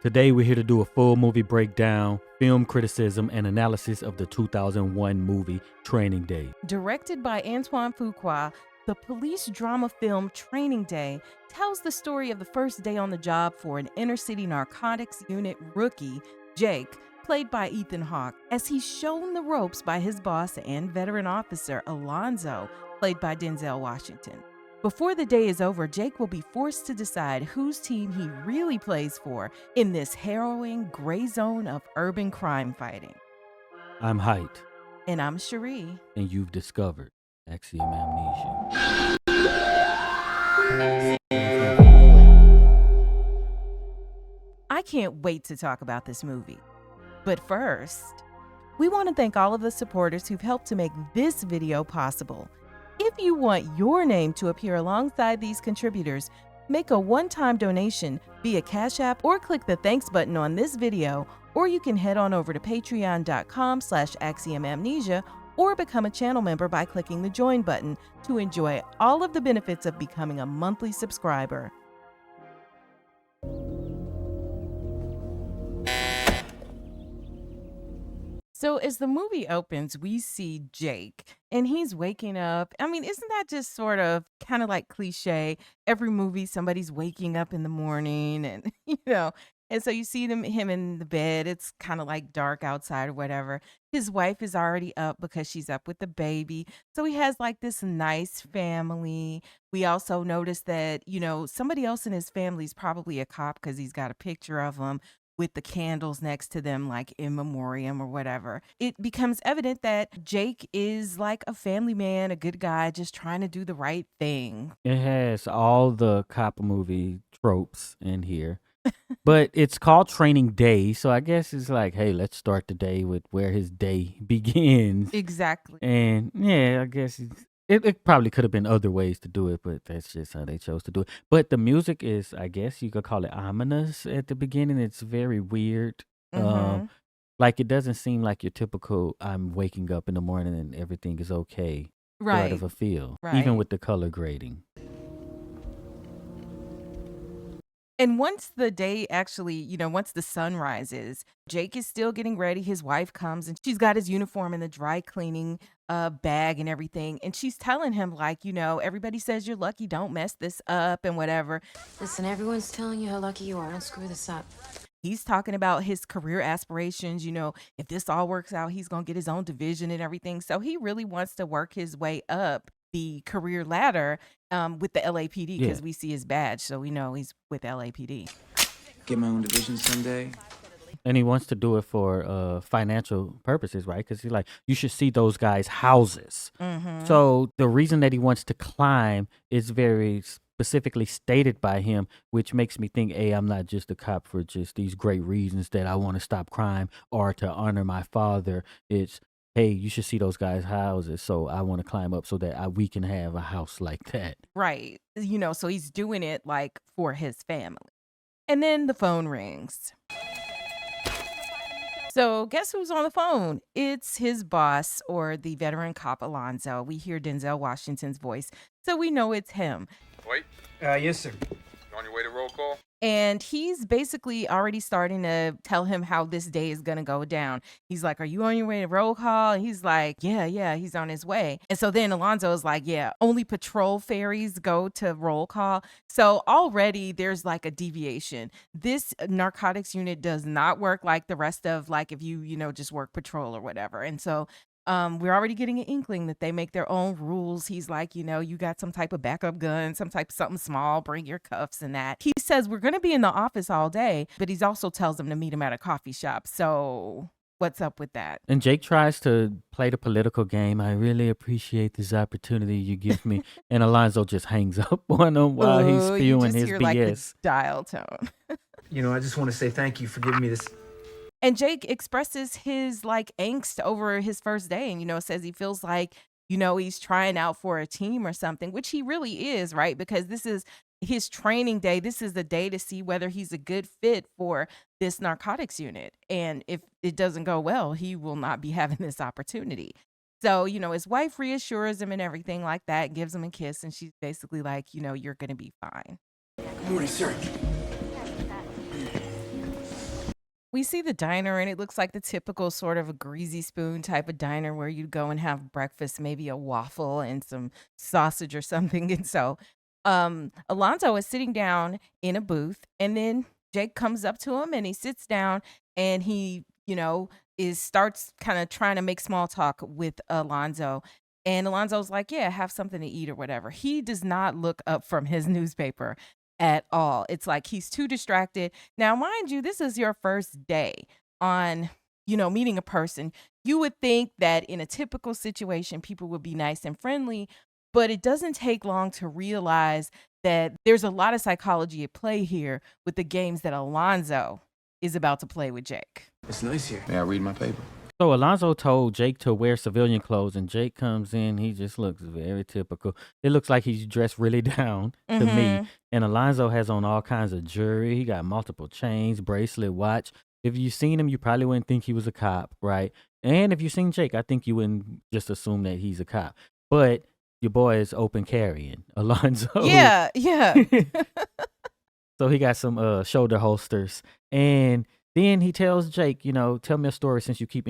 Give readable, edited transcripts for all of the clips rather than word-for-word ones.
Today we're here to do a full movie breakdown, film criticism, and analysis of the 2001 movie Training Day. Directed by Antoine Fuqua, the police drama film Training Day tells the story of the first day on the job for an inner-city narcotics unit rookie, Jake, played by Ethane Hawke, as he's shown the ropes by his boss and veteran officer, Alonzo, played by Denzel Washington. Before the day is over, Jake will be forced to decide whose team he really plays for in this harrowing gray zone of urban crime fighting. I'm Heit. And I'm Cheri. And you've discovered Axiom Amnesia. I can't wait to talk about this movie. But first, we want to thank all of the supporters who've helped to make this video possible. If you want your name to appear alongside these contributors, make a one-time donation via Cash App or click the thanks button on this video, or you can head on over to patreon.com/axiomamnesia or become a channel member by clicking the join button to enjoy all of the benefits of becoming a monthly subscriber. So as the movie opens, we see Jake and he's waking up. I mean, isn't that just sort of kind of like cliche? Every movie, somebody's waking up in the morning and, and so you see him in the bed. It's kind of like dark outside or whatever. His wife is already up because she's up with the baby. So he has like this nice family. We also notice that, somebody else in his family is probably a cop because he's got a picture of him with the candles next to them, like in memoriam or whatever. It becomes evident that Jake is like a family man, a good guy, just trying to do the right thing. It has all the cop movie tropes in here. But it's called Training Day, so I guess it's like, hey, let's start the day with where his day begins. Exactly. And yeah, I guess it probably could have been other ways to do it, but that's just how they chose to do it. But the music is, I guess you could call it ominous at the beginning. It's very weird. Like it doesn't seem like your typical I'm waking up in the morning and everything is okay. Right. Sort of a feel. Right. Even with the color grading. And once the day actually, once the sun rises, Jake is still getting ready. His wife comes and she's got his uniform in the dry cleaning bag and everything. And she's telling him like, everybody says you're lucky. Don't mess this up and whatever. Listen, everyone's telling you how lucky you are. Don't screw this up. He's talking about his career aspirations. If this all works out, he's going to get his own division and everything. So he really wants to work his way up the career ladder with the LAPD because we see his badge, so we know he's with LAPD. Get my own division someday. And he wants to do it for financial purposes, right? Because he's like, you should see those guys' houses. So the reason that he wants to climb is very specifically stated by him, which makes me think, hey, I'm not just a cop for just these great reasons that I want to stop crime or to honor my father. It's, hey, you should see those guys' houses, so I want to climb up so that we can have a house like that. Right. So he's doing it like for his family. And then the phone rings. So guess who's on the phone? It's his boss, or the veteran cop, Alonzo. We hear Denzel Washington's voice, so we know it's him. Wait. Yes, sir. You on your way to roll call? And he's basically already starting to tell him how this day is going to go down. He's like, are you on your way to roll call? And he's like, yeah, he's on his way. And so then Alonzo is like, yeah, only patrol ferries go to roll call. So already there's like a deviation. This narcotics unit does not work like the rest of like if you just work patrol or whatever. And so we're already getting an inkling that they make their own rules. He's like, you got some type of backup gun, some type of something small, bring your cuffs and that. He says we're going to be in the office all day, but he also tells them to meet him at a coffee shop. So what's up with that? And Jake tries to play the political game. I really appreciate this opportunity you give me. And Alonzo just hangs up on him while he's spewing his BS. Like the dial tone. I just want to say thank you for giving me this. And Jake expresses his like angst over his first day and, says he feels like, he's trying out for a team or something, which he really is, right? Because this is his training day. This is the day to see whether he's a good fit for this narcotics unit. And if it doesn't go well, he will not be having this opportunity. So, his wife reassures him and everything like that, gives him a kiss. And she's basically like, you're going to be fine. Good morning, sir. We see the diner, and it looks like the typical sort of a greasy spoon type of diner where you go and have breakfast, maybe a waffle and some sausage or something. And so Alonzo is sitting down in a booth, and then Jake comes up to him and he sits down and he, is starts kind of trying to make small talk with Alonzo. And Alonzo's like, yeah, have something to eat or whatever. He does not look up from his newspaper at all. It's like he's too distracted. Now, mind you, this is your first day on, meeting a person. You would think that in a typical situation, people would be nice and friendly, but it doesn't take long to realize that there's a lot of psychology at play here with the games that Alonzo is about to play with Jake. It's nice here. May I read my paper? So Alonzo told Jake to wear civilian clothes, and Jake comes in. He just looks very typical. It looks like he's dressed really down to me. And Alonzo has on all kinds of jewelry. He got multiple chains, bracelet, watch. If you seen him, you probably wouldn't think he was a cop, right? And if you seen Jake, I think you wouldn't just assume that he's a cop. But your boy is open carrying, Alonzo. Yeah. So he got some shoulder holsters. And then he tells Jake, tell me a story since you keep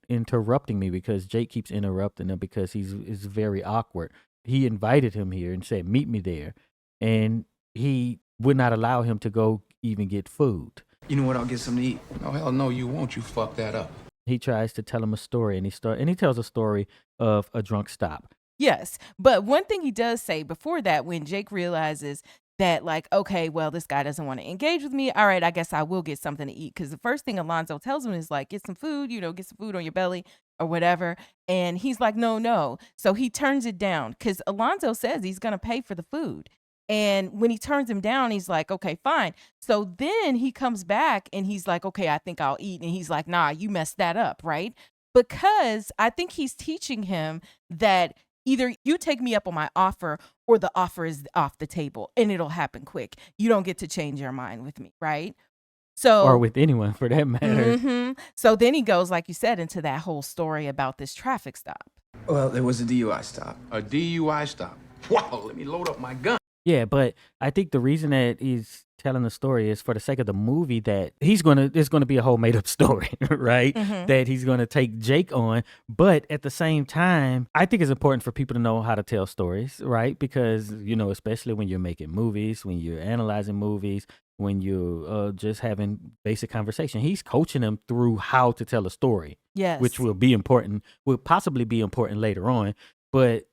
interrupting me, because Jake keeps interrupting him because he's very awkward. He invited him here and said, meet me there. And he would not allow him to go even get food. You know what? I'll get something to eat. No, hell no, you won't. You fuck that up. He tries to tell him a story, and he tells a story of a drunk stop. Yes. But one thing he does say before that, when Jake realizes that, like, okay, well, this guy doesn't want to engage with me. All right, I guess I will get something to eat. Because the first thing Alonzo tells him is like, get some food, get some food on your belly or whatever. And he's like, no. So he turns it down because Alonzo says he's going to pay for the food. And when he turns him down, he's like, okay, fine. So then he comes back and he's like, okay, I think I'll eat. And he's like, nah, you messed that up, right? Because I think he's teaching him that either you take me up on my offer or the offer is off the table and it'll happen quick. You don't get to change your mind with me, right? So, or with anyone for that matter. So then he goes, like you said, into that whole story about this traffic stop. Well, there was a DUI stop. A DUI stop. Wow, let me load up my gun. Yeah, but I think the reason that he's telling the story is for the sake of the movie, that there's gonna be a whole made up story, right? That he's gonna take Jake on. But at the same time, I think it's important for people to know how to tell stories, right? Because, especially when you're making movies, when you're analyzing movies, when you're just having basic conversation, he's coaching them through how to tell a story. Yes. Which will possibly be important later on. But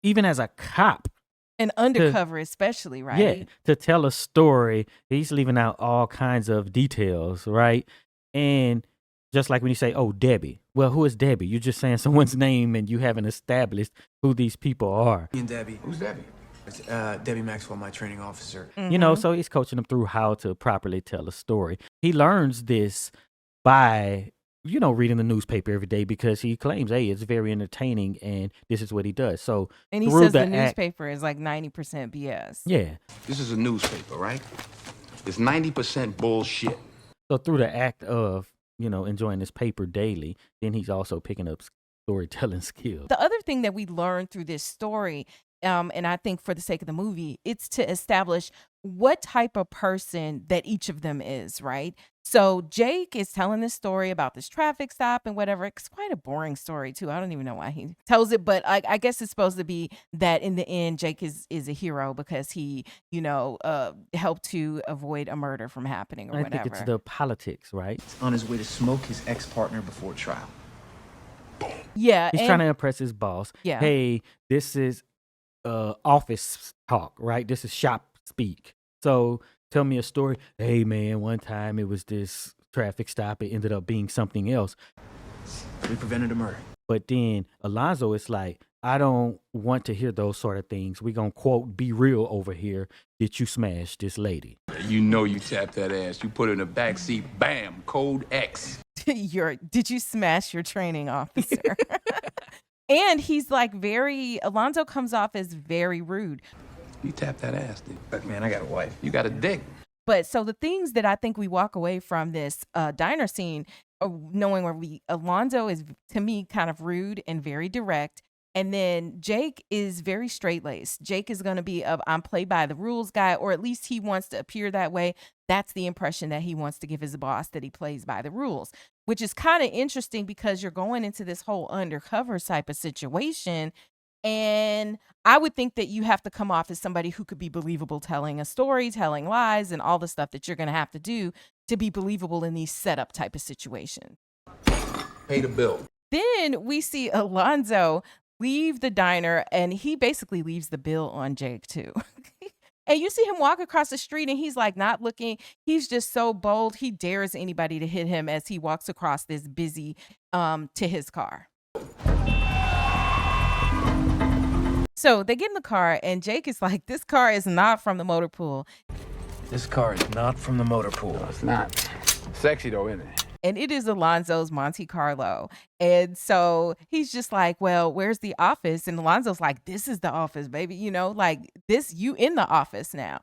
even as a cop, and undercover especially, right? Yeah, to tell a story, he's leaving out all kinds of details, right? And just like when you say, oh, Debbie. Well, who is Debbie? You're just saying someone's name and you haven't established who these people are. Me and Debbie. Who's Debbie? It's, Debbie Maxwell, my training officer. So he's coaching them through how to properly tell a story. He learns this by reading the newspaper every day because he claims, hey, it's very entertaining and this is what he does. So, and he says the newspaper is like 90% BS. Yeah. This is a newspaper, right? It's 90% bullshit. So through the act of, enjoying this paper daily, then he's also picking up storytelling skills. The other thing that we learned through this story, and I think for the sake of the movie, it's to establish what type of person that each of them is, right? So Jake is telling this story about this traffic stop and whatever. It's quite a boring story too. I don't even know why he tells it, but I guess it's supposed to be that in the end, Jake is a hero because he, helped to avoid a murder from happening or whatever. I think it's the politics, right? He's on his way to smoke his ex-partner before trial. Yeah. He's trying to impress his boss. Yeah. Hey, this is office talk, right? This is shop speak. So tell me a story. Hey, man, one time it was this traffic stop. It ended up being something else. We prevented a murder. But then Alonzo is like, I don't want to hear those sort of things. We're going to, quote, be real over here. Did you smash this lady? You know you tapped that ass. You put her in the back seat. Bam. Code X. Did you smash your training officer? And he's like Alonzo comes off as very rude. You tapped that ass, dude. Look, man, I got a wife. You got a dick. But so the things that I think we walk away from this diner scene, knowing Alonzo is, to me, kind of rude and very direct. And then Jake is very straight-laced. Jake is going to be I'm play by the rules guy, or at least he wants to appear that way. That's the impression that he wants to give his boss, that he plays by the rules, which is kind of interesting because you're going into this whole undercover type of situation. And I would think that you have to come off as somebody who could be believable, telling a story, telling lies, and all the stuff that you're going to have to do to be believable in these setup type of situations. Pay the bill. Then we see Alonzo leave the diner, and he basically leaves the bill on Jake too. And you see him walk across the street, and he's like not looking. He's just so bold. He dares anybody to hit him as he walks across this busy to his car. So they get in the car, and Jake is like, this car is not from the motor pool. This car is not from the motor pool. No, it's not. Sexy though, isn't it? And it is Alonzo's Monte Carlo. And so he's just like, well, where's the office? And Alonzo's like, this is the office, baby. You know, like this, you in the office now.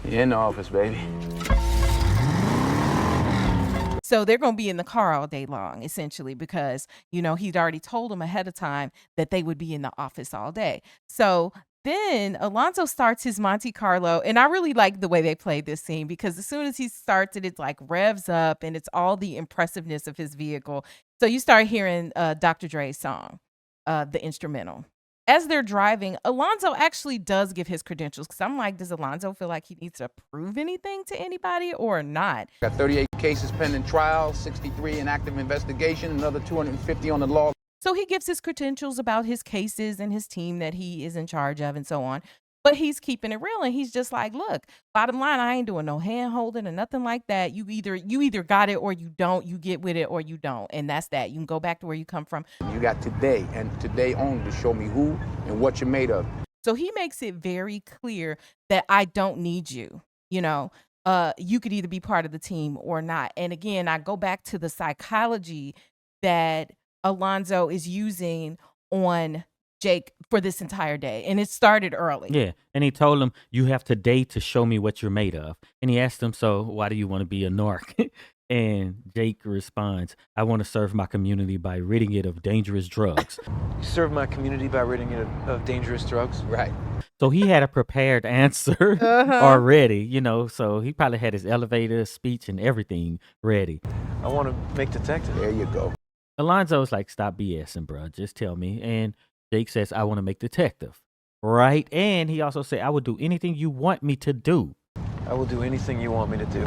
You're in the office, baby. So they're going to be in the car all day long, essentially, because, you know, he'd already told them ahead of time that they would be in the office all day. So then Alonzo starts his Monte Carlo, and I really like the way they played this scene because as soon as he starts it, it's like revs up and it's all the impressiveness of his vehicle. So you start hearing Dr. Dre's song, the instrumental. As they're driving, Alonzo actually does give his credentials because I'm like, does Alonzo feel like he needs to prove anything to anybody or not? Got 38 cases pending trial, 63 in active investigation, another 250 on the log. So he gives his credentials about his cases and his team that he is in charge of and so on. But he's keeping it real, and he's just like, look, bottom line, I ain't doing no hand holding or nothing like that. You either got it or you don't. You get with it or you don't. And that's that. You can go back to where you come from. You got today and today only to show me who and what you're made of. So he makes it very clear that I don't need you. You know, you could either be part of the team or not. And again, I go back to the psychology that Alonzo is using on Jake for this entire day, and it started early. Yeah, and he told him, you have today to show me what you're made of. And he asked him, so why do you want to be a narc? And Jake responds, I want to serve my community by ridding it of dangerous drugs. You serve my community by ridding it of dangerous drugs? Right. So he had a prepared answer already, you know, so he probably had his elevator speech and everything ready. I want to make detective. There you go. Alonzo's like, stop BSing, bro. Just tell me. And Jake says, I want to make detective. Right? And he also said, I would do anything you want me to do. I will do anything you want me to do.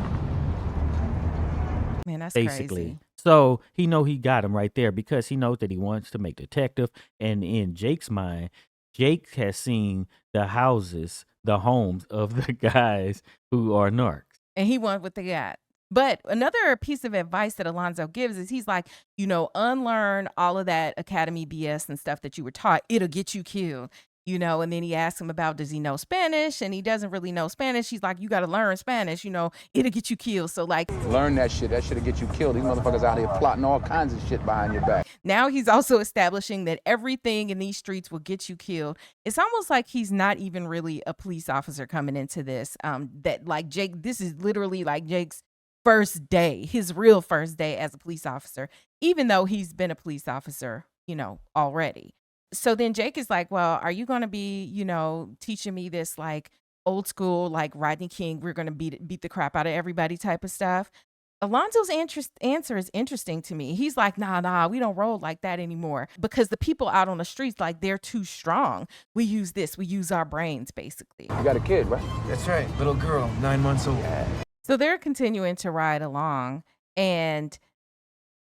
Man, that's Basically. crazy. So he got him right there because he knows that he wants to make detective. And in Jake's mind, Jake has seen the houses, the homes of the guys who are narcs. And he won what they got. But another piece of advice that Alonzo gives is he's like, you know, unlearn all of that academy BS and stuff that you were taught. It'll get you killed, you know. And then he asks him about, does he know Spanish? And he doesn't really know Spanish. He's like, you got to learn Spanish, you know, it'll get you killed. So like, Learn that shit. That shit'll get you killed. These motherfuckers out here plotting all kinds of shit behind your back. now he's also establishing that everything in these streets will get you killed. It's almost like he's not even really a police officer coming into this. That like Jake, this is literally like Jake's first day, his real first day as a police officer, even though he's been a police officer, you know, already. So then Jake is like, well, are you going to be, you know, teaching me this like old school, like Rodney King, we're going to beat the crap out of everybody type of stuff? Alonzo's answer is interesting to me. He's like, nah, we don't roll like that anymore because the people out on the streets, like they're too strong. We use our brains basically. You got a kid, right? That's right. Little girl, 9 months old. So they're continuing to ride along, and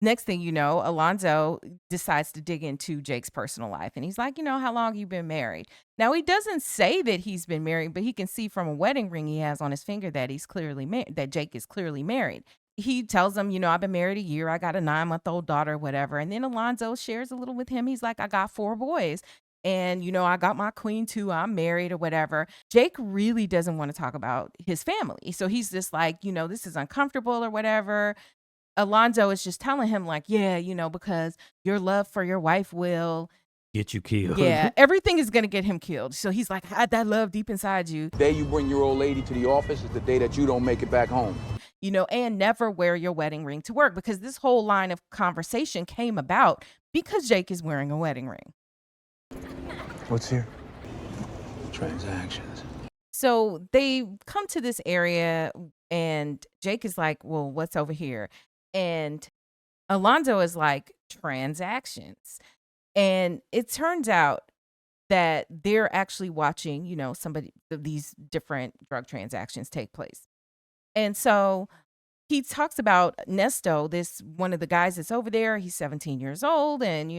next thing you know, Alonzo decides to dig into Jake's personal life. And he's like, you know, how long you been married? Now, he doesn't say that he's been married, but he can see from a wedding ring he has on his finger that he's clearly that Jake is clearly married. He tells him, you know, I've been married a year. I got a 9-month-old daughter, whatever. And then Alonzo shares a little with him. He's like, I got 4 boys. And, you know, I got my queen too. I'm married or whatever. Jake really doesn't want to talk about his family. So he's just like, you know, this is uncomfortable or whatever. Alonzo is just telling him like, yeah, you know, because your love for your wife will Get you killed. Yeah, everything is going to get him killed. So he's like, hide that love deep inside you. The day you bring your old lady to the office is the day that you don't make it back home. You know, and never wear your wedding ring to work, because this whole line of conversation came about because Jake is wearing a wedding ring. What's here? Transactions. So they come to this area, and Jake is like, well, what's over here? And Alonzo is like, transactions. And it turns out that they're actually watching, these different drug transactions take place. And so he talks about Nesto, this one of the guys that's over there. He's 17 years old, and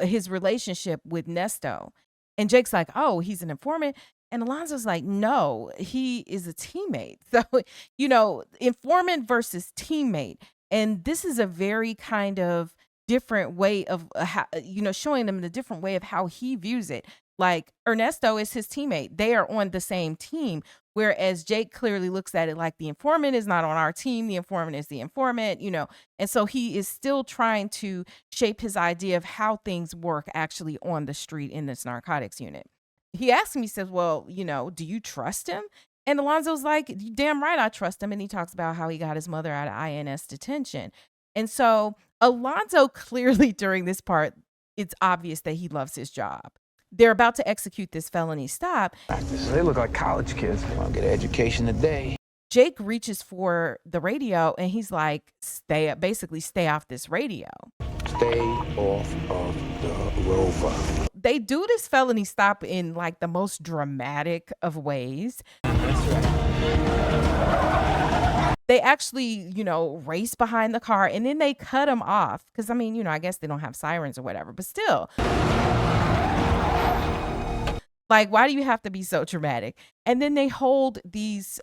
his relationship with Nesto. And Jake's like, oh, he's an informant. And Alonzo's like, no, he is a teammate. So, informant versus teammate. And this is a very kind of different way of, showing them the different way of how he views it. Like, Ernesto is his teammate. They are on the same team. Whereas Jake clearly looks at it like the informant is not on our team. The informant is the informant, And so he is still trying to shape his idea of how things work actually on the street in this narcotics unit. He asked me, he says, well, do you trust him? And Alonzo's like, damn right, I trust him. And he talks about how he got his mother out of INS detention. And so Alonzo clearly during this part, it's obvious that he loves his job. They're about to execute this felony stop. They look like college kids. I want to get an education today. Jake reaches for the radio, and he's like, stay off this radio. Stay off of the rover. They do this felony stop in like the most dramatic of ways. That's right. They actually, race behind the car, and then they cut him off. Because, I guess they don't have sirens or whatever, but still. Like, why do you have to be so dramatic? And then they hold these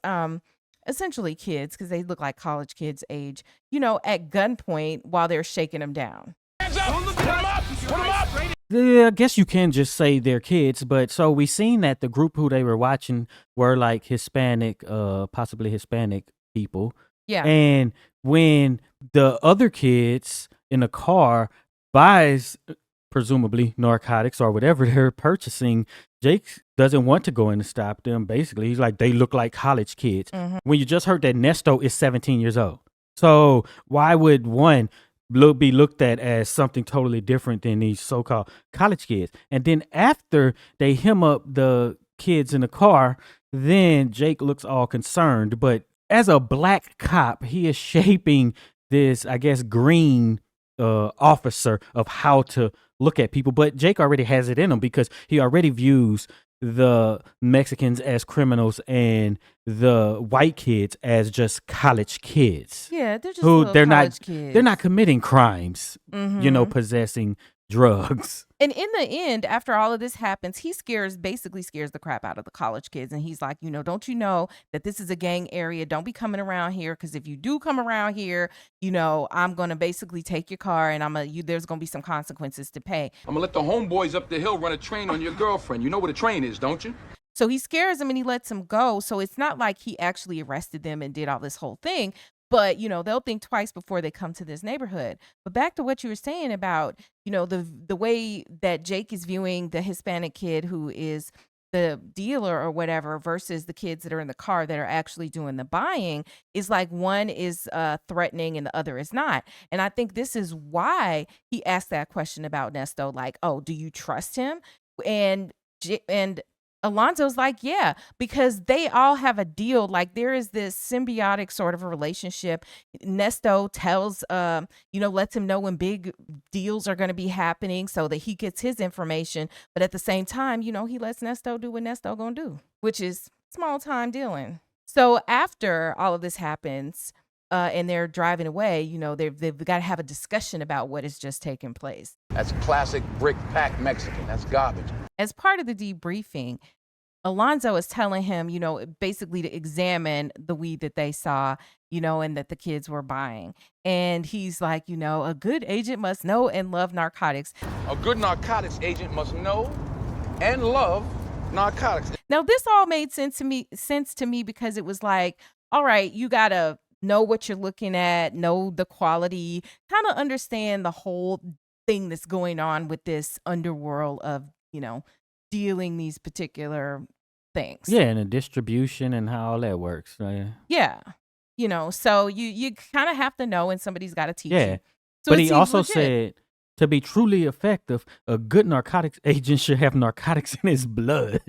essentially kids, because they look like college kids age, at gunpoint while they're shaking them down. Hands up! Put them up! Put them up! Yeah, I guess you can just say they're kids, but so we seen that the group who they were watching were like Hispanic, possibly Hispanic people. Yeah. And when the other kids in the car buys presumably narcotics or whatever they're purchasing, Jake doesn't want to go in and stop them. Basically, he's like, they look like college kids. Mm-hmm. When you just heard that Nesto is 17 years old. So why would one be looked at as something totally different than these so-called college kids? And then after they hem up the kids in the car, then Jake looks all concerned. But as a black cop, he is shaping this, I guess, green officer of how to look at people. But Jake already has it in him because he already views the Mexicans as criminals and the white kids as just college kids. Yeah, they're just they're college kids. They're not committing crimes, Mm-hmm. Possessing drugs. And in the end, after all of this happens, he basically scares the crap out of the college kids. And he's like, don't you know that this is a gang area? Don't be coming around here, because if you do come around here, I'm going to basically take your car, and there's going to be some consequences to pay. I'm going to let the homeboys up the hill run a train on your girlfriend. You know what a train is, don't you? So he scares them and he lets them go. So it's not like he actually arrested them and did all this whole thing. But, they'll think twice before they come to this neighborhood. But back to what you were saying about, the way that Jake is viewing the Hispanic kid who is the dealer or whatever versus the kids that are in the car that are actually doing the buying is like one is threatening and the other is not. And I think this is why he asked that question about Nesto, like, oh, do you trust him? And Alonzo's like, yeah, because they all have a deal. Like, there is this symbiotic sort of a relationship. Nesto tells, lets him know when big deals are going to be happening so that he gets his information. But at the same time, he lets Nesto do what Nesto going to do, which is small time dealing. So after all of this happens and they're driving away, they've got to have a discussion about what has just taken place. That's classic brick pack Mexican. That's garbage. As part of the debriefing, Alonzo is telling him, basically to examine the weed that they saw, and that the kids were buying. And he's like, a good agent must know and love narcotics. A good narcotics agent must know and love narcotics. Now, this all made sense to me because it was like, all right, you got to know what you're looking at, know the quality, kind of understand the whole thing that's going on with this underworld of, dealing these particular things. Yeah, and the distribution and how all that works. Right? Yeah. So you kind of have to know, and somebody's got to teach you. Yeah. So but it he seems also legit. said To be truly effective, a good narcotics agent should have narcotics in his blood.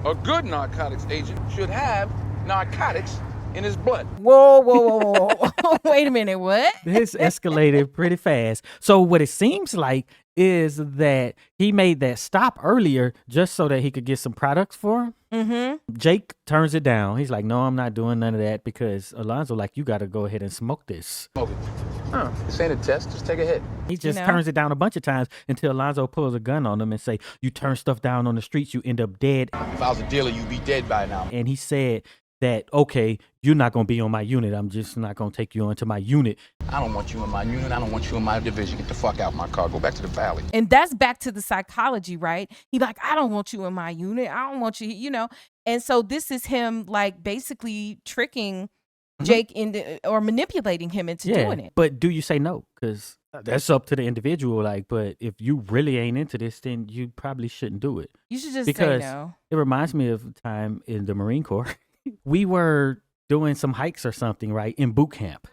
A good narcotics agent should have narcotics in his blood. Whoa, whoa, whoa, whoa, whoa. Wait a minute, what? This escalated pretty fast. So what it seems like is that he made that stop earlier just so that he could get some products for him. Mm-hmm. Jake turns it down. He's like, no, I'm not doing none of that because Alonzo, like, you got to go ahead and smoke this. Smoke it. This ain't a test. Just take a hit. He just turns it down a bunch of times until Alonzo pulls a gun on him and say, you turn stuff down on the streets, you end up dead. If I was a dealer, you'd be dead by now. And he said that, okay, you're not going to be on my unit. I'm just not going to take you onto my unit. I don't want you in my unit. I don't want you in my division. Get the fuck out my car. Go back to the valley. And that's back to the psychology, right? He like, I don't want you in my unit. I don't want you, you know. And so this is him like basically tricking Jake into or manipulating him into doing it. But do you say no? Because that's up to the individual. Like, but if you really ain't into this, then you probably shouldn't do it. You should just Because say no. it reminds me of a time in the Marine Corps. We were doing some hikes or something, right, in boot camp.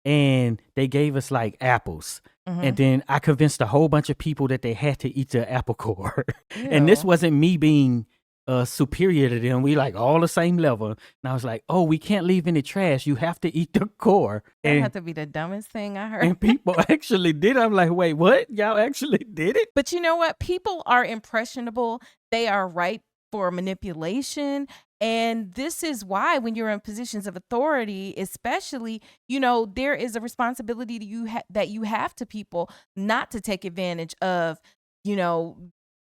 And they gave us like apples. And then I convinced a whole bunch of people that they had to eat the apple core. And this wasn't me being superior to them. We like all the same level. And I was like, oh, we can't leave any trash. You have to eat the core. That had to be the dumbest thing I heard. And people actually did. I'm like, wait, what? Y'all actually did it? But you know what? People are impressionable. They are ripe for manipulation. And this is why when you're in positions of authority, especially, you know, there is a responsibility to you that you have to people not to take advantage of, you know,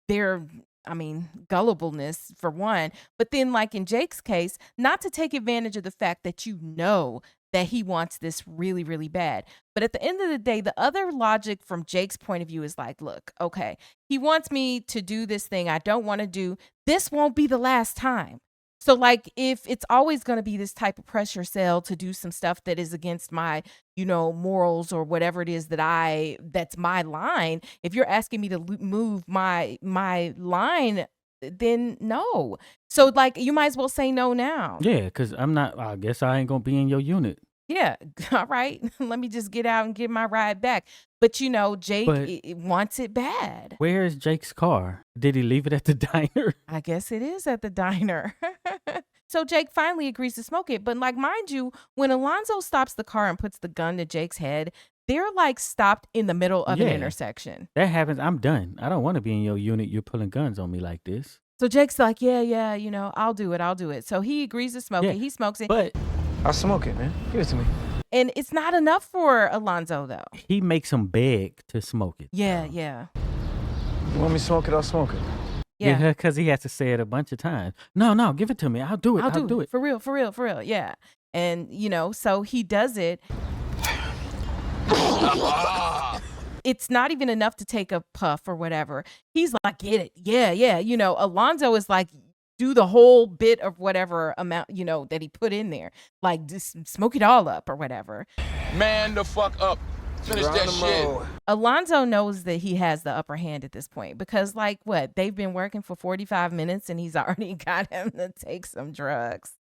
their gullibleness for one. But then like in Jake's case, not to take advantage of the fact that you know that he wants this really, really bad. But at the end of the day, the other logic from Jake's point of view is like, look, okay, he wants me to do this thing I don't want to do. This won't be the last time. So like if it's always going to be this type of pressure cell to do some stuff that is against my, you know, morals or whatever it is that's my line, if you're asking me to move my line, then no. So like you might as well say no now. Yeah, because I guess I ain't going to be in your unit. Yeah. All right. Let me just get out and get my ride back. But, you know, Jake wants it bad. Where is Jake's car? Did he leave it at the diner? I guess it is at the diner. So Jake finally agrees to smoke it. But like, mind you, when Alonzo stops the car and puts the gun to Jake's head, they're like stopped in the middle of an intersection. That happens. I'm done. I don't want to be in your unit. You're pulling guns on me like this. So Jake's like, yeah, you know, I'll do it. So he agrees to smoke it. He smokes it. But I'll smoke it, man. Give it to me. And it's not enough for Alonzo, though. he makes him beg to smoke it. Yeah. You want me to smoke it? I'll smoke it. Yeah. Because he has to say it a bunch of times. No, give it to me. I'll do it. I'll do it. For real. Yeah. And, you know, so he does it. It's not even enough to take a puff or whatever. He's like, get it. Yeah. You know, Alonzo is like, do the whole bit of whatever amount, you know, that he put in there. Like, just smoke it all up or whatever. Man the fuck up. Finish that shit. Alonzo knows that he has the upper hand at this point because, like, what? They've been working for 45 minutes and he's already got him to take some drugs.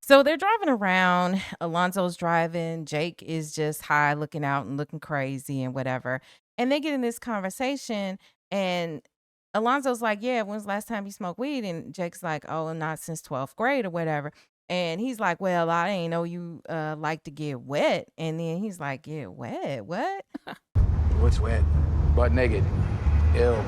So they're driving around. Alonzo's driving. Jake is just high, looking out and looking crazy and whatever. And they get in this conversation and Alonzo's like, yeah, when's the last time you smoked weed? And Jake's like, oh, not since 12th grade or whatever. And he's like, well, I didn't know you like to get wet. And then he's like, yeah, wet? What? What's wet? Butt naked. Ew.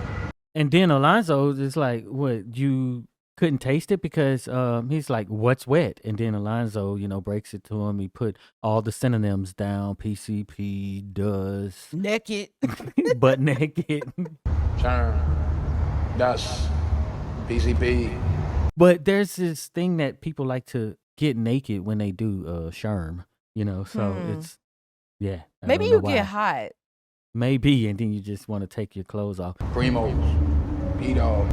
And then Alonzo is like, what, you couldn't taste it? Because he's like, what's wet? And then Alonzo, you know, breaks it to him. He put all the synonyms down. PCP, does. Naked. Butt naked. Turn. Dust. PCP. But there's this thing that people like to get naked when they do sherm, you know, so it's, yeah. Maybe you get hot. Maybe, and then you just want to take your clothes off. Primos. B-Dog.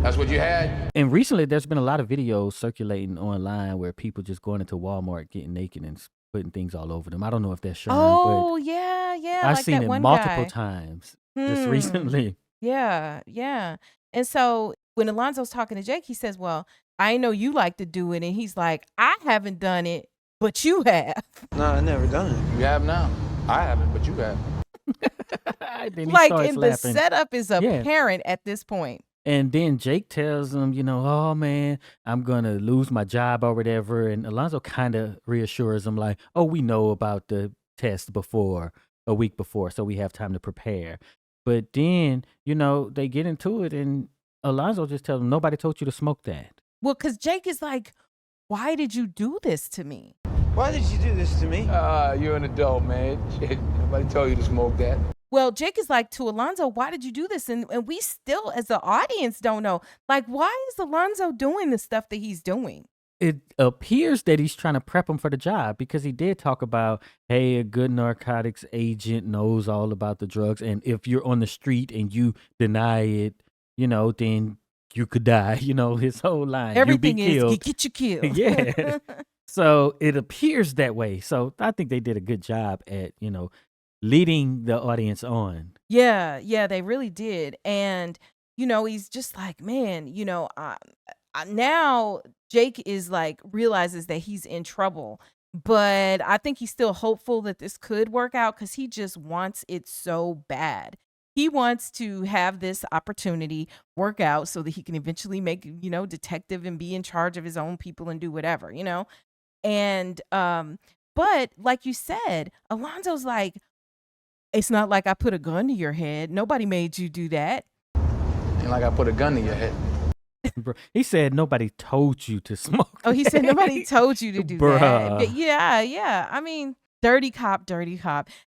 That's what you had? And recently, there's been a lot of videos circulating online where people just going into Walmart, getting naked and putting things all over them. I don't know if that's sherm, Oh, but yeah. I've like seen that it one multiple guy. times just recently. Yeah. And so when Alonzo's talking to Jake, he says, well, I know you like to do it. And he's like, I haven't done it but you have. No, I never done it. You have now. I haven't, but you have. Then he Like, starts and the laughing. setup is Yeah. apparent at this point. And then Jake tells him, oh man, I'm gonna lose my job or whatever. And Alonzo kind of reassures him, like, oh, we know about the test a week before, so we have time to prepare. But then, they get into it, and Alonzo just tells him, nobody told you to smoke that. Well, because Jake is like, why did you do this to me? Why did you do this to me? You're an adult, man. Shit, nobody told you to smoke that. Well, Jake is like to Alonzo, why did you do this? And we still, as the audience, don't know. Like, why is Alonzo doing the stuff that he's doing? It appears that he's trying to prep him for the job, because he did talk about, hey, a good narcotics agent knows all about the drugs. And if you're on the street and you deny it, then you could die. His whole line. Everything you be is, killed. get you killed. Yeah. So it appears that way. So I think they did a good job at, leading the audience on. Yeah, they really did. And, he's just like, man, now Jake is like, realizes that he's in trouble. But I think he's still hopeful that this could work out, because he just wants it so bad. He wants to have this opportunity work out so that he can eventually make, detective and be in charge of his own people and do whatever, And, but like you said, Alonzo's like, it's not like I put a gun to your head. Nobody made you do that. Ain't like I put a gun to your head. Bro, he said nobody told you to smoke. Oh, he said nobody told you to do Bruh. that. But yeah. I mean, dirty cop.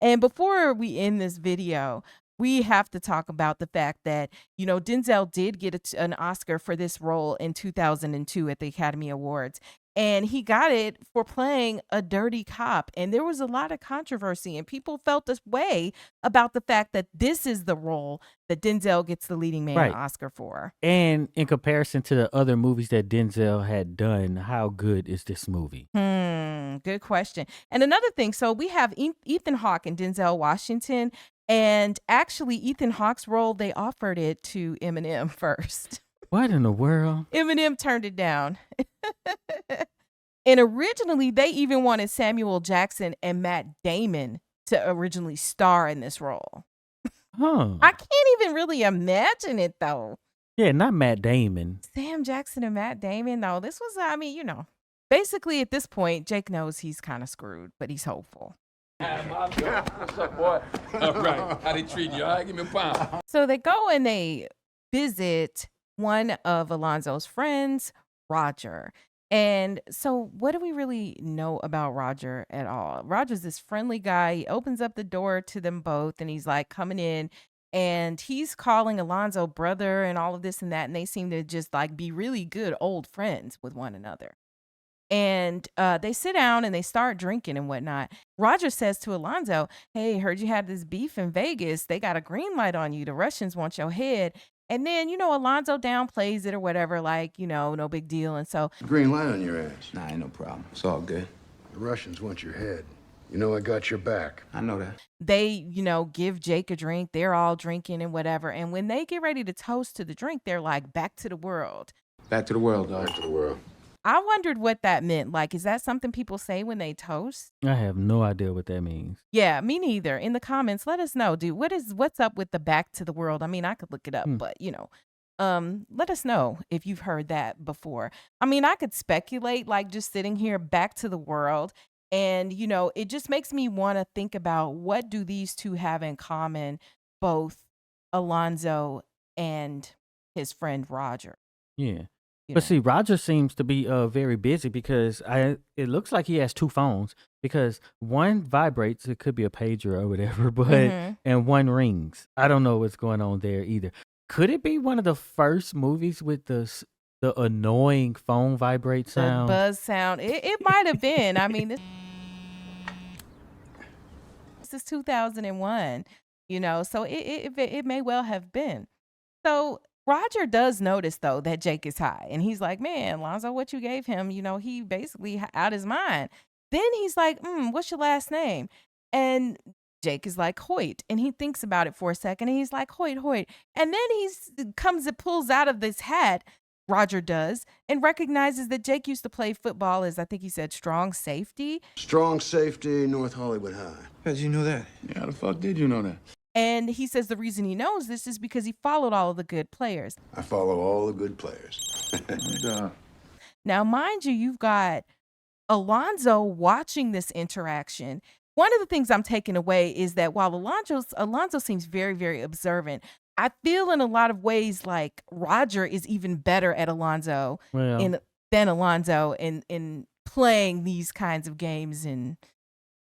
And before we end this video, we have to talk about the fact that, Denzel did get an Oscar for this role in 2002 at the Academy Awards. And he got it for playing a dirty cop. And there was a lot of controversy, and people felt this way about the fact that this is the role that Denzel gets the leading man Oscar for. And in comparison to the other movies that Denzel had done, how good is this movie? Good question. And another thing, so we have Ethane Hawke and Denzel Washington. And actually, Ethane Hawke's role, they offered it to Eminem first. What in the world? Eminem turned it down. And originally, they even wanted Samuel Jackson and Matt Damon to originally star in this role. Huh. I can't even really imagine it, though. Yeah, not Matt Damon. Sam Jackson and Matt Damon, though. This was, basically at this point, Jake knows he's kind of screwed, but he's hopeful. What's up, boy? All right. How they treating you? All right, give me a pound. So they go and they visit one of Alonzo's friends, Roger. And so what do we really know about Roger at all? Roger's this friendly guy. He opens up the door to them both, and he's like coming in, and he's calling Alonzo brother and all of this and that. And they seem to just like be really good old friends with one another. And they sit down and they start drinking and whatnot. Roger says to Alonzo, hey, heard you had this beef in Vegas. They got a green light on you. The Russians want your head. And then, Alonzo downplays it or whatever, like, no big deal. And so, Green light on your ass. Nah, ain't no problem. It's all good. The Russians want your head. I got your back. I know that. they, give Jake a drink. They're all drinking and whatever. And when they get ready to toast to the drink, they're like, back to the world. Back to the world, dog. Back to the world. I wondered what that meant. Like, is that something people say when they toast? I have no idea what that means. Yeah, me neither. In the comments, let us know, dude. What's up with the back to the world? I mean, I could look it up, but let us know if you've heard that before. I mean, I could speculate, like just sitting here, back to the world. And, it just makes me want to think about, what do these two have in common, both Alonzo and his friend Roger? Yeah. But see, Roger seems to be very busy, because it looks like he has two phones, because one vibrates, it could be a pager or whatever, but and one rings. I don't know what's going on there either. Could it be one of the first movies with the annoying phone vibrate sound? The buzz sound. It might have been. I mean, this is 2001, so it may well have been. So Roger does notice, though, that Jake is high. And he's like, man, Alonzo, what you gave him, he basically out his mind. Then he's like, what's your last name? And Jake is like, Hoyt. And he thinks about it for a second. And he's like, Hoyt. And then pulls out of this hat Roger does, and recognizes that Jake used to play football as, I think he said, strong safety. Strong safety, North Hollywood High. How'd you know that? Yeah, how the fuck did you know that? And he says the reason he knows this is because he followed all of the good players. I follow all the good players. Now, mind you, you've got Alonzo watching this interaction. One of the things I'm taking away is that while Alonzo seems very, very observant, I feel in a lot of ways like Roger is even better at Alonzo than Alonzo in playing these kinds of games and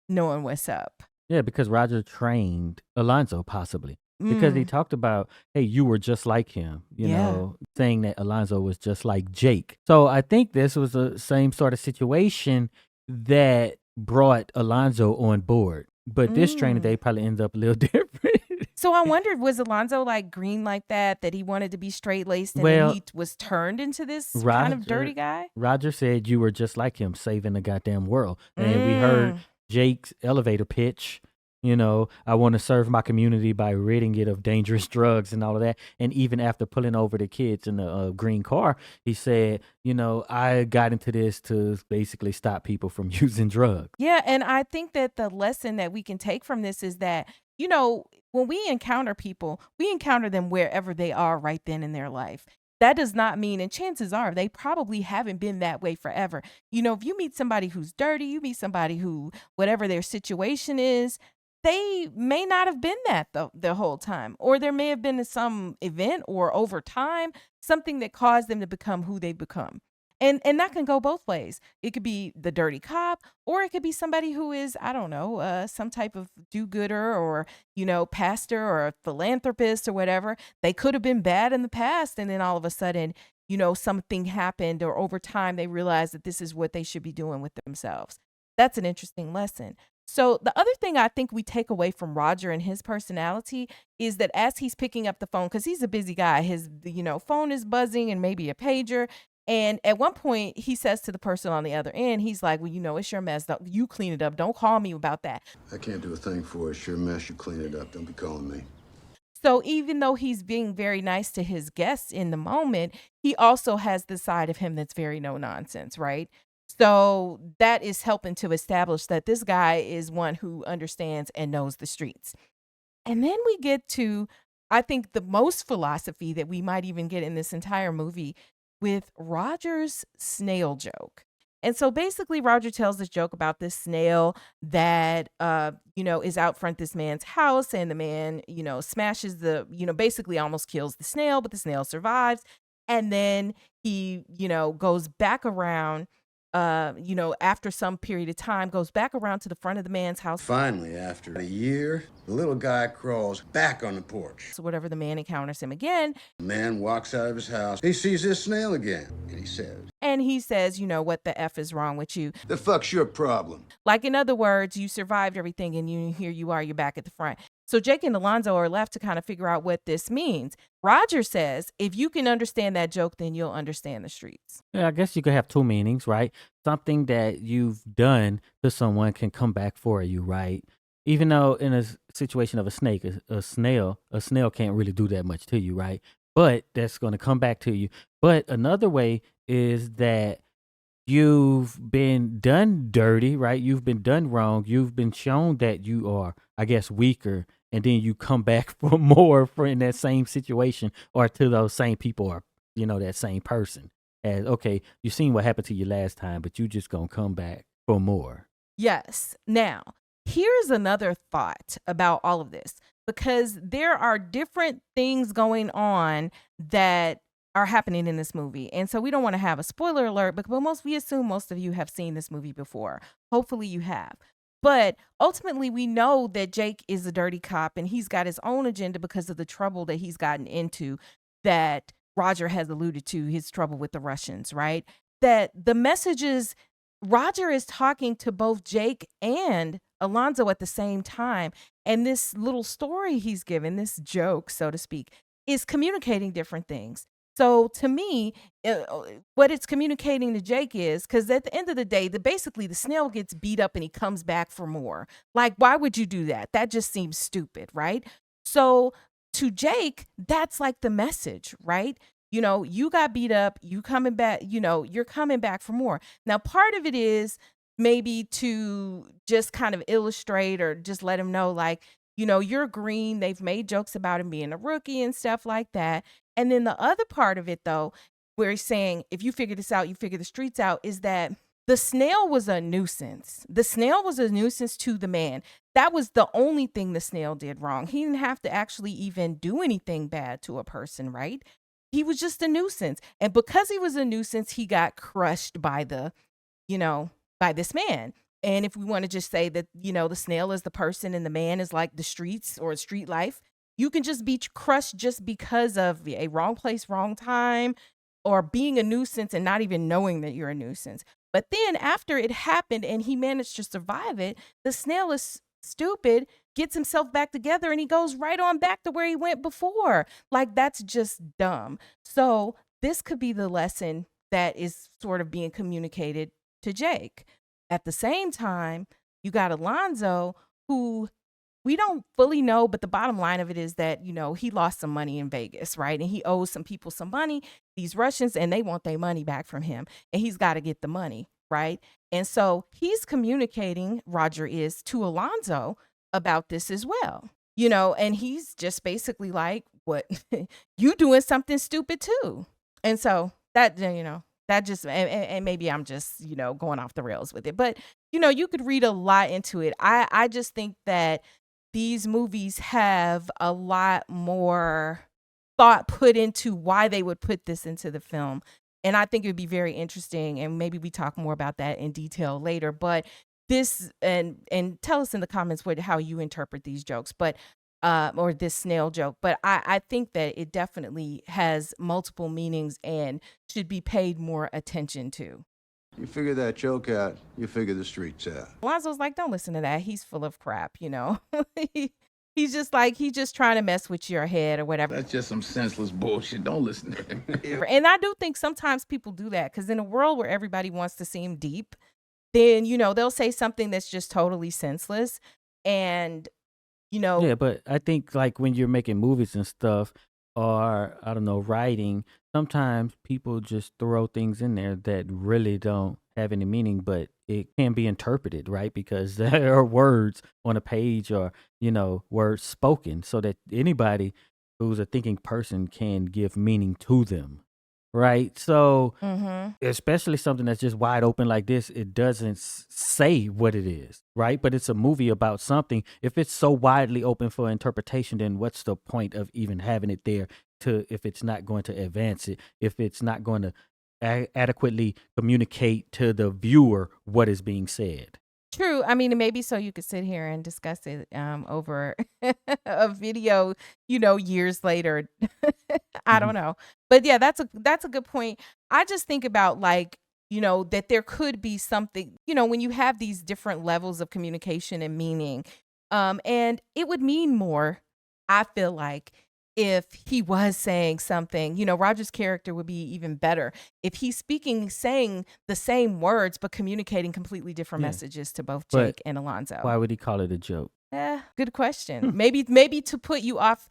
knowing what's up. Yeah, because Roger trained Alonzo possibly. Because he talked about, hey, you were just like him, you know, saying that Alonzo was just like Jake. So I think this was the same sort of situation that brought Alonzo on board. But this training day probably ends up a little different. So I wondered, was Alonzo like green like that he wanted to be straight-laced and then he was turned into this kind of dirty guy? Roger said you were just like him, saving the goddamn world. And we heard Jake's elevator pitch. You know, I want to serve my community by ridding it of dangerous drugs and all of that. And even after pulling over the kids in the green car, he said, you know, I got into this to basically stop people from using drugs. Yeah, and I think that the lesson that we can take from this is that, you know, when we encounter people, we encounter them wherever they are right then in their life. That does not mean, and chances are they probably haven't been that way forever. You know, if you meet somebody who's dirty, you meet somebody who, whatever their situation is, they may not have been that the whole time, or there may have been some event or over time, something that caused them to become who they become. And that can go both ways. It could be the dirty cop, or it could be somebody who is, I don't know, some type of do-gooder or, you know, pastor or a philanthropist or whatever. They could have been bad in the past, and then all of a sudden, you know, something happened, or over time they realized that this is what they should be doing with themselves. That's an interesting lesson. So the other thing I think we take away from Roger and his personality is that as he's picking up the phone, because he's a busy guy, his phone is buzzing and maybe a pager. And at one point he says to the person on the other end, he's like, well, you know, it's your mess. You clean it up. Don't call me about that. I can't do a thing for it. It's your mess. You clean it up. Don't be calling me. So even though he's being very nice to his guests in the moment, he also has the side of him that's very no nonsense, right? So that is helping to establish that this guy is one who understands and knows the streets. And then we get to, I think, the most philosophy that we might even get in this entire movie with Roger's snail joke. And so basically Roger tells this joke about this snail that, is out front this man's house, and the man, smashes basically almost kills the snail, but the snail survives. And then he, goes back around, after some period of time, goes back around to the front of the man's house. Finally, after a year, the little guy crawls back on the porch. So whatever, the man encounters him again. The man walks out of his house. He sees this snail again, and he says, what the F is wrong with you? The fuck's your problem? Like, in other words, you survived everything, and here you are, you're back at the front. So Jake and Alonzo are left to kind of figure out what this means. Roger says, if you can understand that joke, then you'll understand the streets. Yeah, I guess you could have two meanings, right? Something that you've done to someone can come back for you, right? Even though in a situation of a snake, a snail can't really do that much to you, right? But that's going to come back to you. But another way is that you've been done dirty, right? You've been done wrong. You've been shown that you are, I guess, weaker. And then you come back for more in that same situation, or to those same people, or, that same person. As, okay, you seen what happened to you last time, but you just going to come back for more. Yes. Now, here's another thought about all of this, because there are different things going on that are happening in this movie. And so we don't want to have a spoiler alert, but we assume most of you have seen this movie before. Hopefully you have. But ultimately, we know that Jake is a dirty cop, and he's got his own agenda because of the trouble that he's gotten into, that Roger has alluded to, his trouble with the Russians, right? That the messages, Roger is talking to both Jake and Alonzo at the same time. And this little story he's given, this joke, so to speak, is communicating different things. So to me, what it's communicating to Jake is, because at the end of the day, basically the snail gets beat up and he comes back for more. Like, why would you do that? That just seems stupid, right? So to Jake, that's like the message, right? You got beat up, you coming back, you're coming back for more. Now, part of it is maybe to just kind of illustrate or just let him know, like, you're green. They've made jokes about him being a rookie and stuff like that. And then the other part of it, though, where he's saying, if you figure this out, you figure the streets out, is that the snail was a nuisance. The snail was a nuisance to the man. That was the only thing the snail did wrong. He didn't have to actually even do anything bad to a person, right? He was just a nuisance. And because he was a nuisance, he got crushed by by this man. And if we want to just say that, the snail is the person and the man is like the streets or street life, you can just be crushed just because of a wrong place, wrong time, or being a nuisance and not even knowing that you're a nuisance. But then after it happened and he managed to survive it, the snail is stupid, gets himself back together, and he goes right on back to where he went before. Like, that's just dumb. So this could be the lesson that is sort of being communicated to Jake. At the same time, you got Alonzo, who we don't fully know, but the bottom line of it is that, he lost some money in Vegas, right? And he owes some people some money, these Russians, and they want their money back from him. And he's got to get the money, right? And so he's communicating, Roger is, to Alonzo about this as well, and he's just basically like, what, you doing something stupid too. And so that, that just, and maybe I'm just, going off the rails with it, but, you could read a lot into it. I just think that these movies have a lot more thought put into why they would put this into the film. And I think it would be very interesting. And maybe we talk more about that in detail later, but this, and tell us in the comments how you interpret these jokes, but, or this snail joke. But I think that it definitely has multiple meanings and should be paid more attention to. You figure that joke out, you figure the streets out. Alonzo's like, don't listen to that. He's full of crap, He's just trying to mess with your head or whatever. That's just some senseless bullshit. Don't listen to him. And I do think sometimes people do that because in a world where everybody wants to seem deep, then, they'll say something that's just totally senseless. And, Yeah, but I think like when you're making movies and stuff, or I don't know, writing, sometimes people just throw things in there that really don't have any meaning, but it can be interpreted, right? Because there are words on a page or, words spoken so that anybody who's a thinking person can give meaning to them, right? So especially something that's just wide open like this, it doesn't say what it is, right? But it's a movie about something. If it's so widely open for interpretation, then what's the point of even having it there if it's not going to advance it, if it's not going to adequately communicate to the viewer what is being said? True. I mean, maybe so you could sit here and discuss it over a video, years later. I don't know. But yeah, that's a good point. I just think about like, that there could be something, when you have these different levels of communication and meaning, and it would mean more, I feel like, if he was saying something, Roger's character would be even better if he's saying the same words, but communicating completely different messages to both Jake and Alonzo. Why would he call it a joke? Good question. Maybe to put you off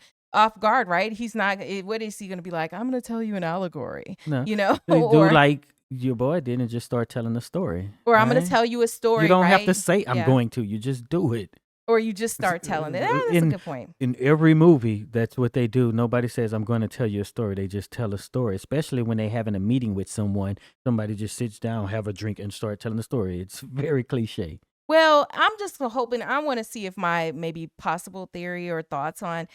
guard, right? He's not, what is he going to be like? I'm going to tell you an allegory, No. Do like your boy did and just start telling a story. Or I'm going to tell you a story. You don't right? have to say I'm going to, you just do it. Or you just start telling it. That's a good point. In every movie, that's what they do. Nobody says, I'm going to tell you a story. They just tell a story, especially when they're having a meeting with someone. Somebody just sits down, have a drink, and start telling a story. It's very cliche. Well, I'm just hoping, I want to see if my maybe possible theory or thoughts on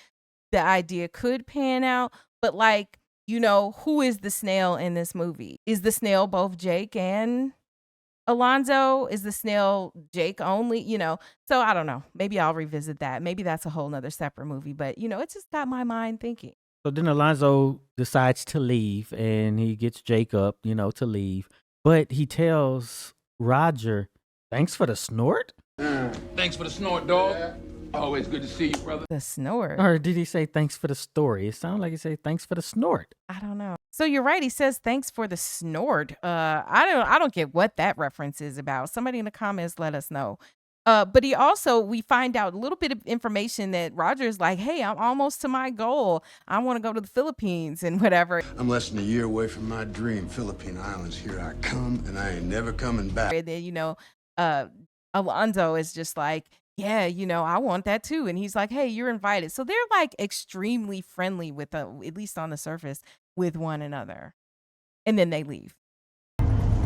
the idea could pan out. But like, who is the snail in this movie? Is the snail both Jake and Alonzo? Is the snail Jake only? So I don't know. Maybe I'll revisit that. Maybe that's a whole nother separate movie. But, it just got my mind thinking. So then Alonzo decides to leave and he gets Jake up, to leave. But he tells Roger, thanks for the snort? Thanks for the snort, dog. Always good to see you, brother. The snort. Or did he say thanks for the story? It sounded like he said thanks for the snort. I don't know. So you're right. He says thanks for the snort. I don't get what that reference is about. Somebody in the comments let us know. But we find out a little bit of information that Roger's like, hey, I'm almost to my goal. I want to go to the Philippines and whatever. I'm less than a year away from my dream, Philippine Islands. Here I come, and I ain't never coming back. And then, Alonzo is just like, yeah, I want that too. And he's like, hey, you're invited. So they're like extremely friendly with, at least on the surface, with one another. And then they leave.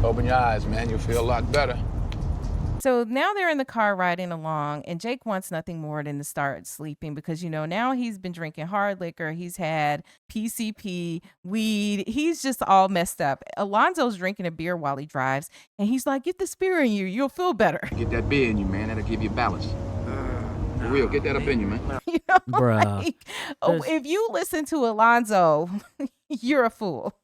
Open your eyes, man. You'll feel a lot better. So now they're in the car riding along, and Jake wants nothing more than to start sleeping because, now he's been drinking hard liquor. He's had PCP, weed. He's just all messed up. Alonzo's drinking a beer while he drives, and he's like, get the spear in you. You'll feel better. Get that beer in you, man. That'll give you balance. For real, get that up in you, man. Bruh. If you listen to Alonzo, you're a fool.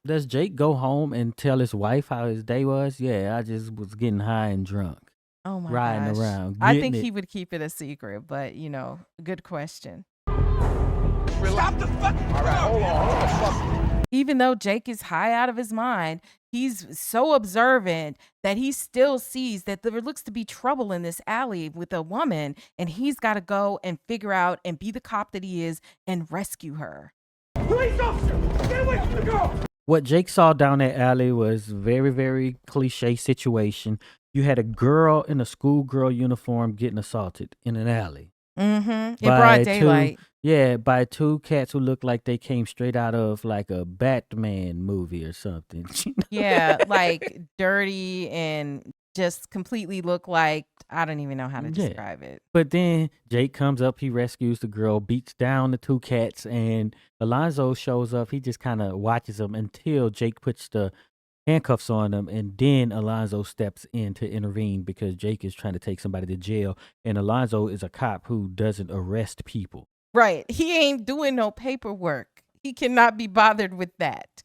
Does Jake go home and tell his wife how his day was? Yeah, I just was getting high and drunk. Oh my riding gosh. around. I think he would keep it a secret, but good question. Stop the fuck. All right, hold on. Even though Jake is high out of his mind, he's so observant that he still sees that there looks to be trouble in this alley with a woman, and he's got to go and figure out and be the cop that he is and rescue her. Police officer, get away from the girl. What Jake saw down that alley was very, very cliche situation. You had a girl in a schoolgirl uniform getting assaulted in an alley. Mm-hmm. In broad daylight. By two cats who looked like they came straight out of like a Batman movie or something. Yeah, like dirty and just completely look like, I don't even know how to describe it. But then Jake comes up, he rescues the girl, beats down the two cats, and Alonzo shows up. He just kind of watches them until Jake puts the handcuffs on them, and then Alonzo steps in to intervene because Jake is trying to take somebody to jail, and Alonzo is a cop who doesn't arrest people. Right. He ain't doing no paperwork. He cannot be bothered with that.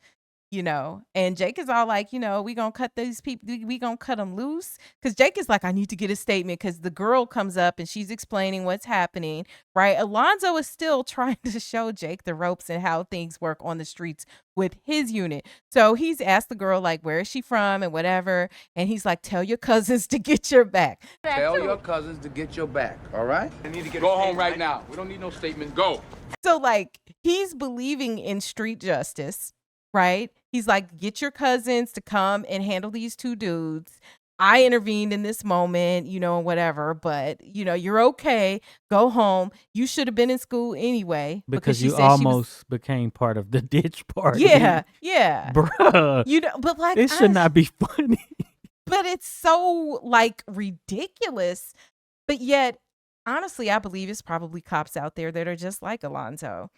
And Jake is all like, we gonna cut these people, we gonna cut them loose. Because Jake is like, I need to get a statement because the girl comes up and she's explaining what's happening, right? Alonzo is still trying to show Jake the ropes and how things work on the streets with his unit. So he's asked the girl, like, where is she from and whatever. And he's like, tell your cousins to get your back. Tell your cousins to get your back, all right? I need to get go home right now. We don't need no statement. Go. So, like, he's believing in street justice. Right? He's like, get your cousins to come and handle these two dudes. I intervened in this moment, whatever, but, you're okay. Go home. You should have been in school anyway. Because you almost became part of the ditch party. Yeah, yeah. Bruh. But like, it should not be funny. But it's so, like, ridiculous. But yet, honestly, I believe it's probably cops out there that are just like Alonzo,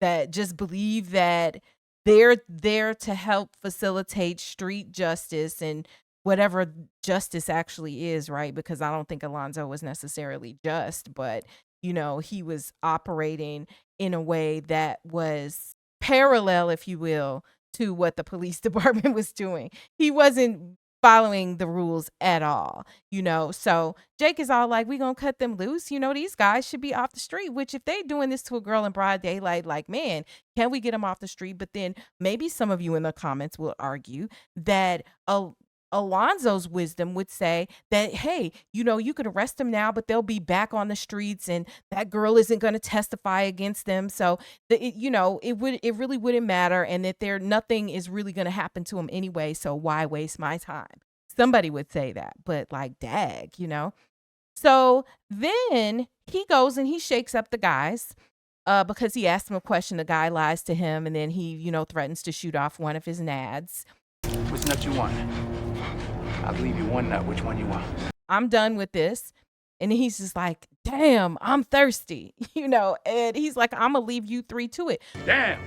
that just believe that they're there to help facilitate street justice and whatever justice actually is, right? Because I don't think Alonzo was necessarily just, but, he was operating in a way that was parallel, if you will, to what the police department was doing. He wasn't following the rules at all, So Jake is all like, we gonna cut them loose. These guys should be off the street, which if they doing this to a girl in broad daylight, like, man, can we get them off the street? But then maybe some of you in the comments will argue that Alonzo's wisdom would say that, hey, you could arrest them now, but they'll be back on the streets and that girl isn't going to testify against them. So, it really wouldn't matter, and that nothing is really going to happen to them anyway. So why waste my time? Somebody would say that, but like, dag, So then he goes and he shakes up the guys because he asked him a question. The guy lies to him, and then he, threatens to shoot off one of his nads. Which nut you want? I'll leave you one nut. Which one you want? I'm done with this. And he's just like, damn, I'm thirsty, and he's like, I'm gonna leave you three to it. Damn,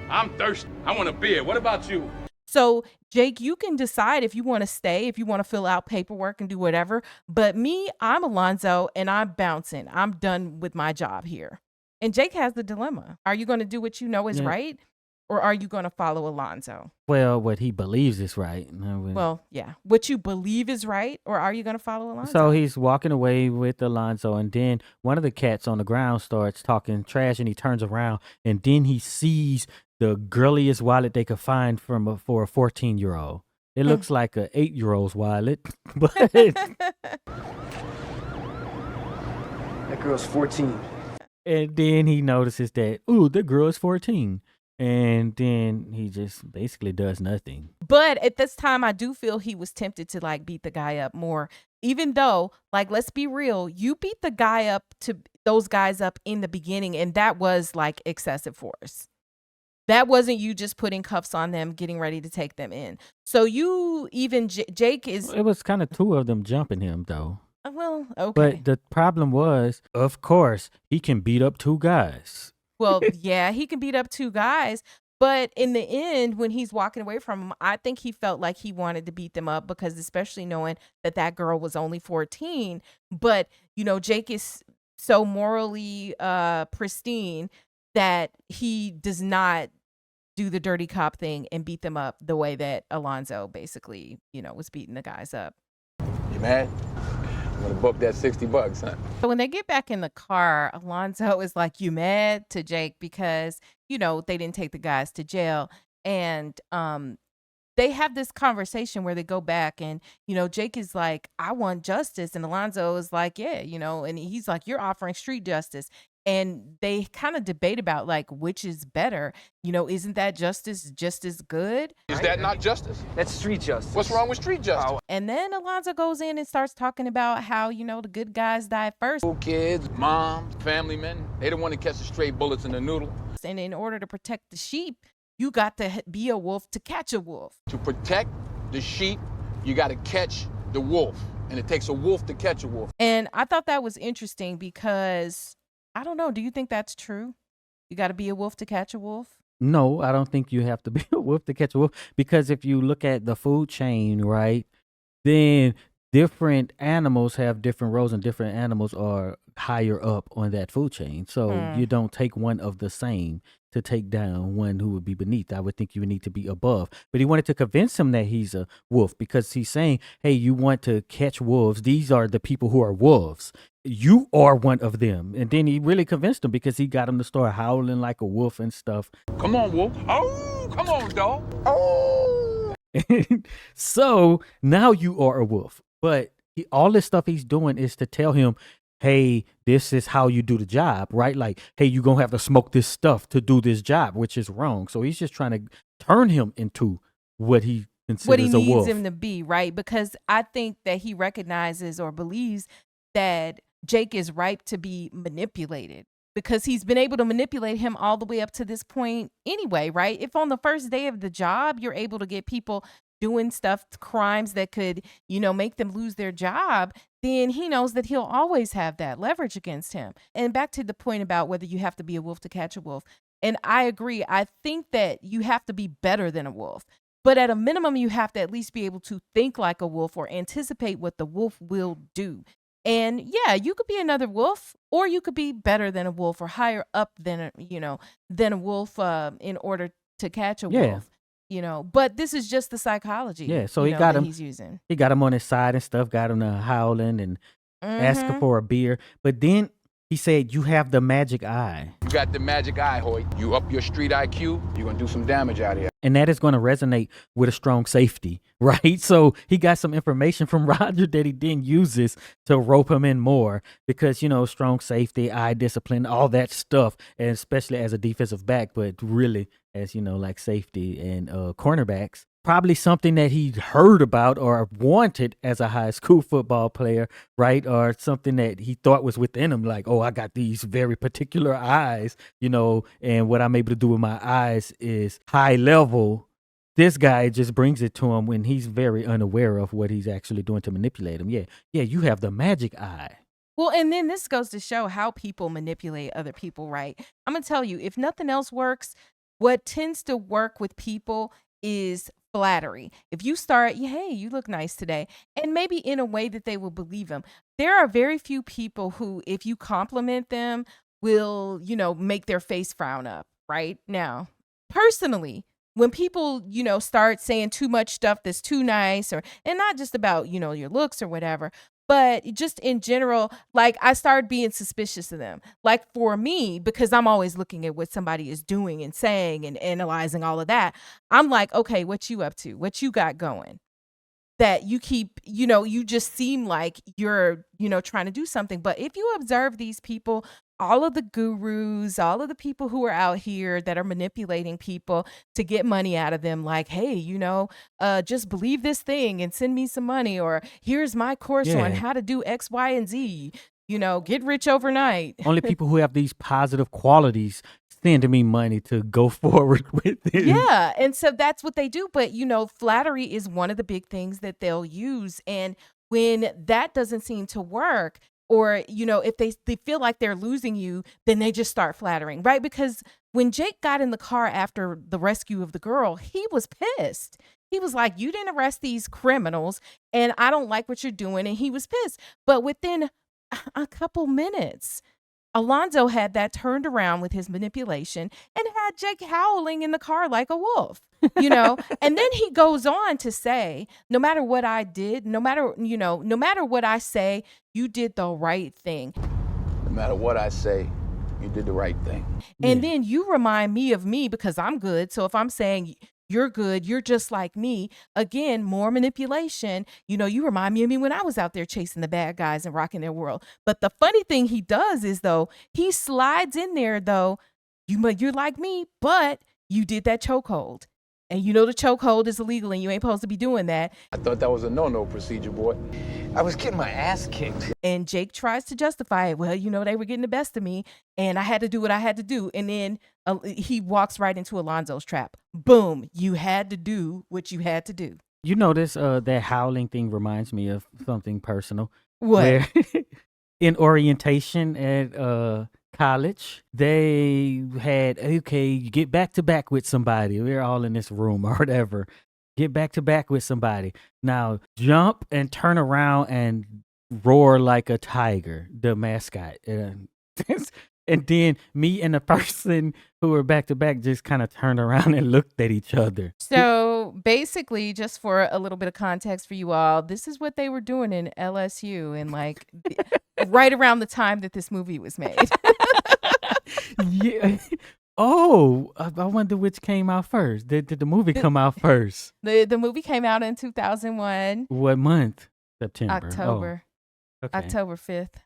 I'm thirsty. I want a beer. What about you? So, Jake, you can decide if you want to stay, if you want to fill out paperwork and do whatever. But me, I'm Alonzo, and I'm bouncing. I'm done with my job here. And Jake has the dilemma. Are you going to do what you know is right? Or are you going to follow Alonzo? Well, what he believes is right. Well, yeah. What you believe is right, or are you going to follow Alonzo? So he's walking away with Alonzo, and then one of the cats on the ground starts talking trash, and he turns around, and then he sees the girliest wallet they could find for a 14-year-old. It looks like an 8-year-old's wallet, but girl's 14. And then he notices that, ooh, the girl is 14. And then he just basically does nothing. But at this time, I do feel he was tempted to like beat the guy up more, even though, like, let's be real, you beat the guy up to those guys up in the beginning, and that was like excessive force. That wasn't you just putting cuffs on them, getting ready to take them in. So you even Jake is. It was kind of two of them jumping him, though. Well, okay. But the problem was, of course, he can beat up two guys. Well, yeah, he can beat up two guys. But in the end, when he's walking away from him, I think he felt like he wanted to beat them up because especially knowing that that girl was only 14. But, you know, Jake is so morally pristine that he does not do the dirty cop thing and beat them up the way that Alonzo basically, you know, was beating the guys up. You mad? I'm gonna book that $60, huh? So when they get back in the car, Alonzo is like, you mad to Jake because, you know, they didn't take the guys to jail. And they have this conversation where they go back and, you know, Jake is like, I want justice. And Alonzo is like, yeah, you know, and he's like, you're offering street justice. And they kind of debate about like, which is better? You know, isn't that justice just as good? Is that not justice? That's street justice. What's wrong with street justice? And then Alonzo goes in and starts talking about how, you know, the good guys die first. Kids, moms, family men, they don't want to catch the stray bullets in the noodle. And in order to protect the sheep, you got to be a wolf to catch a wolf. To protect the sheep, you got to catch the wolf. And it takes a wolf to catch a wolf. And I thought that was interesting because, I don't know, do you think that's true? You got to be a wolf to catch a wolf? No, I don't think you have to be a wolf to catch a wolf. Because if you look at the food chain, right, then different animals have different roles and different animals are higher up on that food chain. So you don't take one of the same to take down one who would be beneath. I would think you would need to be above. But he wanted to convince him that he's a wolf because he's saying, hey, you want to catch wolves. These are the people who are wolves. You are one of them. And then he really convinced him because he got him to start howling like a wolf and stuff. Come on, wolf. Oh, come on, dog. Oh. So now you are a wolf. But all this stuff he's doing is to tell him, hey, this is how you do the job, right? Like, hey, you're going to have to smoke this stuff to do this job, which is wrong. So he's just trying to turn him into what he considers what he a wolf. needs him to be, right? Because I think that he recognizes or believes that Jake is ripe to be manipulated because he's been able to manipulate him all the way up to this point anyway, right? If on the first day of the job, you're able to get people doing stuff, crimes that could, you know, make them lose their job, then he knows that he'll always have that leverage against him. And back to the point about whether you have to be a wolf to catch a wolf. And I agree. I think that you have to be better than a wolf. But at a minimum, you have to at least be able to think like a wolf or anticipate what the wolf will do. And yeah, you could be another wolf, or you could be better than a wolf or higher up than a wolf in order to catch a wolf. You know, but this is just the psychology. Yeah, so he got him. He's using. He got him on his side and stuff. Got him howling and asking for a beer. But then he said, "You have the magic eye." You got the magic eye, Hoyt. You up your street IQ, you're gonna do some damage out here. And that is going to resonate with a strong safety, right? So he got some information from Roger that he then uses to rope him in more because, you know, strong safety, eye discipline, all that stuff, and especially as a defensive back, but really as, you know, like safety and cornerbacks. Probably something that he heard about or wanted as a high school football player, right? Or something that he thought was within him, like, oh, I got these very particular eyes, you know, and what I'm able to do with my eyes is high level. This guy just brings it to him when he's very unaware of what he's actually doing to manipulate him. Yeah, you have the magic eye. Well, and then this goes to show how people manipulate other people, right? I'm going to tell you, if nothing else works, what tends to work with people is flattery. If you start, hey, you look nice today, and maybe in a way that they will believe them. There are very few people who, if you compliment them, will, you know, make their face frown up, right? Now, personally, when people, you know, start saying too much stuff that's too nice and not just about, you know, your looks or whatever, but just in general, like I started being suspicious of them. Like for me, because I'm always looking at what somebody is doing and saying and analyzing all of that. I'm like, okay, what you up to? What you got going? that you keep, you just seem like you're, trying to do something. But if you observe these people, all of the gurus, all of the people who are out here that are manipulating people to get money out of them, like, hey, just believe this thing and send me some money, or here's my course on how to do X, Y, and Z, get rich overnight. Only people who have these positive qualities send me money to go forward with it. Yeah. And so that's what they do. But, flattery is one of the big things that they'll use. And when that doesn't seem to work, or, if they feel like they're losing you, then they just start flattering, right? Because when Jake got in the car after the rescue of the girl, he was pissed. He was like, you didn't arrest these criminals, and I don't like what you're doing. And he was pissed. But within a couple minutes, Alonzo had that turned around with his manipulation and had Jake howling in the car like a wolf, and then he goes on to say, no matter what I did, no matter what I say, you did the right thing. No matter what I say, you did the right thing. And then you remind me of me because I'm good. So if I'm saying you're good, you're just like me. Again, more manipulation. You remind me of me when I was out there chasing the bad guys and rocking their world. But the funny thing he does is, though, he slides in there, though, you're like me, but you did that chokehold. And the chokehold is illegal and you ain't supposed to be doing that. I thought that was a no-no procedure, boy. I was getting my ass kicked. And Jake tries to justify it. Well, they were getting the best of me and I had to do what I had to do. And then he walks right into Alonzo's trap. Boom. You had to do what you had to do. This that howling thing reminds me of something personal. What? Where in orientation at college, they had, okay, get back to back with somebody. We're all in this room or whatever. Get back to back with somebody. Now jump and turn around and roar like a tiger, the mascot. And then me and the person who were back to back just kind of turned around and looked at each other. So basically, just for a little bit of context for you all, this is what they were doing in LSU and right around the time that this movie was made. Yeah. Oh, I wonder which came out first. Did the movie come out first? The movie came out in 2001. What month? September. October. Oh, okay. October 5th.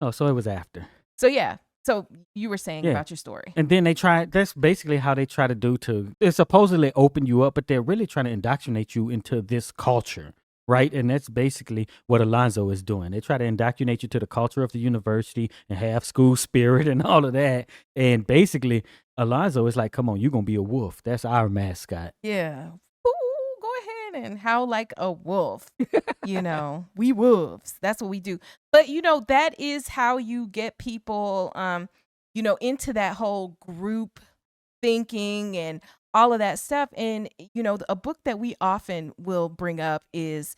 Oh, so it was after. So yeah. So you were saying about your story. And then that's basically how they try to do they supposedly open you up, but they're really trying to indoctrinate you into this culture, right? And that's basically what Alonzo is doing. They try to indoctrinate you to the culture of the university and have school spirit and all of that. And basically, Alonzo is like, come on, you're going to be a wolf. That's our mascot. Yeah. Ooh, go ahead and howl like a wolf. We wolves. That's what we do. But, that is how you get people, into that whole group thinking and all of that stuff. And, a book that we often will bring up is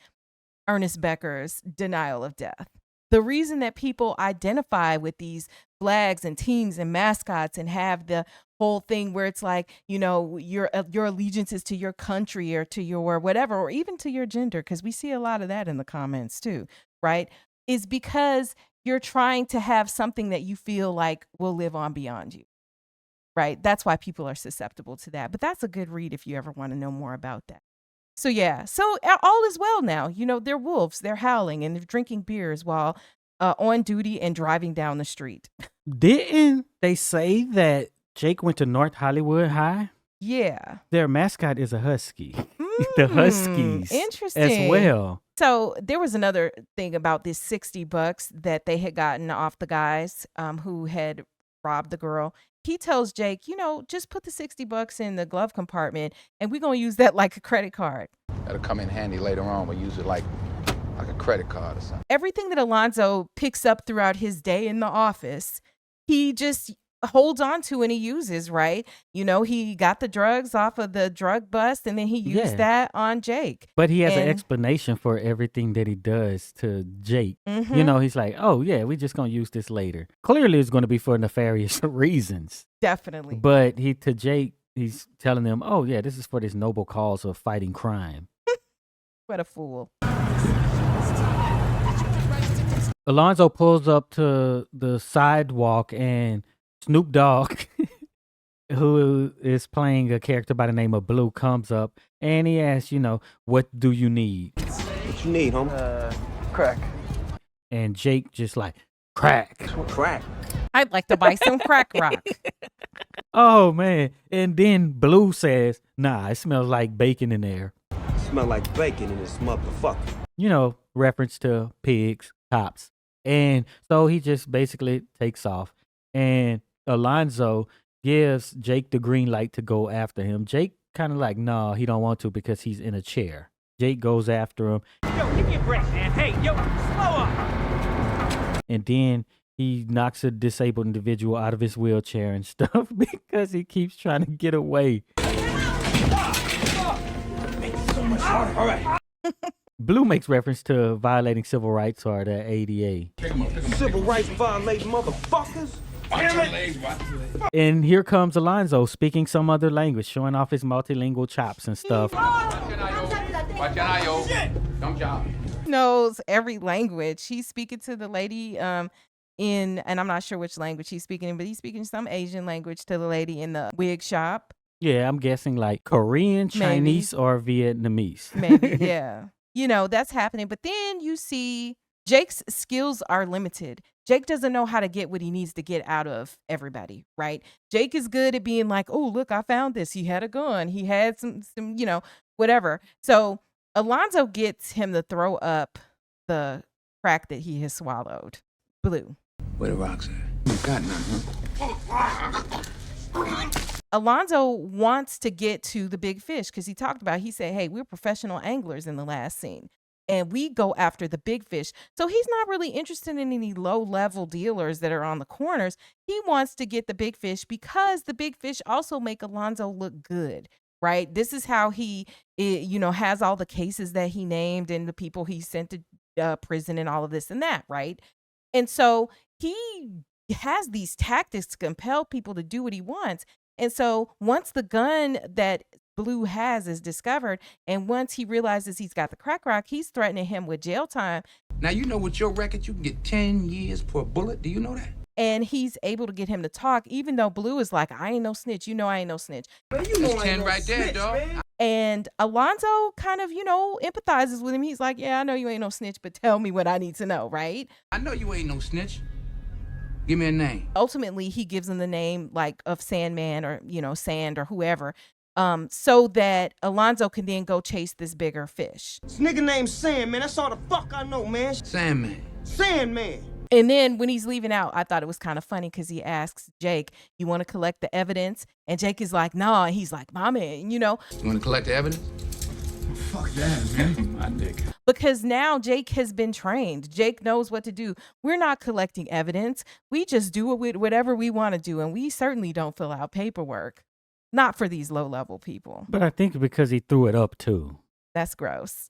Ernest Becker's Denial of Death. The reason that people identify with these flags and teams and mascots and have the whole thing where it's like, your allegiance is to your country or to your whatever, or even to your gender, because we see a lot of that in the comments too, right? Is because you're trying to have something that you feel like will live on beyond you, right? That's why people are susceptible to that. But that's a good read if you ever want to know more about that. So yeah, so all is well now. They're wolves, they're howling and they're drinking beers while on duty and driving down the street. Didn't they say that Jake went to North Hollywood High? Yeah. Their mascot is a husky. The Huskies. Interesting. As well. So there was another thing about this $60 that they had gotten off the guys who had robbed the girl. He tells Jake, just put the $60 in the glove compartment and we're going to use that like a credit card. That'll come in handy later on. We'll use it like a credit card or something. Everything that Alonzo picks up throughout his day in the office, he just holds on to and he uses, right? He got the drugs off of the drug bust and then he used that on Jake. But he has an explanation for everything that he does to Jake. Mm-hmm. He's like, oh yeah, we're just going to use this later. Clearly it's going to be for nefarious reasons. Definitely. But to Jake, he's telling them, oh yeah, this is for this noble cause of fighting crime. What a fool. Alonzo pulls up to the sidewalk and Snoop Dogg, who is playing a character by the name of Blue, comes up and he asks, what do you need? you need, homie? Crack. And Jake just like, crack. Crack. I'd like to buy some crack rock. Oh, man. And then Blue says, nah, it smells like bacon in there. Smell like bacon in this motherfucker. You know, reference to pigs, cops. And so he just basically takes off. And Alonzo gives Jake the green light to go after him. Jake kind of like, no, he don't want to because he's in a chair. Jake goes after him. Yo, give me a break, man. Hey, yo, slow up. And then he knocks a disabled individual out of his wheelchair and stuff because he keeps trying to get away. All right. Blue makes reference to violating civil rights or the ADA. Civil rights violating motherfuckers. Watch your legs, watch your legs. And here comes Alonzo speaking some other language, showing off his multilingual chops and stuff. Knows every language. He's speaking to the lady and I'm not sure which language he's speaking in, but he's speaking some Asian language to the lady in the wig shop. Yeah, I'm guessing like Korean, Chinese, or Vietnamese. Maybe, yeah. You know, that's happening. But then you see Jake's skills are limited. Jake doesn't know how to get what he needs to get out of everybody, right? Jake is good at being like, oh, look, I found this. He had a gun. He had some, whatever. So Alonzo gets him to throw up the crack that he has swallowed. Blue. Where the rocks at? You got none, huh? Alonzo wants to get to the big fish because he said, hey, we're professional anglers in the last scene. And we go after the big fish. So he's not really interested in any low-level dealers that are on the corners. He wants to get the big fish because the big fish also make Alonzo look good, right? This is how he, has all the cases that he named and the people he sent to prison and all of this and that, right? And so he has these tactics to compel people to do what he wants. And so once the gun that Blue has is discovered, and once he realizes he's got the crack rock, he's threatening him with jail time. Now, you know with your record, you can get 10 years per bullet. Do you know that? And he's able to get him to talk, even though Blue is like, I ain't no snitch. You know I ain't no snitch. That's 10 right there, dog. And Alonzo kind of, empathizes with him. He's like, yeah, I know you ain't no snitch, but tell me what I need to know, right? I know you ain't no snitch. Give me a name. Ultimately, he gives him the name like of Sandman or, Sand or whoever, so that Alonzo can then go chase this bigger fish. This nigga named Sandman. That's all the fuck I know, man. Sandman. Sandman. And then when he's leaving out, I thought it was kind of funny because he asks Jake, you want to collect the evidence? And Jake is like, nah. And he's like, my man, You want to collect the evidence? Fuck that, man. My dick. Because now Jake has been trained. Jake knows what to do. We're not collecting evidence. We just do it with whatever we want to do. And we certainly don't fill out paperwork. Not for these low-level people. But I think because he threw it up too. That's gross.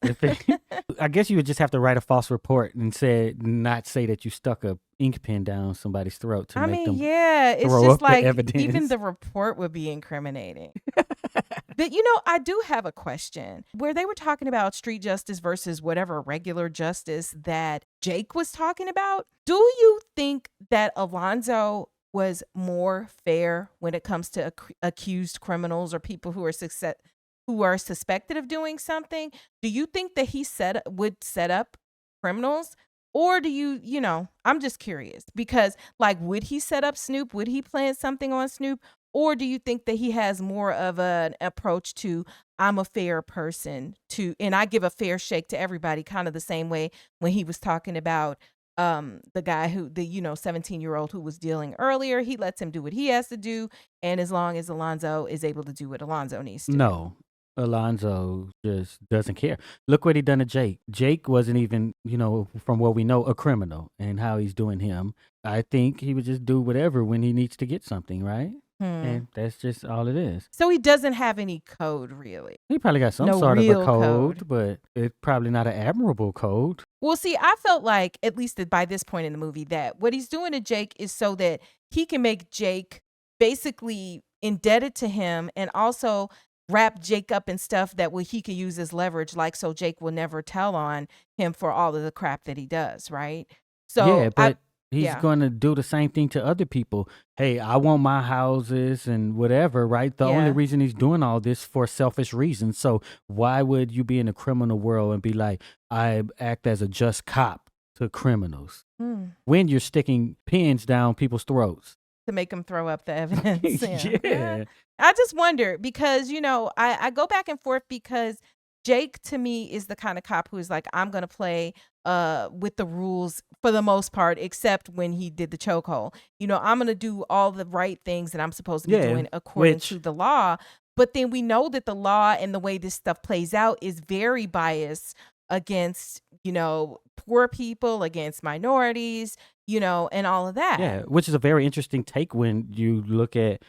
I guess you would just have to write a false report and not say that you stuck a ink pen down somebody's throat to make them it's throw just up like the evidence. Even the report would be incriminating. But I do have a question. Where they were talking about street justice versus whatever regular justice that Jake was talking about, do you think that Alonzo was more fair when it comes to accused criminals or people who are suspected of doing something? Do you think that he would set up criminals? Or do you, I'm just curious because would he set up Snoop? Would he plan something on Snoop? Or do you think that he has more of an approach to, I'm a fair person and I give a fair shake to everybody, kind of the same way when he was talking about the guy who, 17-year-old who was dealing earlier, he lets him do what he has to do. And as long as Alonzo is able to do what Alonzo needs to do. No. Alonzo just doesn't care. Look what he done to Jake. Jake wasn't even, from what we know, a criminal, and how he's doing him. I think he would just do whatever when he needs to get something, right? And that's just all it is. So he doesn't have any code, really. He probably got some sort of a code, but it's probably not an admirable code. Well, see, I felt like, at least by this point in the movie, that what he's doing to Jake is so that he can make Jake basically indebted to him and also wrap Jake up in stuff that he can use as leverage, so Jake will never tell on him for all of the crap that he does, right? So yeah, but He's going to do the same thing to other people. Hey, I want my houses and whatever, right? The only reason he's doing all this for selfish reasons. So why would you be in a criminal world and be like, I act as a just cop to criminals when you're sticking pins down people's throats? To make them throw up the evidence. Yeah. I just wonder because, I go back and forth because Jake, to me, is the kind of cop who is like, I'm going to play with the rules for the most part, except when he did the chokehold. I'm going to do all the right things that I'm supposed to be doing according to the law. But then we know that the law and the way this stuff plays out is very biased against, poor people, against minorities, and all of that. Yeah, which is a very interesting take when you look at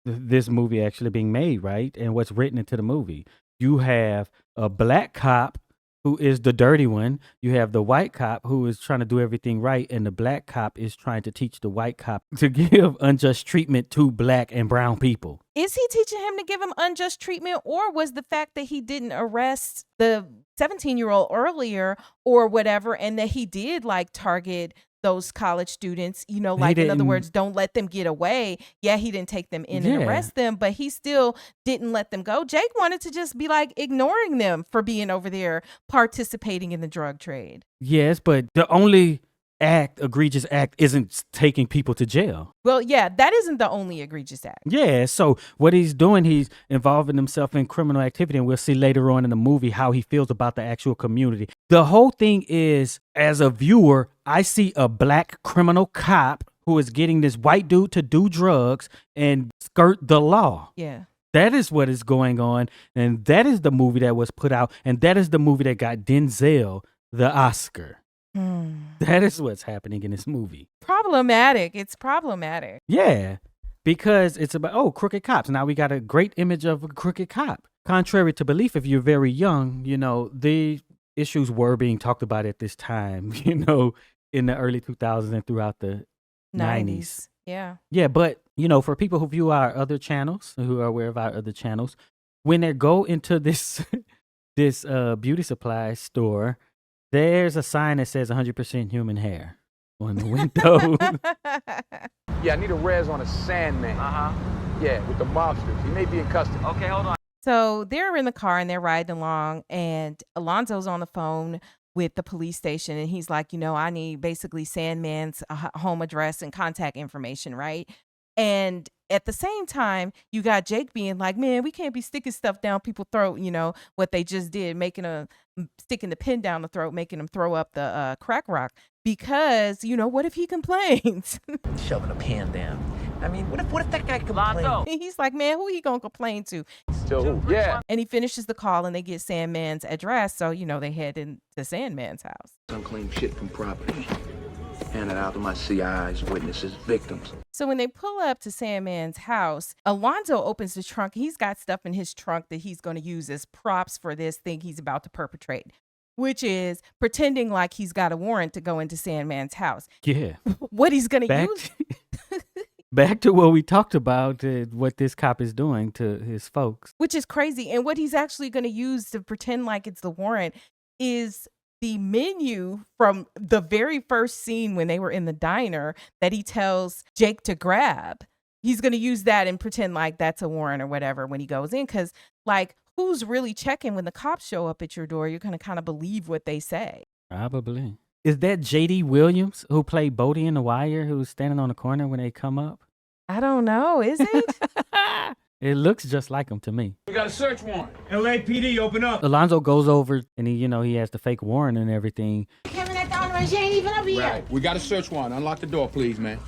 this movie actually being made, right? And what's written into the movie. You have a black cop who is the dirty one. You have the white cop who is trying to do everything right. And the black cop is trying to teach the white cop to give unjust treatment to black and brown people. Is he teaching him to give him unjust treatment, or was the fact that he didn't arrest the 17-year-old earlier or whatever, and that he did target those college students, in other words, don't let them get away. Yeah, he didn't take them in and arrest them, but he still didn't let them go. Jake wanted to just be ignoring them for being over there participating in the drug trade. Yes, but the only egregious act isn't taking people to jail. Well, yeah, that isn't the only egregious act. Yeah, so what he's doing, he's involving himself in criminal activity, and we'll see later on in the movie how he feels about the actual community. The whole thing is, as a viewer, I see a black criminal cop who is getting this white dude to do drugs and skirt the law. Yeah. That is what is going on, and that is the movie that was put out, and that is the movie that got Denzel the Oscar. That is what's happening in this movie. Problematic. It's problematic. Yeah, because it's about, crooked cops. Now we got a great image of a crooked cop. Contrary to belief, if you're very young, the issues were being talked about at this time, in the early 2000s and throughout the 90s. Yeah. Yeah, but, for people who view our other channels, who are aware of our other channels, when they go into this beauty supply store, there's a sign that says 100% human hair on the window. Yeah, I need a res on a Sandman. Yeah, with the mobsters. He may be in custody. Okay, hold on. So they're in the car and they're riding along, and Alonzo's on the phone with the police station, and he's like, I need basically Sandman's home address and contact information, right? And at the same time, you got Jake being like, man, we can't be sticking stuff down people's throat, what they just did, sticking the pin down the throat, making them throw up the crack rock, because, what if he complains? Shoving a pan down. I mean, what if that guy complains? He's like, man, who he gonna complain to? Still who? Yeah. And he finishes the call and they get Sandman's address, so, they head into Sandman's house. Unclaimed shit from property. Hand it out to my CIs, witnesses, victims. So when they pull up to Sandman's house, Alonzo opens the trunk. He's got stuff in his trunk that he's going to use as props for this thing he's about to perpetrate, which is pretending like he's got a warrant to go into Sandman's house. Yeah. What he's going to use. Back to what we talked about, what this cop is doing to his folks. Which is crazy. And what he's actually going to use to pretend like it's the warrant is the menu from the very first scene when they were in the diner that he tells Jake to grab. He's going to use that and pretend like that's a warrant or whatever when he goes in. Because, who's really checking when the cops show up at your door? You're going to kind of believe what they say. Probably. Is that J.D. Williams who played Bodie in The Wire, who's standing on the corner when they come up? I don't know. Is it? It looks just like him to me. We got a search warrant. LAPD, open up. Alonzo goes over and he has the fake warrant and everything. Right. We got a search warrant. Unlock the door, please, man.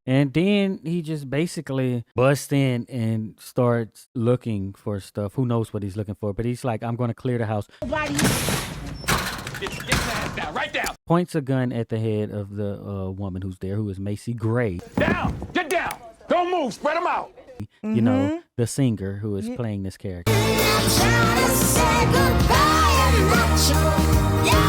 And then he just basically busts in and starts looking for stuff. Who knows what he's looking for? But he's like, I'm going to clear the house. Get your ass down, right down. Points a gun at the head of the woman who's there, who is Macy Gray. Down, get down. Don't move, spread them out. The singer who is playing this character.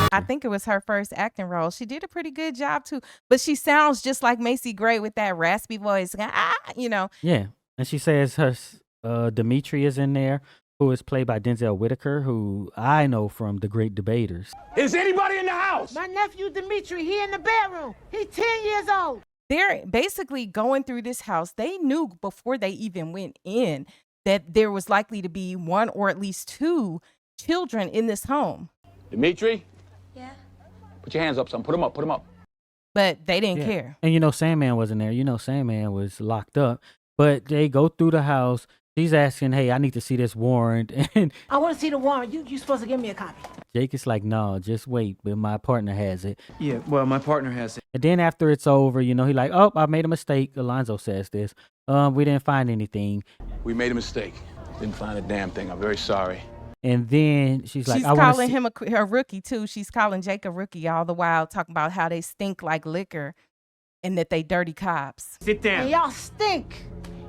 I think it was her first acting role. She did a pretty good job too, but she sounds just like Macy Gray with that raspy voice. Yeah, and she says her Dimitri is in there, who is played by Denzel Whitaker, who I know from The Great Debaters. Is anybody in the house? My nephew Dimitri, he in the bedroom. He's 10 years old. They're basically going through this house. They knew before they even went in that there was likely to be one or at least two children in this home. Dimitri, Yeah? put your hands up, son. Put them up, put them up. But they didn't care. And Sandman wasn't there. Sandman was locked up. But they go through the house. She's asking, hey, I need to see this warrant. And I want to see the warrant. You supposed to give me a copy. Jake is like, no, just wait. But my partner has it. Yeah, well, my partner has it. And then after it's over, he like, oh, I made a mistake. Alonzo says this. We didn't find anything. We made a mistake. Didn't find a damn thing. I'm very sorry. And then she's like, she's I calling him a rookie too. She's calling Jake a rookie all the while, talking about how they stink like liquor and that they dirty cops. Sit down. And y'all stink.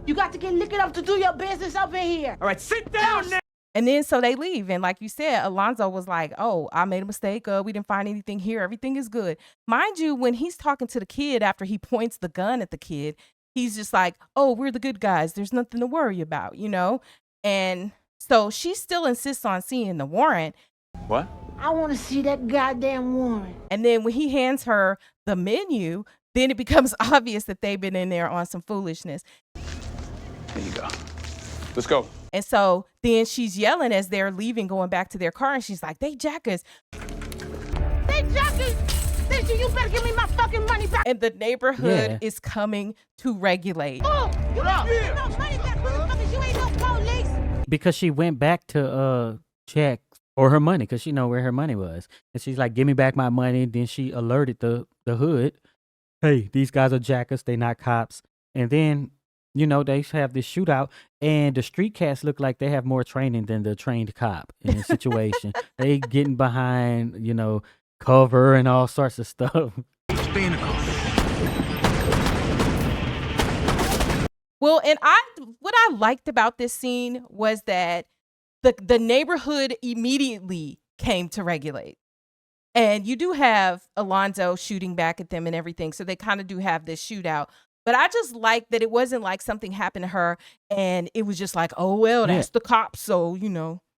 You got to get liquored up to do your business up in here. All right, sit down now. And then so they leave. And like you said, Alonzo was like, oh, I made a mistake. We didn't find anything here. Everything is good. Mind you, when he's talking to the kid after he points the gun at the kid, he's just like, oh, we're the good guys. There's nothing to worry about, And so she still insists on seeing the warrant. What? I want to see that goddamn warrant. And then when he hands her the menu, then it becomes obvious that they've been in there on some foolishness. There you go. Let's go. And so then she's yelling as they're leaving, going back to their car. And she's like, they jackers. They jackers. You better give me my fucking money back. And the neighborhood is coming to regulate. Oh, you ain't getting no money back, motherfuckers. You ain't no police. Because she went back to check for her money because she know where her money was. And she's like, give me back my money. Then she alerted the hood. Hey, these guys are jackers. They not cops. And then, they have this shootout. And the street cats look like they have more training than the trained cop in the situation. They getting behind, cover and all sorts of stuff. Stay in the car. Well, and what I liked about this scene was that the neighborhood immediately came to regulate. And you do have Alonzo shooting back at them and everything. So they kind of do have this shootout. But I just like that it wasn't like something happened to her and it was just like, oh, well, that's the cops. So,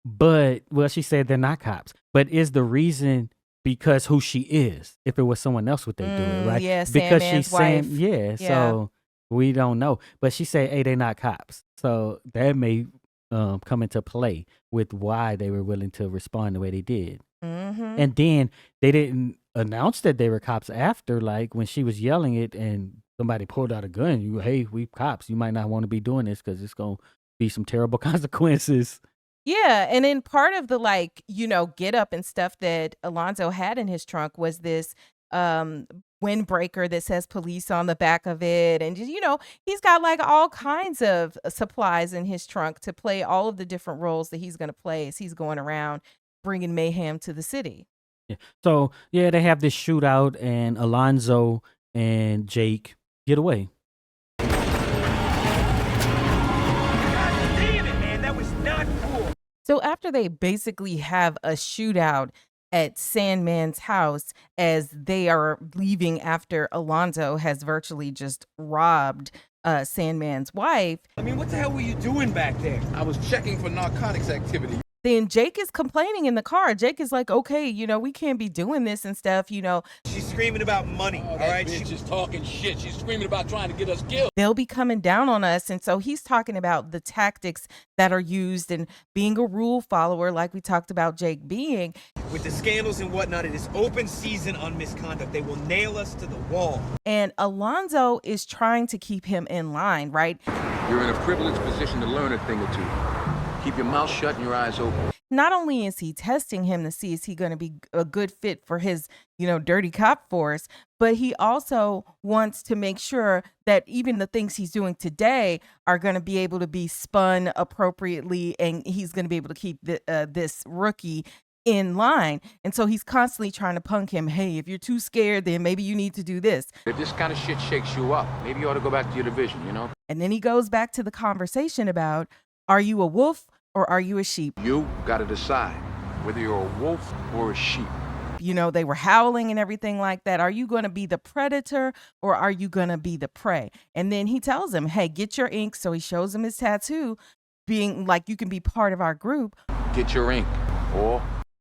But, she said they're not cops. But is the reason because who she is? If it was someone else, would they do it, right? Yeah, because Sandman's she's wife. saying, so we don't know. But she said, hey, they're not cops. So that may come into play with why they were willing to respond the way they did. Mm-hmm. And then they didn't announce that they were cops after, like when she was yelling it and somebody pulled out a gun. Hey, we cops. You might not want to be doing this because it's going to be some terrible consequences. Yeah, and then part of the get up and stuff that Alonzo had in his trunk was this windbreaker that says police on the back of it. And he's got like all kinds of supplies in his trunk to play all of the different roles that he's going to play as he's going around bringing mayhem to the city. Yeah. So, they have this shootout and Alonzo and Jake get away. So after they basically have a shootout at Sandman's house as they are leaving after Alonzo has virtually just robbed Sandman's wife. I mean, what the hell were you doing back there? I was checking for narcotics activity. Then Jake is complaining in the car. Jake is like, okay, we can't be doing this and stuff, She's screaming about money, all right? She's talking shit. She's screaming about trying to get us killed. They'll be coming down on us. And so he's talking about the tactics that are used and being a rule follower like we talked about Jake being. With the scandals and whatnot, it is open season on misconduct. They will nail us to the wall. And Alonzo is trying to keep him in line, right? You're in a privileged position to learn a thing or two. Keep your mouth shut and your eyes open. Not only is he testing him to see is he going to be a good fit for his, dirty cop force, but he also wants to make sure that even the things he's doing today are going to be able to be spun appropriately, and he's going to be able to keep this rookie in line. And so he's constantly trying to punk him. Hey, if you're too scared, then maybe you need to do this. If this kind of shit shakes you up, maybe you ought to go back to your division, And then he goes back to the conversation about, are you a wolf or are you a sheep? You got to decide whether you're a wolf or a sheep. They were howling and everything like that. Are you going to be the predator or are you going to be the prey? And then he tells him, hey, get your ink. So he shows him his tattoo. being like, you can be part of our group. Get your ink.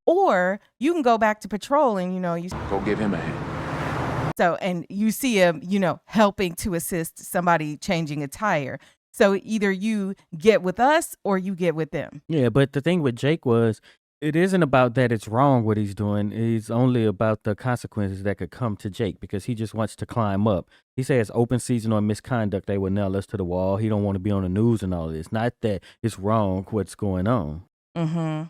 Or you can go back to patrol and, you Go give him a hand. So, and you see him, helping to assist somebody changing a tire. So either you get with us or you get with them. Yeah, but the thing with Jake was, it isn't about that it's wrong what he's doing. It's only about the consequences that could come to Jake because he just wants to climb up. He says open season on misconduct, they would nail us to the wall. He don't want to be on the news and all this. Not that it's wrong what's going on. Mm-hmm.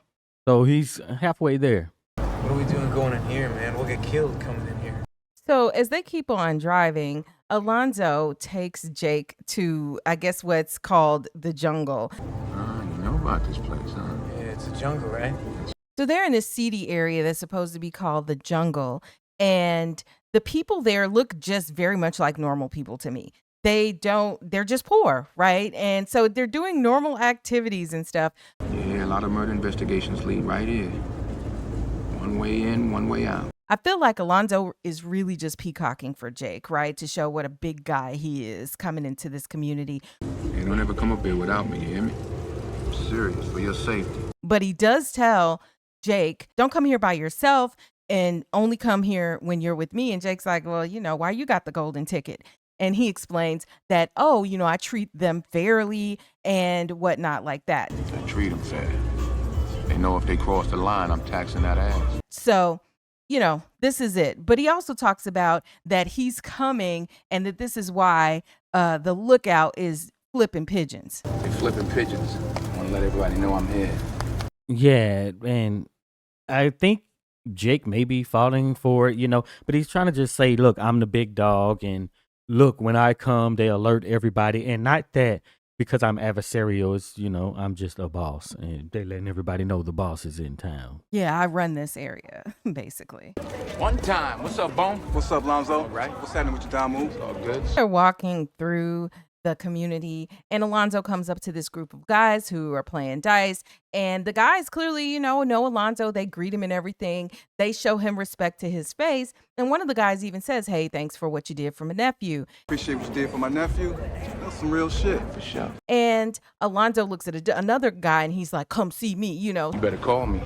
So he's halfway there. What are we doing going in here, man? We'll get killed coming in here. So as they keep on driving, Alonzo takes Jake to, I guess, what's called the jungle. You know about this place, huh? Yeah, it's a jungle, right? So they're in this seedy area that's supposed to be called the jungle. And the people there look just very much like normal people to me. They're just poor, right? And so they're doing normal activities and stuff. Yeah, a lot of murder investigations lead right here. One way in, one way out. I feel like Alonzo is really just peacocking for Jake, right? To show what a big guy he is coming into this community. Hey, don't ever come up here without me, you hear me? I'm serious, for your safety. But he does tell Jake, don't come here by yourself and only come here when you're with me. And Jake's like, well, why you got the golden ticket? And he explains that, I treat them fairly and whatnot like that. I treat them fair. They know if they cross the line, I'm taxing that ass. So, this is it. But he also talks about that he's coming and that this is why the lookout is flipping pigeons. They flipping pigeons. I want to let everybody know I'm here. Yeah, and I think Jake may be falling for it, but he's trying to just say, look, I'm the big dog, and look, when I come, they alert everybody, and not that because I'm adversarial, it's, I'm just a boss, and they're letting everybody know the boss is in town. Yeah, I run this area, basically. One time. What's up, Bone? What's up, Alonzo? All right. What's happening with your down moves? All good. They're walking through the community, and Alonzo comes up to this group of guys who are playing dice, and the guys clearly, know Alonzo. They greet him and everything. They show him respect to his face, and one of the guys even says, hey, thanks for what you did for my nephew. Appreciate what you did for my nephew. That's some real shit. For sure. And Alonzo looks at another guy, and he's like, come see me, You better call me.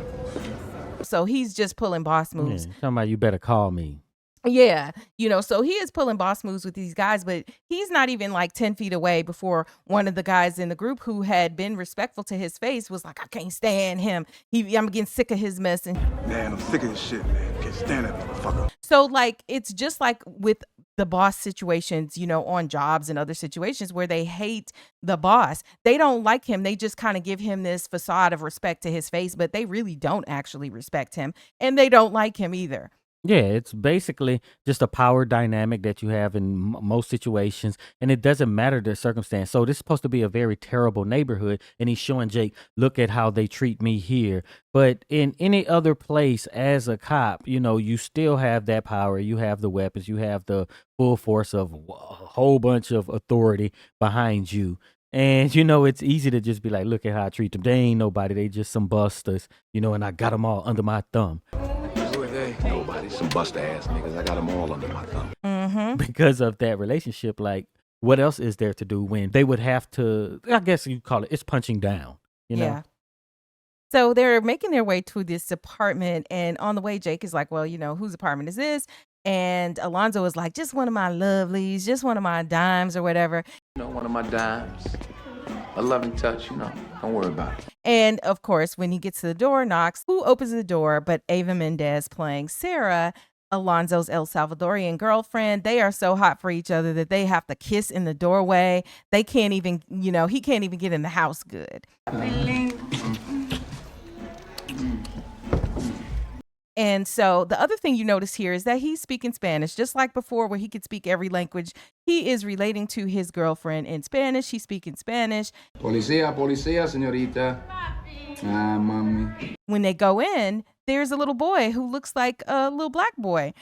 So he's just pulling boss moves. Yeah, talking about you better call me. Yeah, so he is pulling boss moves with these guys, but he's not even like 10 feet away before one of the guys in the group who had been respectful to his face was like, I can't stand him. I'm getting sick of his mess. And man, I'm sick of this shit, man. Can't stand that motherfucker. So like, it's just like with the boss situations, on jobs and other situations where they hate the boss. They don't like him. They just kind of give him this facade of respect to his face, but they really don't actually respect him, and they don't like him either. Yeah, it's basically just a power dynamic that you have in most situations, and it doesn't matter the circumstance. So this is supposed to be a very terrible neighborhood, and he's showing Jake, look at how they treat me here. But in any other place as a cop, you still have that power. You have the weapons. You have the full force of a whole bunch of authority behind you. And, it's easy to just be like, look at how I treat them. They ain't nobody. They just some busters, and I got them all under my thumb. Nobody, some bust ass niggas. I got them all under my thumb. Mm-hmm. Because of that relationship, like, what else is there to do when they would have to, I guess you call it's punching down, Yeah. So they're making their way to this apartment, and on the way, Jake is like, well, whose apartment is this? And Alonzo is like, just one of my lovelies, just one of my dimes or whatever. One of my dimes. A loving touch, Don't worry about it. And of course, when he gets to the door, knocks. Who opens the door but Ava Mendez playing Sarah, Alonzo's El Salvadorian girlfriend. They are so hot for each other that they have to kiss in the doorway. They can't even, he can't even get in the house good. And so the other thing you notice here is that he's speaking Spanish, just like before where he could speak every language. He is relating to his girlfriend in Spanish. He's speaking Spanish. Policía, señorita. Ah, mami. When they go in, there's a little boy who looks like a little black boy.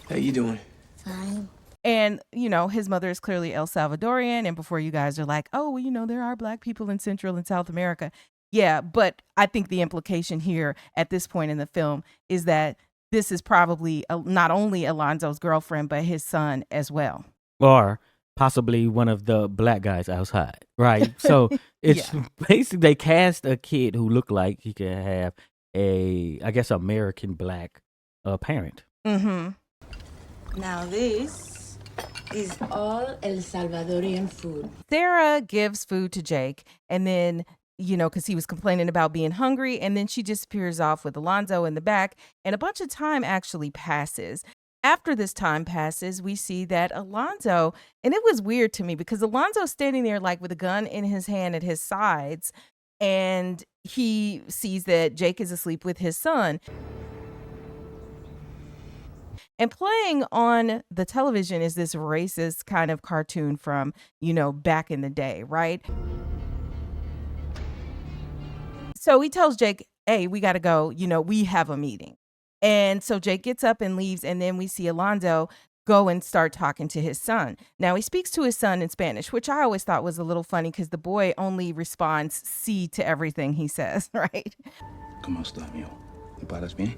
How you doing? Fine. And, his mother is clearly El Salvadorian. And before you guys are like, oh, well, there are black people in Central and South America. Yeah, but I think the implication here at this point in the film is that this is probably not only Alonzo's girlfriend, but his son as well. Or possibly one of the black guys outside, right? So it's basically they cast a kid who looked like he could have I guess, American black parent. Mm-hmm. Now this is all El Salvadorian food. Sarah gives food to Jake, and then, because he was complaining about being hungry, and then she disappears off with Alonzo in the back, and a bunch of time actually passes. After this time passes, we see that Alonzo, and it was weird to me because Alonzo's standing there like with a gun in his hand at his sides, and he sees that Jake is asleep with his son. And playing on the television is this racist kind of cartoon from, back in the day, right? So he tells Jake, hey, we got to go, we have a meeting. And so Jake gets up and leaves, and then we see Alonzo go and start talking to his son. Now, he speaks to his son in Spanish, which I always thought was a little funny because the boy only responds sí to everything he says, right? ¿Cómo está, mijo? ¿Te paras bien?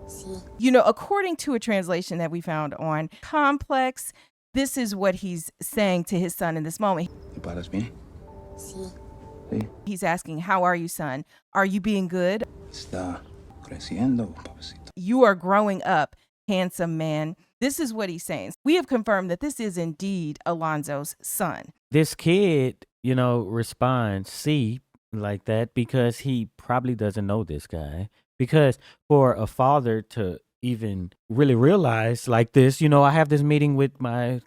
Sí. According to a translation that we found on Complex, this is what he's saying to his son in this moment. ¿Te paras bien? Sí. Sí. He's asking, how are you, son? Are you being good? Está creciendo, papacito. You are growing up, handsome man. This is what he's saying. We have confirmed that this is indeed Alonzo's son. This kid, responds "see" like that because he probably doesn't know this guy. Because for a father to even really realize like this, I have this meeting with my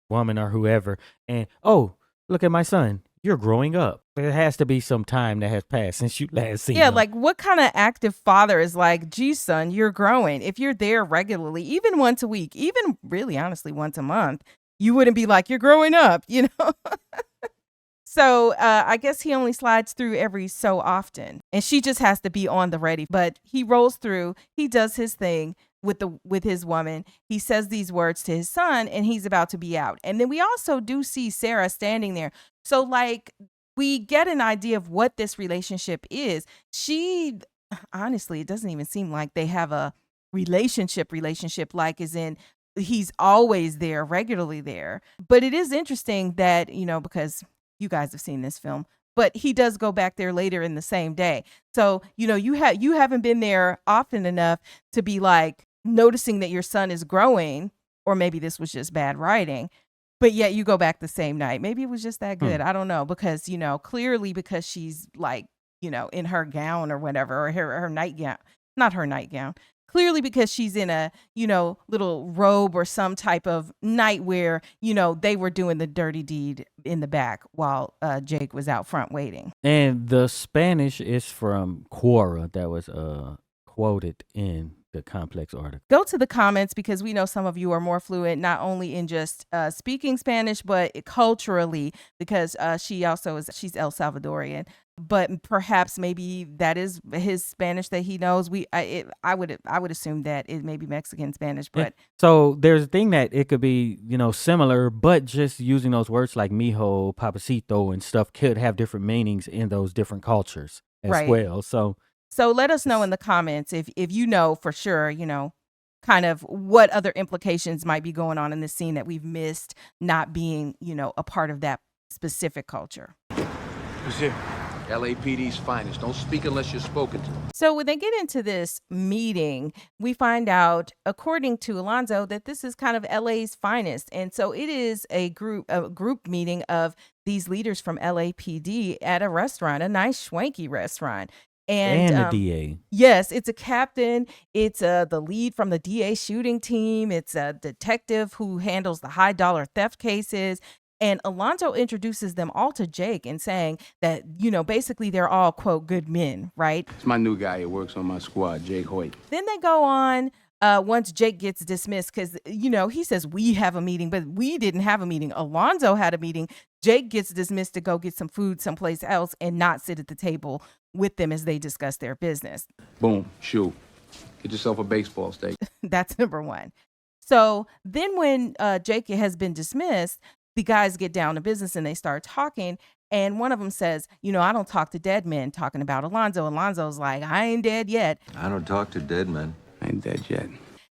woman or whoever, and look at my son. You're growing up. There has to be some time that has passed since you last seen him. Like what kind of active father is like, gee, son, you're growing. If you're there regularly, even once a week, even really honestly once a month, you wouldn't be like, you're growing up, So I guess he only slides through every so often, and she just has to be on the ready. But he rolls through. He does his thing with his woman. He says these words to his son, and he's about to be out. And then we also do see Sarah standing there. So we get an idea of what this relationship is. She, honestly, it doesn't even seem like they have a relationship, like as in he's always there, regularly there. But it is interesting that, because you guys have seen this film, but he does go back there later in the same day. So, you haven't been there often enough to be like noticing that your son is growing, or maybe this was just bad writing, but yet you go back the same night. Maybe it was just that good. I don't know, because, clearly because she's like, in her gown or whatever, or her nightgown, not her nightgown. Clearly because she's in a, little robe or some type of nightwear, they were doing the dirty deed in the back while Jake was out front waiting. And the Spanish is from Quora that was quoted in the Complex article. Go to the comments because we know some of you are more fluent, not only in just speaking Spanish, but culturally, because she's El Salvadorian. But perhaps maybe that is his Spanish that he knows. I would assume that it may be Mexican Spanish, but so there's a thing that it could be, similar, but just using those words like mijo, papacito, and stuff could have different meanings in those different cultures as well. So let us know in the comments if you know for sure, kind of what other implications might be going on in this scene that we've missed, not being, a part of that specific culture. Who's here? LAPD's finest. Don't speak unless you're spoken to. So when they get into this meeting, we find out, according to Alonzo, that this is kind of LA's finest. And so it is a group meeting of these leaders from LAPD at a restaurant, a nice schwanky restaurant. And the DA. Yes, it's a captain. It's the lead from the DA shooting team. It's a detective who handles the high dollar theft cases. And Alonzo introduces them all to Jake and saying that, basically they're all, quote, good men, right? It's my new guy who works on my squad, Jake Hoyt. Then they go on once Jake gets dismissed because, he says we have a meeting, but we didn't have a meeting. Alonzo had a meeting. Jake gets dismissed to go get some food someplace else and not sit at the table with them as they discuss their business. Boom, shoot. Get yourself a baseball stake. That's number one. So then when Jake has been dismissed, the guys get down to business and they start talking. And one of them says, I don't talk to dead men, talking about Alonzo. Alonzo's like, I ain't dead yet. I don't talk to dead men. I ain't dead yet.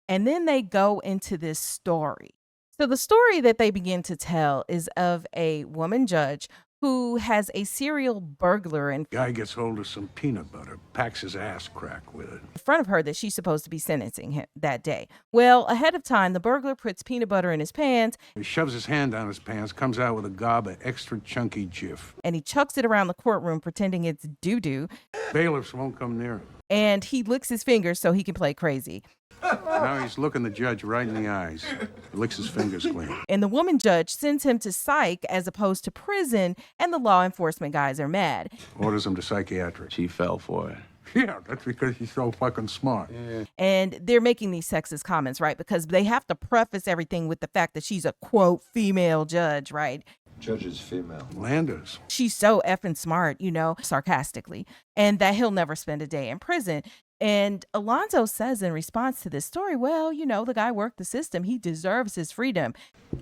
And then they go into this story. So the story that they begin to tell is of a woman judge who has a serial burglar in Guy gets hold of some peanut butter, packs his ass crack with it. front of her that she's supposed to be sentencing him that day. Well, ahead of time, the burglar puts peanut butter in his pants. He shoves his hand down his pants, comes out with a gob of extra chunky Jif. And he chucks it around the courtroom pretending it's doo-doo. Bailiffs won't come near him. And he licks his fingers so he can play crazy. Now he's looking the judge right in the eyes. Licks his fingers clean. And the woman judge sends him to psych as opposed to prison, and the law enforcement guys are mad. Orders him to psychiatric. She fell for it. Yeah, that's because he's so fucking smart. Yeah. And they're making these sexist comments, right? Because they have to preface everything with the fact that she's a, quote, female judge, right? Judge is female. Landers. She's so effing smart, sarcastically, and that he'll never spend a day in prison. And Alonzo says in response to this story, well, the guy worked the system. He deserves his freedom.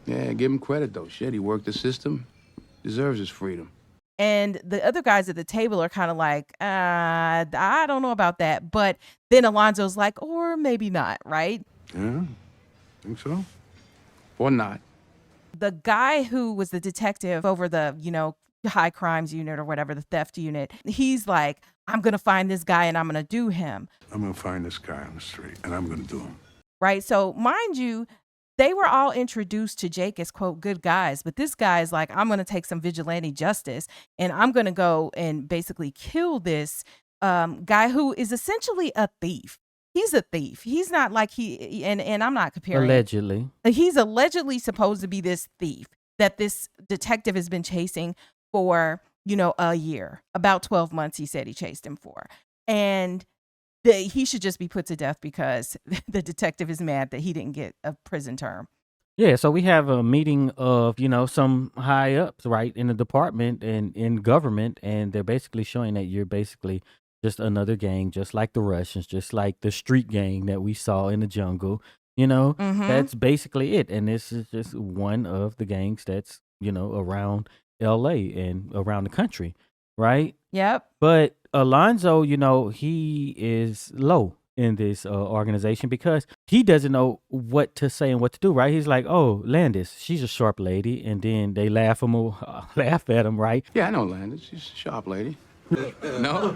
Yeah, give him credit, though. Shit, he worked the system. Deserves his freedom. And the other guys at the table are kind of like, I don't know about that. But then Alonzo's like, or maybe not, right? Yeah, think so? Or not. The guy who was the detective over the, high crimes unit or whatever, the theft unit, he's like, I'm going to find this guy and I'm going to do him. I'm going to find this guy on the street and I'm going to do him. Right. So mind you, they were all introduced to Jake as, quote, good guys. But this guy is like, I'm going to take some vigilante justice and I'm going to go and basically kill this guy who is essentially a thief. He's a thief. He's not like and I'm not comparing. Allegedly. He's allegedly supposed to be this thief that this detective has been chasing for, a year. About 12 months, he said he chased him for. And he should just be put to death because the detective is mad that he didn't get a prison term. Yeah, so we have a meeting of, some high ups, right, in the department and in government, and they're basically showing that you're basically just another gang, just like the Russians, just like the street gang that we saw in the jungle. That's basically it. And this is just one of the gangs that's, around LA and around the country, right? Yep. But Alonzo, he is low in this organization because he doesn't know what to say and what to do, right? He's like, oh, Landis, she's a sharp lady. And then they laugh at him, right? Yeah, I know Landis. She's a sharp lady. No?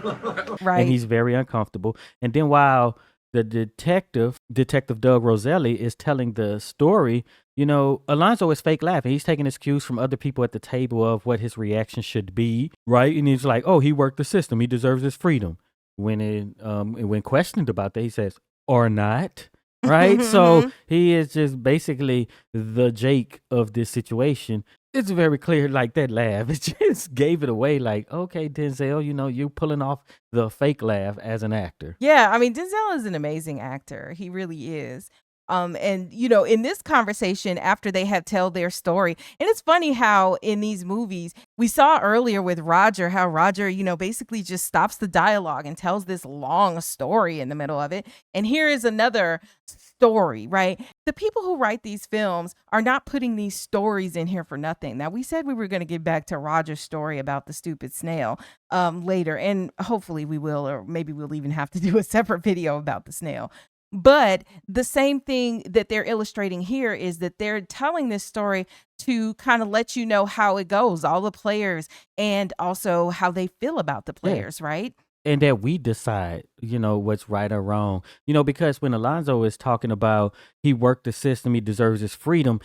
Right. And he's very uncomfortable. And then while the Detective Doug Roselli, is telling the story, Alonzo is fake laughing. He's taking his cues from other people at the table of what his reaction should be, right? And he's like, oh, he worked the system. He deserves his freedom. When questioned about that, he says, or not, right? So he is just basically the Jake of this situation. It's very clear, like that laugh. It just gave it away. Like, okay, Denzel, you're pulling off the fake laugh as an actor. Yeah, I mean, Denzel is an amazing actor. He really is. And, in this conversation, after they have tell their story, and it's funny how in these movies, we saw earlier with Roger, how Roger, basically just stops the dialogue and tells this long story in the middle of it. And here is another story, right? The people who write these films are not putting these stories in here for nothing. Now, we said we were going to get back to Roger's story about the stupid snail later, and hopefully we will, or maybe we'll even have to do a separate video about the snail. But the same thing that they're illustrating here is that they're telling this story to kind of let you know how it goes, all the players, and also how they feel about the players, right? And that we decide, what's right or wrong. Because when Alonzo is talking about he worked the system, he deserves his freedom,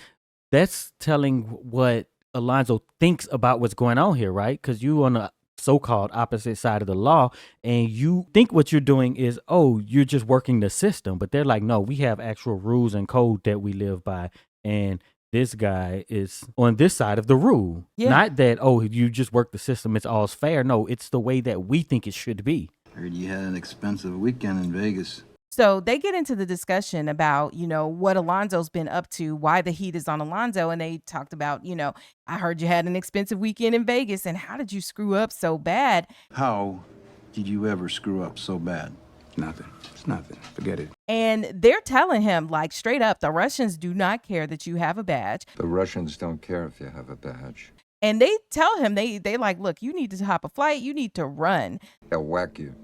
that's telling what Alonzo thinks about what's going on here, right? Because you on the so-called opposite side of the law, and you think what you're doing is, oh, you're just working the system. But they're like, no, we have actual rules and code that we live by. And this guy is on this side of the rule. Yeah. Not that, oh, you just work the system, it's all fair. No, it's the way that we think it should be. Heard you had an expensive weekend in Vegas. So they get into the discussion about, what Alonzo's been up to, why the heat is on Alonzo. And they talked about, I heard you had an expensive weekend in Vegas. And how did you screw up so bad? How did you ever screw up so bad? Nothing. It's nothing. Forget it. And they're telling him, like, straight up, the Russians do not care that you have a badge. The Russians don't care if you have a badge. And they tell him, they like, look, you need to hop a flight. You need to run. They'll whack you.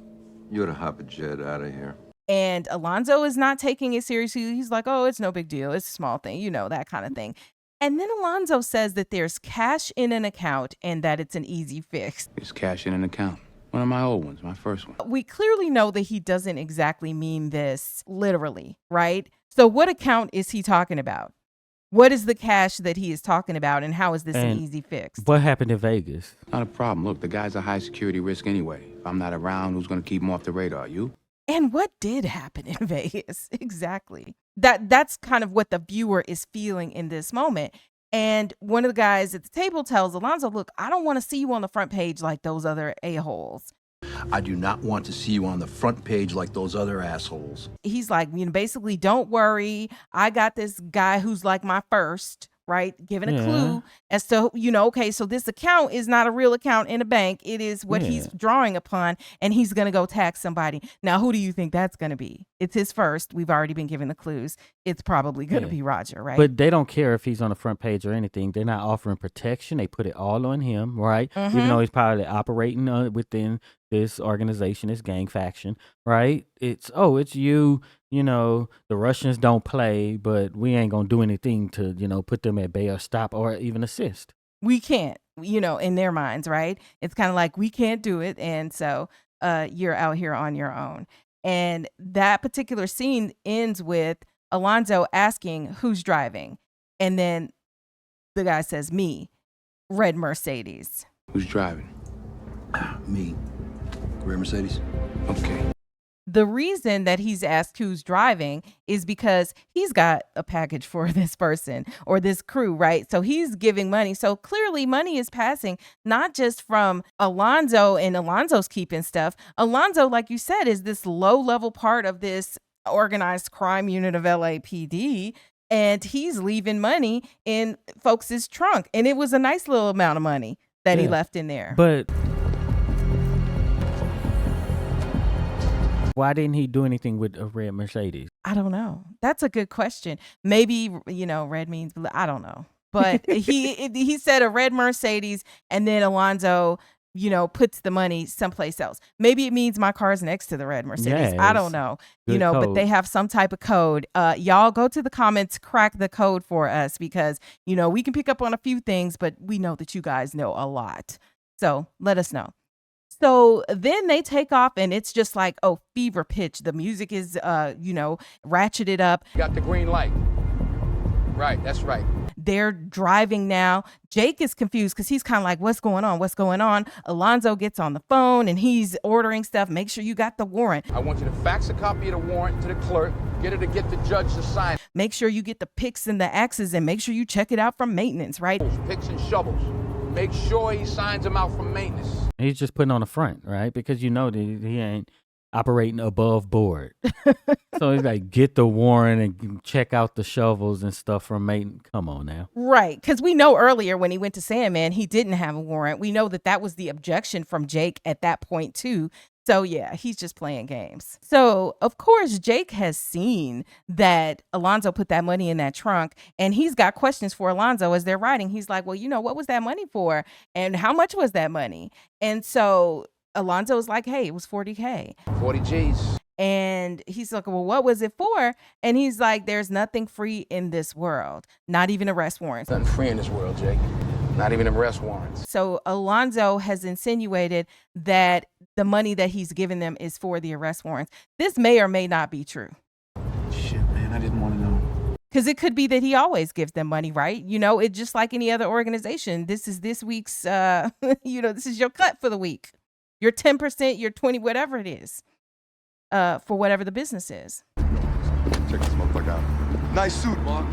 You ought to hop a jet out of here. And Alonzo is not taking it seriously. He's like, oh, it's no big deal. It's a small thing, you know, that kind of thing. And then Alonzo says that there's cash in an account and that it's an easy fix. There's cash in an account. One of my old ones, my first one. We clearly know that he doesn't exactly mean this literally, right? So what account is he talking about? What is the cash that he is talking about, and how is this an easy fix? What happened in Vegas? Not a problem. Look, the guy's a high security risk anyway. If I'm not around, who's going to keep him off the radar? You? And what did happen in Vegas? Exactly. That's kind of what the viewer is feeling in this moment. And one of the guys at the table tells Alonzo, look, I don't want to see you on the front page like those other a-holes. I do not want to see you on the front page like those other assholes. He's like, you know, basically, don't worry. I got this guy who's like my first, right? Giving a clue as to, you know, okay, so this account is not a real account in a bank. It is what he's drawing upon, and he's going to go tax somebody. Now, who do you think that's going to be? It's his first. We've already been given the clues. It's probably going to be Roger, right? But they don't care if he's on the front page or anything. They're not offering protection. They put it all on him, right? Even though he's probably operating within this organization, this gang faction, right? It's you, you know, the Russians don't play, but we ain't going to do anything to, you know, put them at bay or stop or even assist. We can't, you know, in their minds, right? It's kind of like, we can't do it. And so you're out here on your own. And that particular scene ends with Alonzo asking who's driving. And then the guy says, me, red Mercedes. Who's driving? Me. Red Mercedes. Okay. The reason that he's asked who's driving is because he's got a package for this person or this crew, right? So he's giving money. So clearly money is passing not just from Alonzo, and Alonzo's keeping stuff. Alonzo, like you said, is this low-level part of this organized crime unit of LAPD, and he's leaving money in folks' trunk. And it was a nice little amount of money that he left in there. But why didn't he do anything with a red Mercedes? I don't know. That's a good question. Maybe, you know, red means blue. I don't know. But he said a red Mercedes, and then Alonzo, you know, puts the money someplace else. Maybe it means my car's next to the red Mercedes. I don't know. You know, but they have some type of code. Y'all go to the comments, crack the code for us, because, you know, we can pick up on a few things, but we know that you guys know a lot. So let us know. So then they take off, and it's just like, oh, fever pitch. The music is, you know, ratcheted up. Got the green light. Right, that's right. They're driving now. Jake is confused because he's kind of like, what's going on? What's going on? Alonzo gets on the phone, and he's ordering stuff. Make sure you got the warrant. I want you to fax a copy of the warrant to the clerk. Get her to get the judge to sign. Make sure you get the picks and the axes, and make sure you check it out from maintenance, right? Picks and shovels. Make sure he signs them out from maintenance. He's just putting on the front, right? Because you know that he ain't operating above board. So he's like, get the warrant and check out the shovels and stuff from maintenance. Come on now. Right. Because we know earlier when he went to Sandman, he didn't have a warrant. We know that that was the objection from Jake at that point, too. So, yeah, he's just playing games. So, of course, Jake has seen that Alonzo put that money in that trunk, and he's got questions for Alonzo as they're riding. He's like, well, you know, what was that money for? And how much was that money? And so Alonzo's like, hey, it was $40K. 40 G's. And he's like, well, what was it for? And he's like, there's nothing free in this world, not even arrest warrants. Nothing free in this world, Jake. Not even arrest warrants. So Alonzo has insinuated that the money that he's given them is for the arrest warrants. This may or may not be true. Shit, man, I didn't want to know. Because it could be that he always gives them money, right? You know, it's just like any other organization. This is this week's, you know, this is your cut for the week. Your 10%, your 20, whatever it is, for whatever the business is. Check this motherfucker out. Nice suit, Mark.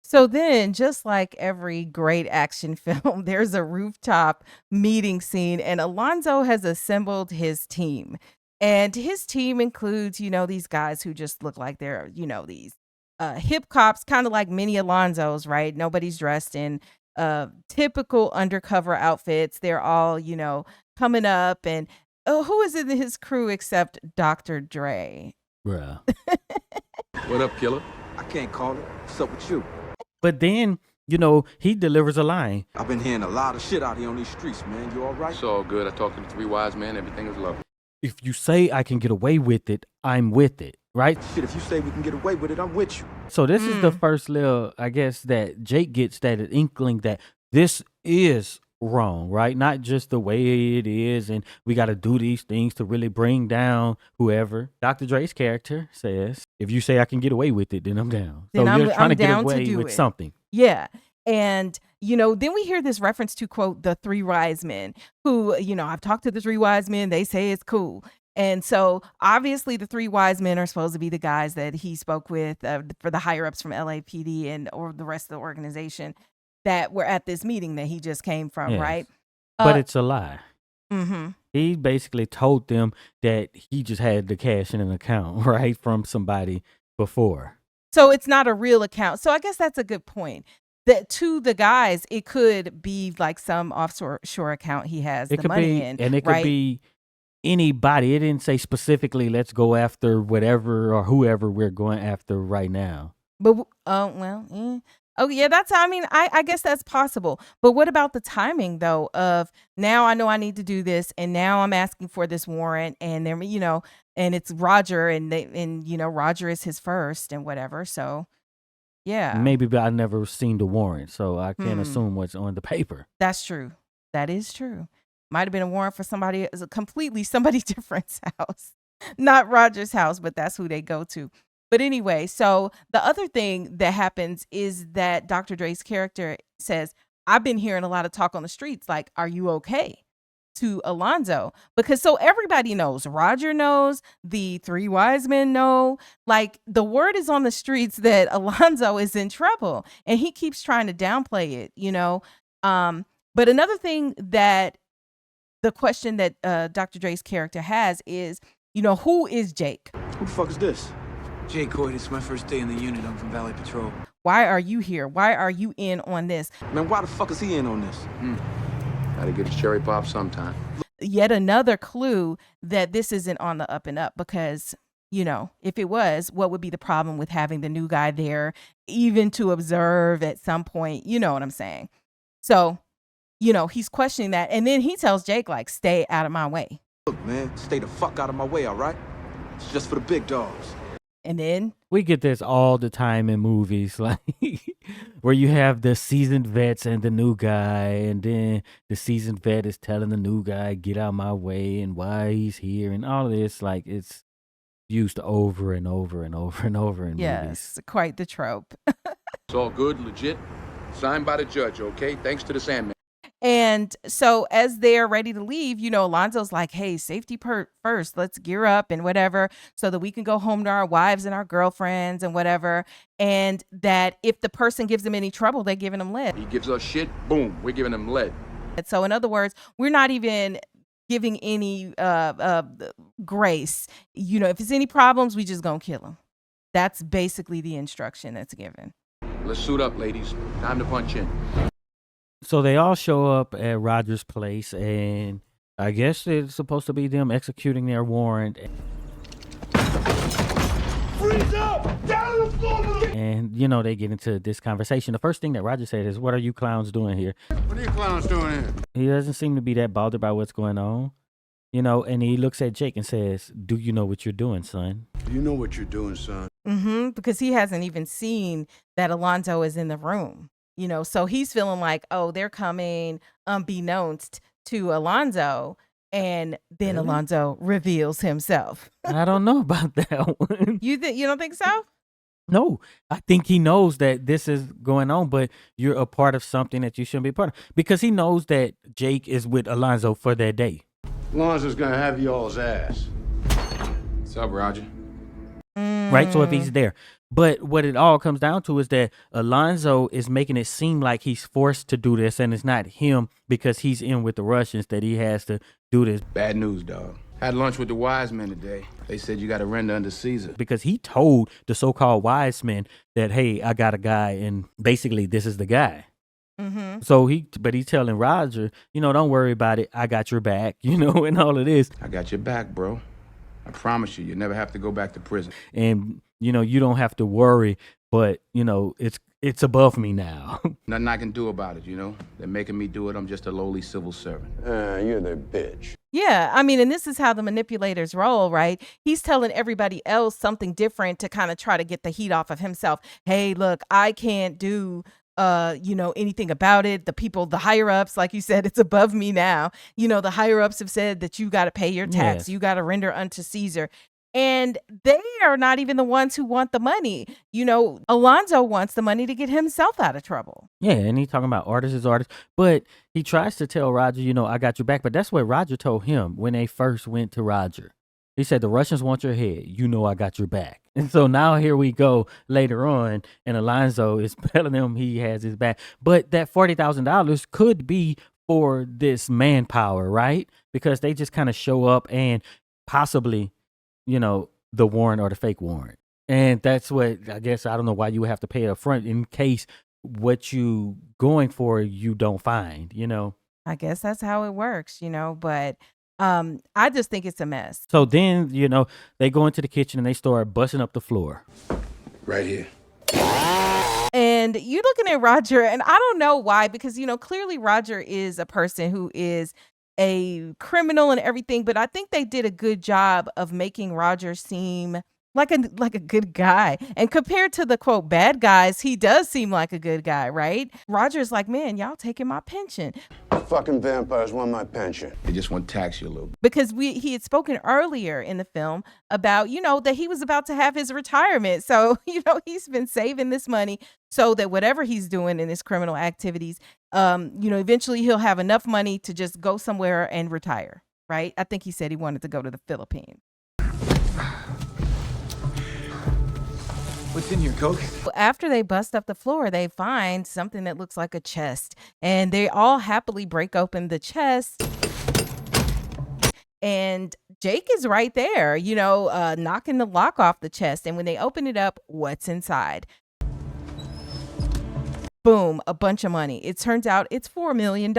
So then, just like every great action film, there's a rooftop meeting scene, and Alonzo has assembled his team. And his team includes, you know, these guys who just look like they're, you know, these hip cops, kind of like mini Alonzos, right? Nobody's dressed in typical undercover outfits. They're all, you know, coming up. And who is in his crew except Dr. Dre? Bruh. What up, killer? I can't call it. What's up with you? But then, you know, he delivers a line. I've been hearing a lot of shit out here on these streets, man. You all right? It's all good. I talked to the three wise men. Everything is lovely. if you say I can get away with it, I'm with it, right? Shit, if you say we can get away with it, I'm with you. So this is the first little, I guess, that Jake gets that inkling that this is wrong, right? Not just the way it is, and we got to do these things to really bring down whoever. Dr. Dre's character says, if you say I can get away with it, then I'm down. Then so you're trying to get down away to do with it. something. Yeah. And, then we hear this reference to, quote, the three wise men who, I've talked to the three wise men. They say it's cool. And so obviously the three wise men are supposed to be the guys that he spoke with for the higher ups from LAPD or the rest of the organization that were at this meeting that he just came from, Yes. right? But it's a lie. Mm-hmm. He basically told them that he just had the cash in an account, right, from somebody before. So it's not a real account. So I guess that's a good point. That to the guys, it could be like some offshore account he has It the could money be, in, and it could right? be anybody. It didn't say specifically, let's go after whatever or whoever we're going after right now. But oh yeah, I guess that's possible. But what about the timing though? Of now I know I need to do this, and now I'm asking for this warrant, and then and it's Roger, and Roger is his first and whatever. So yeah, Maybe, but I never seen the warrant, so I can't assume what's on the paper. that's true. That is true. Might have been a warrant for somebody somebody different's house, not Roger's house, but that's who they go to. But anyway, so the other thing that happens is that Dr. Dre's character says, I've been hearing a lot of talk on the streets, like, are you okay? To Alonzo. Because so everybody knows, Roger knows, the three wise men know, like the word is on the streets that Alonzo is in trouble, and he keeps trying to downplay it, But another thing that the question that Dr. Dre's character has is, who is Jake? Who the fuck is this? Jake Hoyt, it's my first day in the unit. I'm from Valley Patrol. Why are you here? Why are you in on this? Man, why the fuck is he in on this? Gotta get his cherry pop sometime. Yet another clue that this isn't on the up and up, because, if it was, what would be the problem with having the new guy there, even to observe at some point? You know what I'm saying? So, he's questioning that. And then he tells Jake, like, stay out of my way. Look, man, stay the fuck out of my way, all right? It's just for the big dogs. And then We get this all the time in movies, like where you have the seasoned vets and the new guy, and then the seasoned vet is telling the new guy, get out my way, and why he's here, and all of this, like, it's used over and over and over and over in movies. yes, quite the trope. It's all good, legit. Signed by the judge, okay? Thanks to the Sandman. And so as they're ready to leave, Alonzo's like, hey, safety first, let's gear up and whatever, so that we can go home to our wives and our girlfriends and whatever. And that if the person gives them any trouble, they're giving them lead. He gives us shit, boom, we're giving him lead. So in other words, we're not even giving any grace. If it's any problems, we just gonna kill them. That's basically the instruction that's given. Let's suit up, ladies. Time to punch in. So they all show up at Roger's place, and I guess it's supposed to be them executing their warrant. Freeze up! Down on the floor! And, they get into this conversation. The first thing that Roger said is, what are you clowns doing here? What are you clowns doing here? He doesn't seem to be that bothered by what's going on, and he looks at Jake and says, do you know what you're doing, son? Do you know what you're doing, son? Because he hasn't even seen that Alonzo is in the room. So he's feeling like, oh, they're coming unbeknownst to Alonzo. And then Really? Alonzo reveals himself. I don't know about that one. You don't think so? No, I think he knows that this is going on, but you're a part of something that you shouldn't be a part of. Because he knows that Jake is with Alonzo for that day. Alonzo's gonna have you all's ass. What's up, Roger? Right? So if he's there. But what it all comes down to is that Alonzo is making it seem like he's forced to do this, and it's not him because he's in with the Russians that he has to do this. Bad news, dog. Had lunch with the wise men today. They said you got to render under Caesar. Because he told the so-called wise men that, hey, I got a guy, and basically this is the guy. Mm-hmm. So he's telling Roger, don't worry about it. I got your back, and all of this. I got your back, bro. I promise you never have to go back to prison. And, you don't have to worry, but, it's it's above me now. Nothing I can do about it, you know? They're making me do it. I'm just a lowly civil servant. You're their bitch. Yeah, I mean, and this is how the manipulators roll, right? He's telling everybody else something different to kind of try to get the heat off of himself. Hey, look, I can't do anything about it. The people, the higher ups, like you said, it's above me now. You know, the higher ups have said that you got to pay your tax. Yes. You got to render unto Caesar. And they are not even the ones who want the money. You know, Alonzo wants the money to get himself out of trouble. Yeah, and he's talking about artists is artists. But he tries to tell Roger, I got your back. But that's what Roger told him when they first went to Roger. He said, the Russians want your head. I got your back. And so now here we go later on, and Alonzo is telling him he has his back. But that $40,000 could be for this manpower, right? Because they just kind of show up and possibly, the warrant or the fake warrant. And that's what, I guess, I don't know why you would have to pay up front in case what you going for you don't find, I guess that's how it works, but I just think it's a mess. So then, they go into the kitchen and they start busting up the floor. Right here. And you're looking at Roger, and I don't know why, because, clearly Roger is a person who is a criminal and everything, but I think they did a good job of making Roger seem like a good guy. And compared to the quote bad guys, he does seem like a good guy, right? Roger's like, man, y'all taking my pension. Fucking vampires want my pension. They just want to tax you a little bit. Because he had spoken earlier in the film about, that he was about to have his retirement. So, he's been saving this money so that whatever he's doing in his criminal activities, eventually he'll have enough money to just go somewhere and retire, right? I think he said he wanted to go to the Philippines. What's in your Coke? After they bust up the floor, they find something that looks like a chest, and they all happily break open the chest. And Jake is right there, knocking the lock off the chest. And when they open it up, what's inside? Boom, a bunch of money. It turns out it's $4 million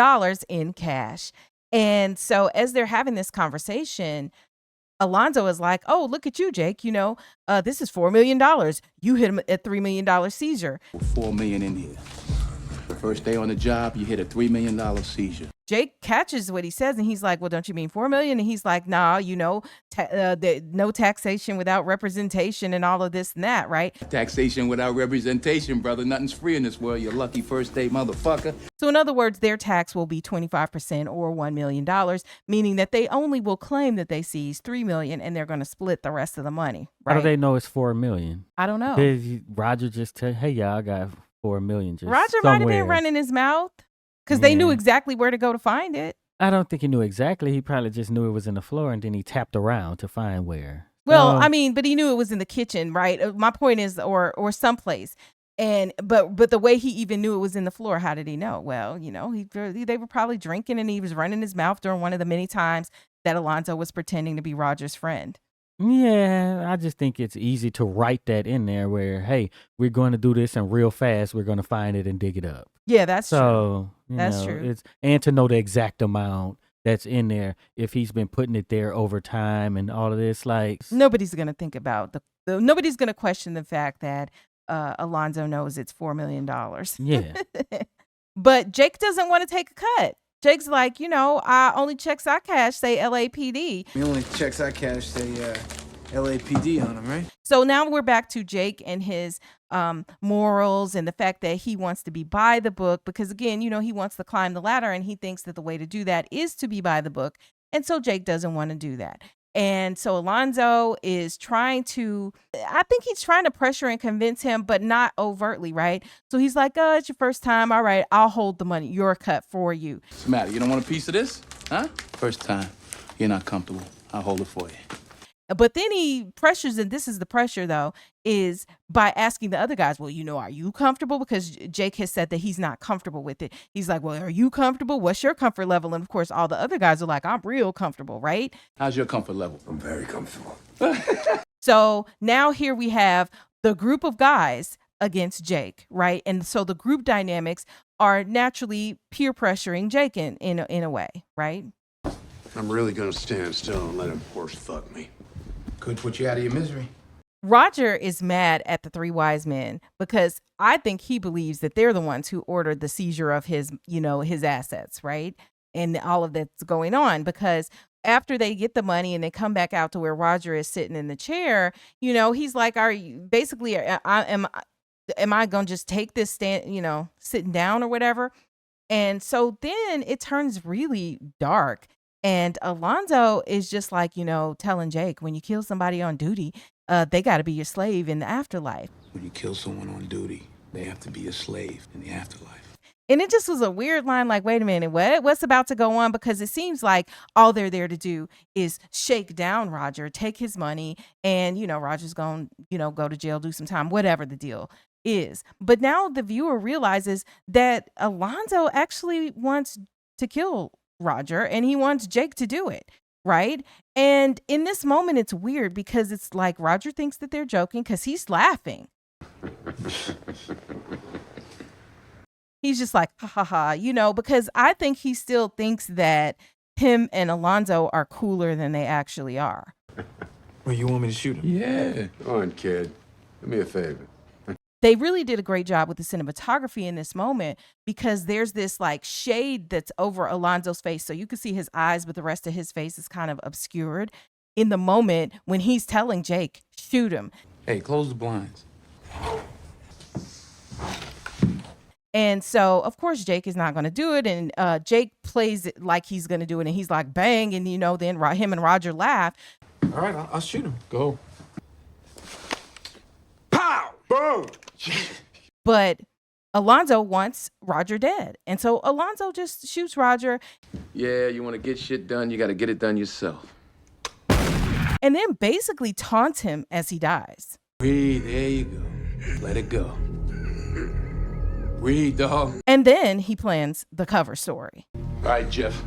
in cash. And so as they're having this conversation, Alonzo is like, oh, look at you, Jake. This is $4 million. You hit him at $3 million seizure. $4 million in here. The first day on the job, you hit a $3 million seizure. Jake catches what he says, and he's like, well, don't you mean 4 million? And he's like, nah, no taxation without representation and all of this and that, right? Taxation without representation, brother. Nothing's free in this world, you lucky first day motherfucker. So in other words, their tax will be 25% or $1 million, meaning that they only will claim that they seized $3 million and they're going to split the rest of the money. Right? How do they know it's $4 million? I don't know. Did Roger just tell, hey, y'all, I got $4 million just Roger somewhere. Might have been running his mouth because they knew exactly where to go to find it. I don't think he knew exactly. He probably just knew it was in the floor and then he tapped around to find where. Well, but he knew it was in the kitchen, right? My point is, or someplace. But the way he even knew it was in the floor, how did he know? Well, they were probably drinking and he was running his mouth during one of the many times that Alonzo was pretending to be Roger's friend. Yeah, I just think it's easy to write that in there where, hey, we're going to do this and real fast we're going to find it and dig it up. Yeah, that's true. So, That's true. And to know the exact amount that's in there, if he's been putting it there over time and all of this, like. Nobody's going to think about nobody's going to question the fact that Alonzo knows it's $4 million. Yeah. But Jake doesn't want to take a cut. Jake's like, only checks I cash say LAPD. The only checks I cash say LAPD on them, right? So now we're back to Jake and his morals and the fact that he wants to be by the book because, again, he wants to climb the ladder and he thinks that the way to do that is to be by the book. And so Jake doesn't want to do that. And so Alonzo is trying to pressure and convince him, but not overtly, right? So he's like, oh, it's your first time. All right, I'll hold the money. Your cut for you. What's the matter? You don't want a piece of this? Huh? First time. You're not comfortable. I'll hold it for you. But then he pressures, and this is the pressure, though, is by asking the other guys, well, are you comfortable? Because Jake has said that he's not comfortable with it. He's like, well, are you comfortable? What's your comfort level? And, of course, all the other guys are like, I'm real comfortable, right? How's your comfort level? I'm very comfortable. So now here we have the group of guys against Jake, right? And so the group dynamics are naturally peer pressuring Jake in a way, right? I'm really going to stand still and let him horse fuck me. Could put you out of your misery. Roger is mad at the three wise men because I think he believes that they're the ones who ordered the seizure of his, his assets, right? And all of that's going on because after they get the money and they come back out to where Roger is sitting in the chair, he's like, "Are you basically? Am I gonna just take this stand? Sitting down or whatever?" And so then it turns really dark, and Alonzo is just like, telling Jake, when you kill somebody on duty, they got to be your slave in the afterlife. When you kill someone on duty, they have to be your slave in the afterlife. And it just was a weird line, like, wait a minute, what's about to go on? Because it seems like all they're there to do is shake down Roger, take his money, and, Roger's going to, go to jail, do some time, whatever the deal is. But now the viewer realizes that Alonzo actually wants to kill Roger, and he wants Jake to do it, right? And in this moment, it's weird because it's like Roger thinks that they're joking because he's laughing. He's just like, ha ha ha, because I think he still thinks that him and Alonzo are cooler than they actually are. Well, you want me to shoot him? Yeah. Go on, kid. Do me a favor. They really did a great job with the cinematography in this moment because there's this like shade that's over Alonzo's face. So you can see his eyes, but the rest of his face is kind of obscured in the moment when he's telling Jake, shoot him. Hey, close the blinds. And so, of course, Jake is not going to do it. And Jake plays it like he's going to do it. And he's like, bang. And, then him and Roger laugh. All right, I'll shoot him. Go. Pow! Boom! But Alonzo wants Roger dead. And so Alonzo just shoots Roger. Yeah, you want to get shit done, you got to get it done yourself. And then basically taunts him as he dies. Breathe, there you go. Let it go. Breathe, dog. And then he plans the cover story. All right, Jeff.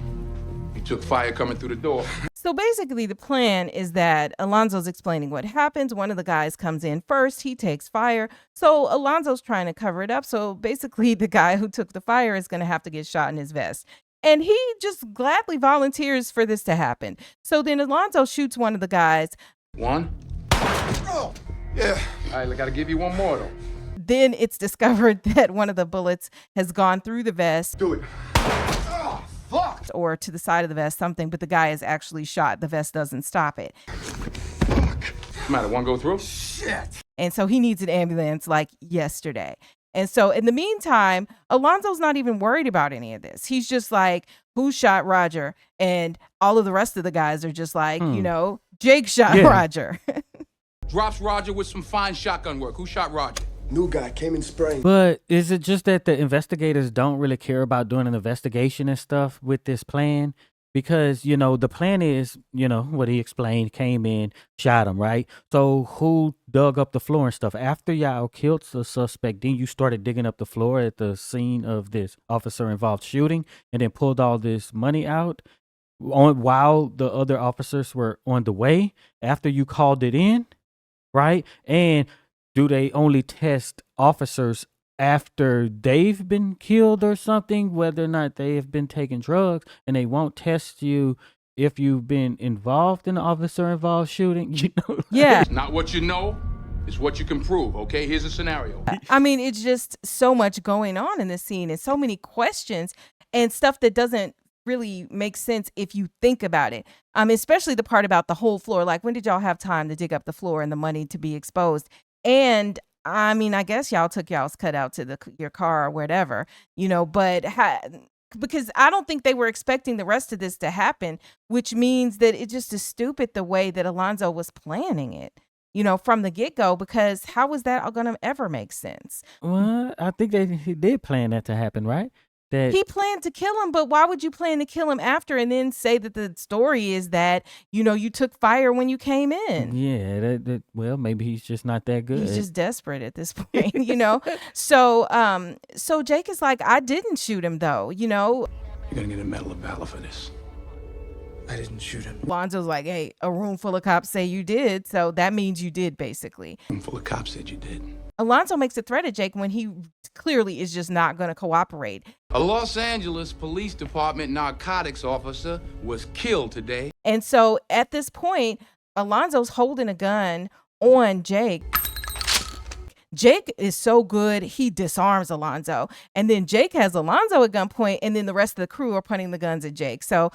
You took fire coming through the door. So basically the plan is that Alonzo's explaining what happens. One of the guys comes in first. He takes fire. So Alonzo's trying to cover it up. So basically the guy who took the fire is going to have to get shot in his vest. And he just gladly volunteers for this to happen. So then Alonzo shoots one of the guys. One. Oh, yeah. All right, I got to give you one more, though. Then it's discovered that one of the bullets has gone through the vest. Do it. Oh, fuck. Or to the side of the vest, something, but the guy is actually shot. The vest doesn't stop it. Fuck. What's the matter? One go through? Shit. And so he needs an ambulance like yesterday. And so in the meantime, Alonzo's not even worried about any of this. He's just like, who shot Roger? And all of the rest of the guys are just like, Jake shot Roger. Drops Roger with some fine shotgun work. Who shot Roger? New guy came in spraying. But is it just that the investigators don't really care about doing an investigation and stuff with this plan? Because, the plan is, what he explained, came in, shot him, right? So who dug up the floor and stuff? After y'all killed the suspect, then you started digging up the floor at the scene of this officer-involved shooting and then pulled all this money out while the other officers were on the way after you called it in, right? And do they only test officers after they've been killed or something, whether or not they have been taking drugs, and they won't test you if you've been involved in an officer-involved shooting? Yeah. It's not what you know, it's what you can prove, okay? Here's a scenario. I mean, it's just so much going on in this scene and so many questions and stuff that doesn't really make sense if you think about it. Especially the part about the whole floor. Like, when did y'all have time to dig up the floor and the money to be exposed? And I mean, I guess y'all took y'all's cutout to your car or whatever, but because I don't think they were expecting the rest of this to happen, which means that it just is stupid the way that Alonzo was planning it, from the get-go, because how was that all going to ever make sense? Well, I think he did plan that to happen, right? That he planned to kill him, but why would you plan to kill him after and then say that the story is that, you took fire when you came in? Yeah, well, maybe he's just not that good. He's just desperate at this point, So Jake is like, I didn't shoot him though, You're gonna get a Medal of Valor for this. I didn't shoot him. Lonzo's like, hey, a room full of cops say you did, so that means you did, basically. A room full of cops said you did. Alonzo makes a threat at Jake when he clearly is just not going to cooperate. A Los Angeles Police Department narcotics officer was killed today. And so at this point, Alonzo's holding a gun on Jake. Jake is so good, he disarms Alonzo. And then Jake has Alonzo at gunpoint, and then the rest of the crew are pointing the guns at Jake. So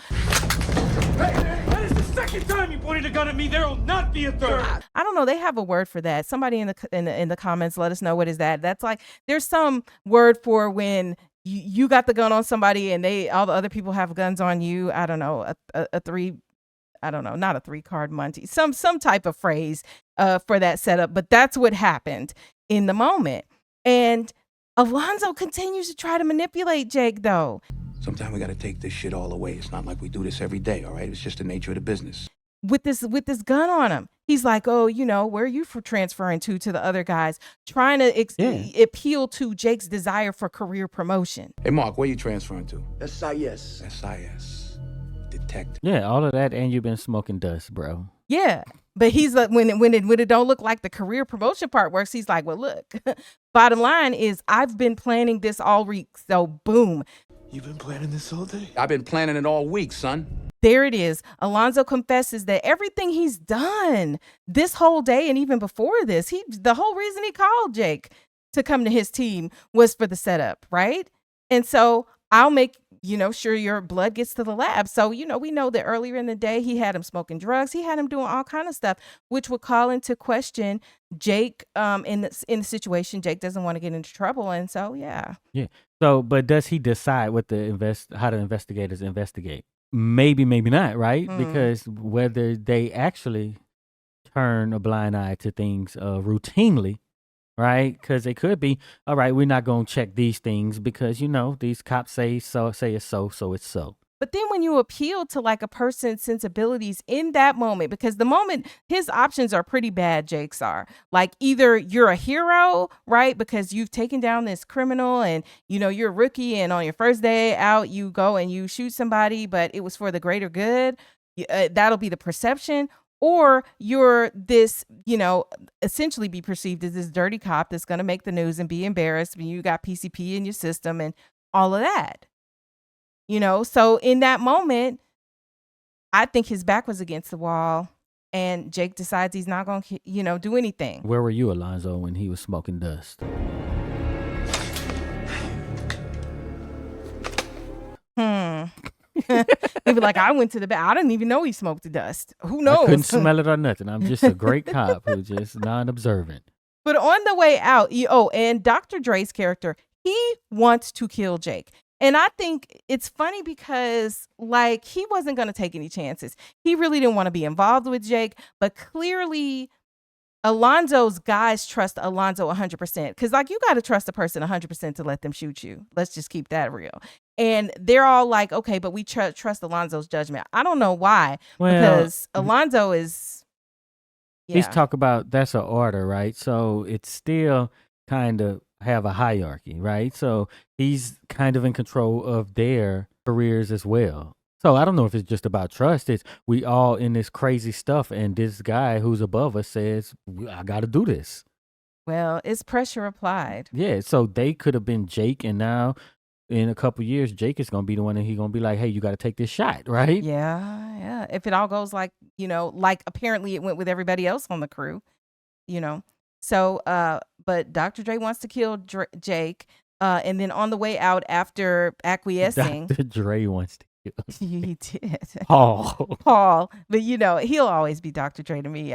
That is the second time you pointed a gun at me. There will not be a third. I don't know. They have a word for that. Somebody in the comments, let us know what is that. That's like, there's some word for when you got the gun on somebody and all the other people have guns on you. I don't know, a three. I don't know, not a 3-card Monty. Some type of phrase for that setup. But that's what happened in the moment. And Alonzo continues to try to manipulate Jake, though. Sometimes we gotta take this shit all away. It's not like we do this every day, all right? It's just the nature of the business. With this gun on him, he's like, "Oh, where are you for transferring to the other guys?" Trying to appeal to Jake's desire for career promotion. Hey, Mark, where you transferring to? SIS. SIS. Detective. Yeah, all of that, and you've been smoking dust, bro. Yeah, but he's like, when it don't look like the career promotion part works, he's like, "Well, look, bottom line is I've been planning this all week, so boom." You've been planning this all day? I've been planning it all week, son. There it is. Alonzo confesses that everything he's done this whole day and even before this, the whole reason he called Jake to come to his team was for the setup, right? And so I'll make, sure your blood gets to the lab. So, we know that earlier in the day, he had him smoking drugs. He had him doing all kind of stuff, which would call into question Jake in the situation. Jake doesn't want to get into trouble. And so, yeah. Yeah. So, but does he decide how the investigators investigate? Maybe, maybe not, right? Because whether they actually turn a blind eye to things routinely, right? Because it could be, all right, we're not going to check these things because, these cops say it's so it's so. But then when you appeal to like a person's sensibilities in that moment, because the moment his options are pretty bad, Jake's are like either you're a hero, right? Because you've taken down this criminal and, you're a rookie and on your first day out, you go and you shoot somebody, but it was for the greater good. That'll be the perception. Or you're this, essentially be perceived as this dirty cop that's going to make the news and be embarrassed when you got PCP in your system and all of that. So in that moment, I think his back was against the wall and Jake decides he's not going to, do anything. Where were you, Alonzo, when he was smoking dust? Maybe like I went to the back. I didn't even know he smoked the dust. Who knows? I couldn't smell it or nothing. I'm just a great cop who's just non-observant. But on the way out, and Dr. Dre's character, he wants to kill Jake. And I think it's funny because, like, he wasn't going to take any chances. He really didn't want to be involved with Jake. But clearly, Alonzo's guys trust Alonzo 100%. Because, like, you got to trust a person 100% to let them shoot you. Let's just keep that real. And they're all like, okay, but we trust Alonzo's judgment. I don't know why. Because Alonzo is... Yeah. He's talking about that's an order, right? So it's still kind of have a hierarchy, right? So he's kind of in control of their careers as well. So I don't know if it's just about trust. It's we all in this crazy stuff, and this guy who's above us says, I got to do this. Well, it's pressure applied. Yeah, so they could have been Jake, and now in a couple years, Jake is going to be the one that he's going to be like, hey, you got to take this shot, right? Yeah. If it all goes like, like apparently it went with everybody else on the crew, So, but Dr. Dre wants to kill Jake. And then on the way out after acquiescing. Dr. Dre wants to kill. He did. Paul. But, he'll always be Dr. Dre to me.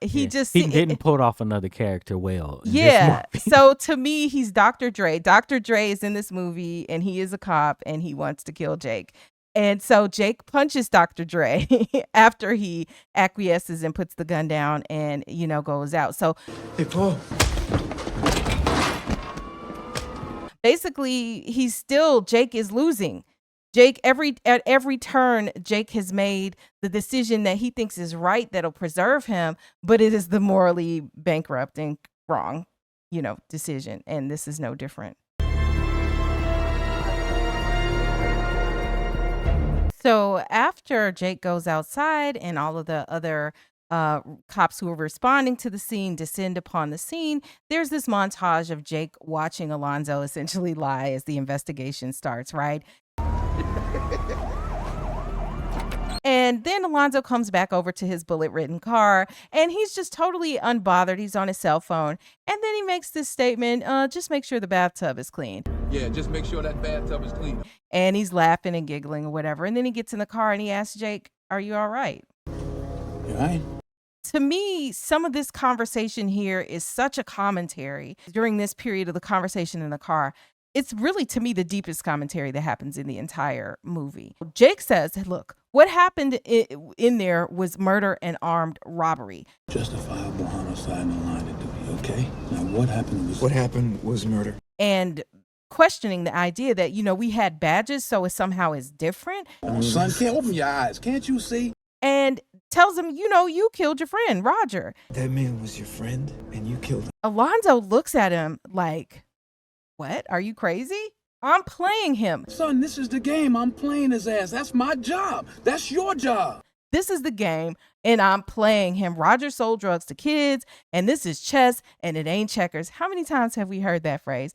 He didn't put off another character well. Yeah. So to me, he's Dr. Dre. Dr. Dre is in this movie and he is a cop and he wants to kill Jake. And so Jake punches Dr. Dre after he acquiesces and puts the gun down and, goes out. So, hey, Paul. Basically, Jake is losing. At every turn, Jake has made the decision that he thinks is right that'll preserve him, but it is the morally bankrupt and wrong, decision. And this is no different. So after Jake goes outside and all of the other cops who are responding to the scene descend upon the scene, there's this montage of Jake watching Alonzo essentially lie as the investigation starts, right? And then Alonzo comes back over to his bullet-ridden car, and he's just totally unbothered. He's on his cell phone. And then he makes this statement, just make sure the bathtub is clean. Yeah, just make sure that bathtub is clean. And he's laughing and giggling or whatever. And then he gets in the car and he asks Jake, are you all right? You all right? To me, some of this conversation here is such a commentary during this period of the conversation in the car. It's really, to me, the deepest commentary that happens in the entire movie. Jake says, look, what happened in there was murder and armed robbery. Justifiable homicide in the line of duty, okay? Now, what happened was murder. And questioning the idea that, we had badges, so it somehow is different. Son, can't open your eyes. Can't you see? And tells him, you killed your friend, Roger. That man was your friend, and you killed him. Alonzo looks at him like, what? Are you crazy? I'm playing him. Son, this is the game. I'm playing his ass. That's my job. That's your job. This is the game, and I'm playing him. Roger sold drugs to kids, and this is chess, and it ain't checkers. How many times have we heard that phrase?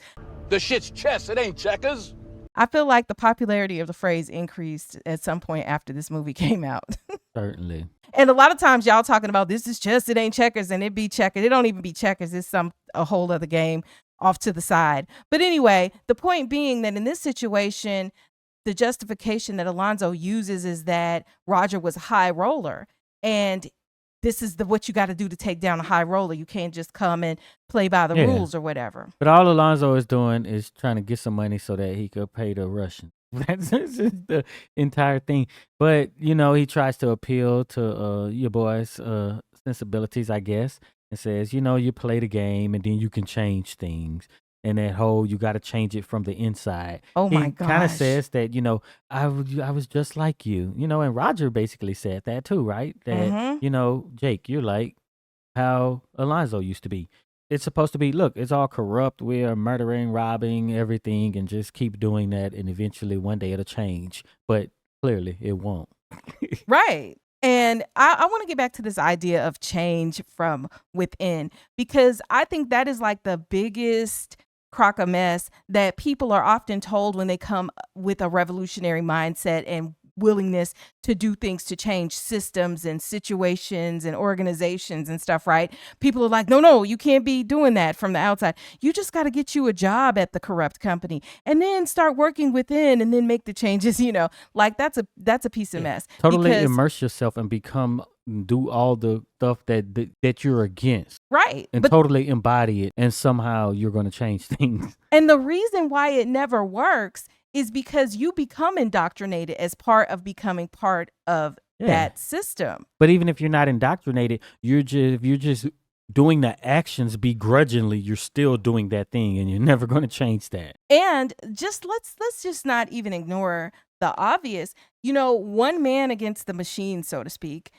The shit's chess, it ain't checkers. I feel like the popularity of the phrase increased at some point after this movie came out. Certainly. And a lot of times y'all talking about this is chess, it ain't checkers, and it be checkers. It don't even be checkers. It's a whole other game off to the side. But anyway, the point being that in this situation, the justification that Alonzo uses is that Roger was a high roller. And this is what you got to do to take down a high roller. You can't just come and play by the rules or whatever. But all Alonzo is doing is trying to get some money so that he could pay the Russian. That's just the entire thing. But, he tries to appeal to your boy's sensibilities, I guess, and says, you play the game and then you can change things. And that whole, you got to change it from the inside. Oh, my gosh. He kind of says that, I was just like you. And Roger basically said that too, right? That, Jake, you're like how Alonzo used to be. It's supposed to be, look, it's all corrupt. We are murdering, robbing, everything, and just keep doing that. And eventually one day it'll change. But clearly it won't. Right. And I want to get back to this idea of change from within, because I think that is like the biggest crock of mess that people are often told when they come with a revolutionary mindset and willingness to do things to change systems and situations and organizations and stuff, right? People are like, no, you can't be doing that from the outside. You just got to get you a job at the corrupt company and then start working within and then make the changes, like that's a piece of mess. Totally immerse yourself and do all the stuff that you're against. Right. And totally embody it. And somehow you're going to change things. And the reason why it never works is because you become indoctrinated as part of becoming part of that system. But even if you're not indoctrinated, you're just doing the actions begrudgingly, you're still doing that thing and you're never going to change that. And just let's just not even ignore the obvious. One man against the machine, so to speak,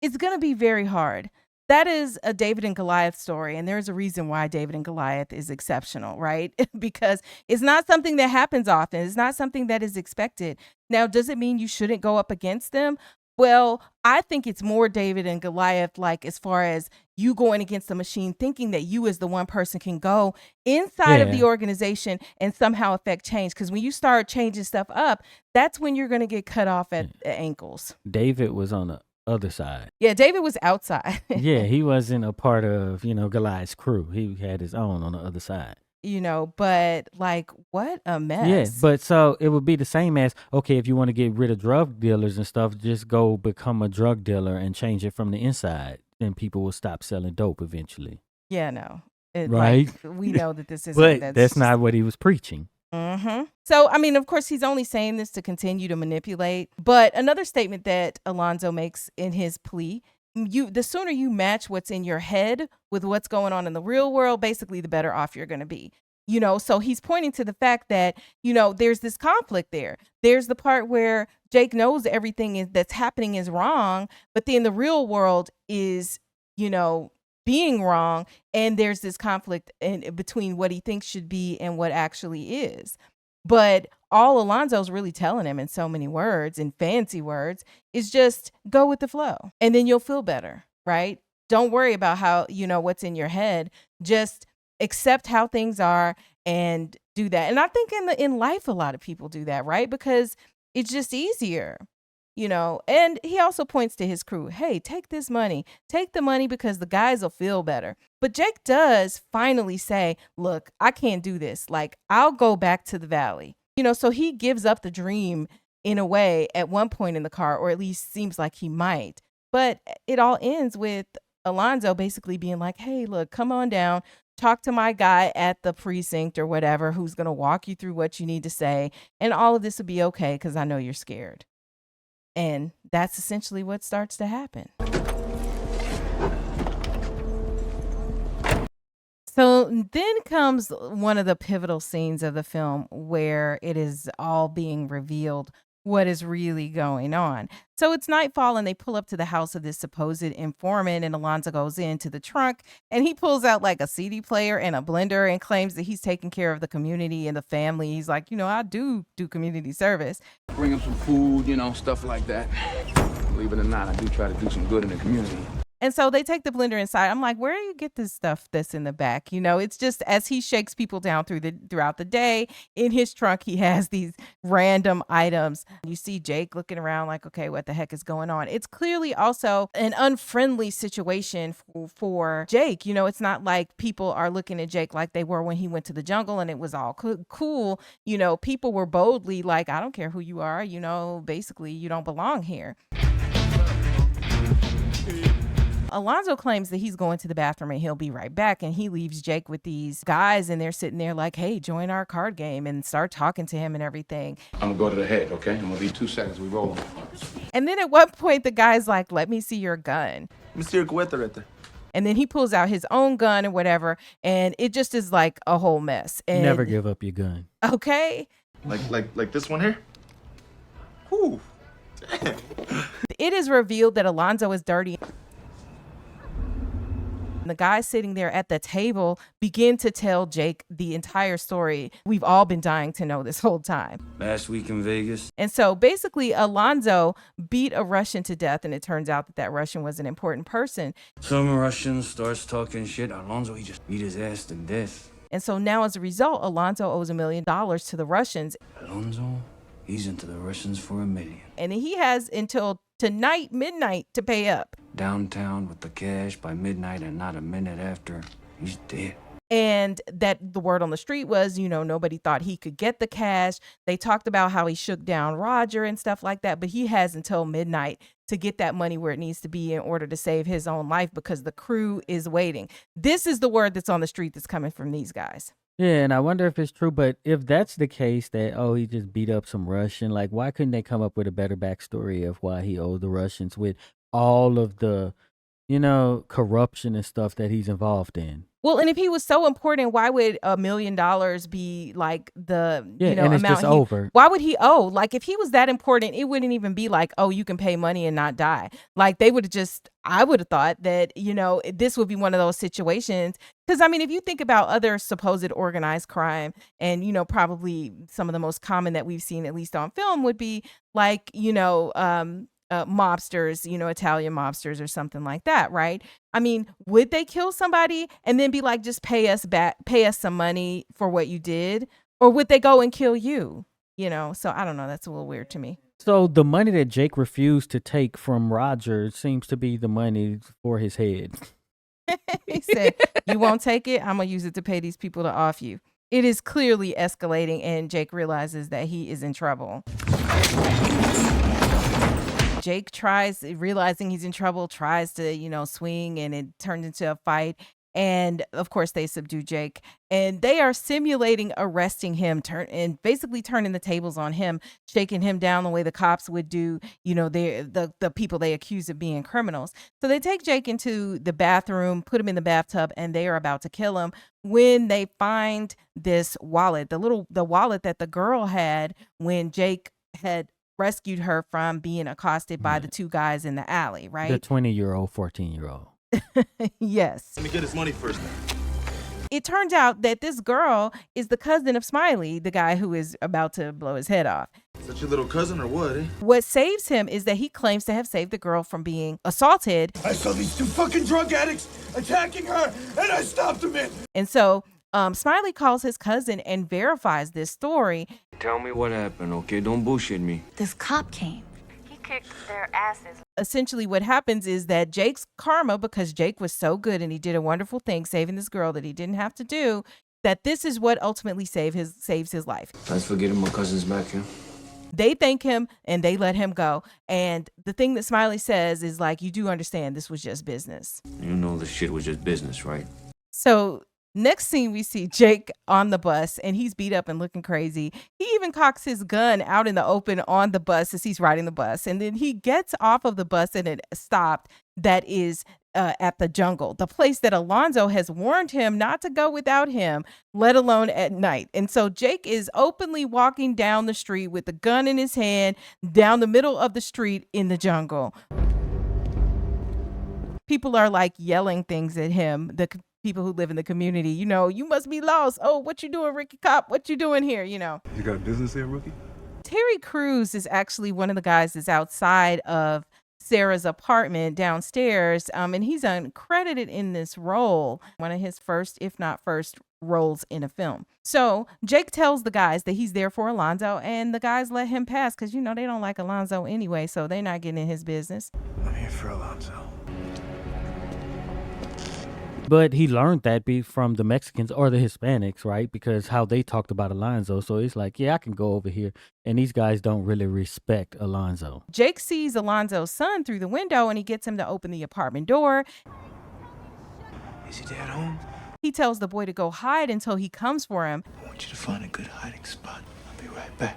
it's going to be very hard. That is a David and Goliath story, and there's a reason why David and Goliath is exceptional, right? Because it's not something that happens often. It's not something that is expected. Now, does it mean you shouldn't go up against them? Well, I think it's more David and Goliath, like as far as you going against the machine, thinking that you as the one person can go inside of the organization and somehow affect change. Because when you start changing stuff up, that's when you're going to get cut off at the ankles. David was on the other side. Yeah, David was outside. Yeah, he wasn't a part of, Goliath's crew. He had his own on the other side. But like, what a mess. Yeah, but so it would be the same as, okay, if you want to get rid of drug dealers and stuff, just go become a drug dealer and change it from the inside. Then people will stop selling dope eventually. Yeah, no. Right? We know that this isn't. But that's not what he was preaching. Mm-hmm. So, I mean, of course, he's only saying this to continue to manipulate. But another statement that Alonzo makes in his plea, the sooner you match what's in your head with what's going on in the real world, basically, the better off you're going to be. So he's pointing to the fact that, there's this conflict there. There's the part where Jake knows everything that's happening is wrong, but then the real world is, being wrong, and there's this conflict between what he thinks should be and what actually is. But all Alonzo's really telling him in so many words, in fancy words, is just go with the flow, and then you'll feel better, right? Don't worry about how, what's in your head. Just accept how things are and do that. And I think in life, a lot of people do that, right? Because it's just easier. and he also points to his crew. Hey, take this money. Take the money because the guys will feel better. But Jake does finally say, look, I can't do this. Like, I'll go back to the valley. So he gives up the dream in a way at one point in the car, or at least seems like he might. But it all ends with Alonzo basically being like, hey, look, come on down. Talk to my guy at the precinct or whatever who's going to walk you through what you need to say. And all of this will be okay because I know you're scared. And that's essentially what starts to happen. So then comes one of the pivotal scenes of the film where it is all being revealed what is really going on. So it's nightfall and they pull up to the house of this supposed informant, and Alonzo goes into the trunk and he pulls out like a CD player and a blender and claims that he's taking care of the community and the family. He's like, I do community service. Bring him some food, stuff like that. Believe it or not, I do try to do some good in the community. And so they take the blender inside. I'm like, where do you get this stuff that's in the back? It's just as he shakes people down throughout the day, in his trunk, he has these random items. You see Jake looking around like, okay, what the heck is going on? It's clearly also an unfriendly situation for Jake. It's not like people are looking at Jake like they were when he went to the jungle and it was all cool. People were boldly like, I don't care who you are. Basically, you don't belong here. Alonzo claims that he's going to the bathroom and he'll be right back. And he leaves Jake with these guys and they're sitting there like, hey, join our card game, and start talking to him and everything. I'm going to go to the head, okay? I'm going to be 2 seconds. We roll. And then at one point, the guy's like, let me see your gun. Mr. Cueta right there. And then he pulls out his own gun or whatever. And it just is like a whole mess. And never give up your gun. Okay. Like this one here? Whew. It is revealed that Alonzo is dirty. The guys sitting there at the table begin to tell Jake the entire story we've all been dying to know this whole time. Last week in Vegas. And so basically Alonzo beat a Russian to death, and it turns out that Russian was an important person. Some Russian starts talking shit. Alonzo, he just beat his ass to death. And so now as a result, Alonzo owes $1 million to the Russians. Alonzo, he's into the Russians for $1 million. And he has until tonight, midnight, to pay up. Downtown with the cash by midnight, and not a minute after, he's dead. And that the word on the street was, nobody thought he could get the cash. They talked about how he shook down Roger and stuff like that, but he has until midnight to get that money where it needs to be in order to save his own life because the crew is waiting. This is the word that's on the street that's coming from these guys. Yeah, and I wonder if it's true, but if that's the case that, he just beat up some Russian, like, why couldn't they come up with a better backstory of why he owed the Russians with all of the, corruption and stuff that he's involved in? Well, and if he was so important, why would $1 million be like the and it's amount just over? Why would he owe? Like, if he was that important, it wouldn't even be like, oh, you can pay money and not die. Like, they would have just, I would have thought that, this would be one of those situations. Because, if you think about other supposed organized crime, and, probably some of the most common that we've seen, at least on film, would be like, mobsters, Italian mobsters or something like that, right? Would they kill somebody and then be like, just pay us some money for what you did? Or would they go and kill you? So I don't know. That's a little weird to me. So the money that Jake refused to take from Roger seems to be the money for his head. He said, you won't take it? I'm going to use it to pay these people to off you. It is clearly escalating, and Jake realizes that he is in trouble. Jake realizing he's in trouble, tries to, swing, and it turns into a fight. And of course, they subdue Jake, and they are simulating arresting him, and basically turning the tables on him, shaking him down the way the cops would do, the people they accuse of being criminals. So they take Jake into the bathroom, put him in the bathtub, and they are about to kill him when they find this wallet, the wallet that the girl had when Jake had rescued her from being accosted by the two guys in the alley, right? The 20-year-old, 14-year-old. Yes. Let me get his money first. It turns out that this girl is the cousin of Smiley, the guy who is about to blow his head off. Is that your little cousin or what, eh? What saves him is that he claims to have saved the girl from being assaulted. I saw these two fucking drug addicts attacking her, and I stopped them in. And so Smiley calls his cousin and verifies this story. Tell me what happened, okay? Don't bullshit me. This cop came. He kick their asses. Essentially what happens is that Jake's karma, because Jake was so good and he did a wonderful thing saving this girl that he didn't have to do, that this is what ultimately saves his life. Thanks for getting my cousin's back here. They thank him and they let him go. And the thing that Smiley says is like, you do understand this was just business. You know this shit was just business, right? So next scene, we see Jake on the bus and he's beat up and looking crazy. He even cocks his gun out in the open on the bus as he's riding the bus. And then he gets off of the bus and it stopped that is at the jungle, the place that Alonzo has warned him not to go without him, let alone at night. And so Jake is openly walking down the street with a gun in his hand, down the middle of the street in the jungle. People are like yelling things at him, the people who live in the community. You know, you must be lost. Oh, what you doing, Ricky Cop? What you doing here? You know. You got business here, rookie? Terry Crews is actually one of the guys that's outside of Sarah's apartment downstairs, and he's uncredited in this role, one of his first, if not first, roles in a film. So Jake tells the guys that he's there for Alonzo, and the guys let him pass because, you know, they don't like Alonzo anyway, so they're not getting in his business. I'm here for Alonzo. But he learned that from the Mexicans or the Hispanics, right? Because how they talked about Alonzo. So it's like, yeah, I can go over here. And these guys don't really respect Alonzo. Jake sees Alonzo's son through the window and he gets him to open the apartment door. Is your dad home? He tells the boy to go hide until he comes for him. I want you to find a good hiding spot. I'll be right back.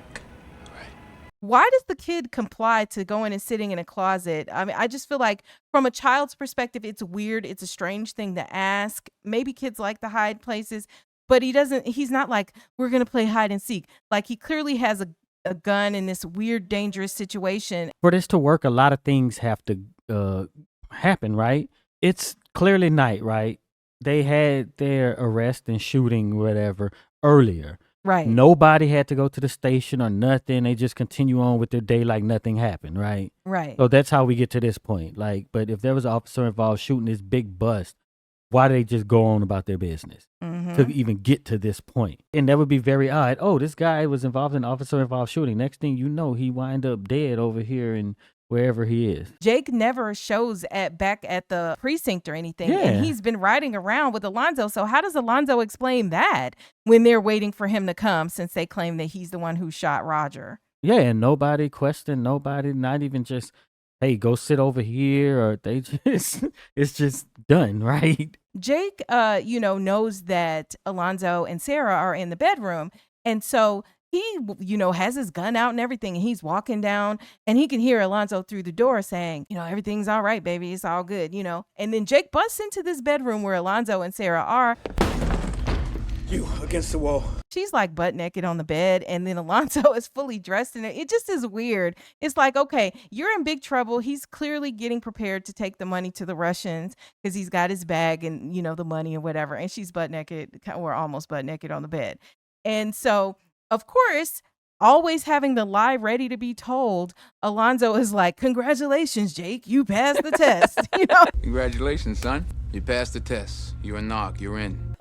Why does the kid comply to going and sitting in a closet? I mean, I just feel like from a child's perspective, it's weird. It's a strange thing to ask. Maybe kids like to hide places, but he's not like, we're going to play hide and seek. Like he clearly has a gun in this weird, dangerous situation. For this to work, a lot of things have to happen, right? It's clearly night, right? They had their arrest and shooting, whatever, earlier. Right. Nobody had to go to the station or nothing. They just continue on with their day like nothing happened, right? Right. So that's how we get to this point. Like, but if there was an officer involved shooting this big bust, why do they just go on about their business to even get to this point? And that would be very odd. Oh, this guy was involved in officer involved shooting. Next thing you know, he wind up dead over here in wherever he is. Jake never shows back at the precinct or anything. Yeah. And he's been riding around with Alonzo. So how does Alonzo explain that when they're waiting for him to come, since they claim that he's the one who shot Roger? Yeah, and nobody questioned, nobody, not even just, hey, go sit over here, or they just, it's just done, right? Jake, knows that Alonzo and Sarah are in the bedroom. And so he, has his gun out and everything, and he's walking down and he can hear Alonzo through the door saying, everything's all right, baby. It's all good, And then Jake busts into this bedroom where Alonzo and Sarah are. You against the wall. She's like butt naked on the bed, and then Alonzo is fully dressed in it. It just is weird. It's like, okay, you're in big trouble. He's clearly getting prepared to take the money to the Russians because he's got his bag and, the money or whatever. And she's butt naked or almost butt naked on the bed. And so, of course, always having the lie ready to be told, Alonzo is like, congratulations, Jake, you passed the test. Congratulations, son. You passed the test. You're a knock. You're in.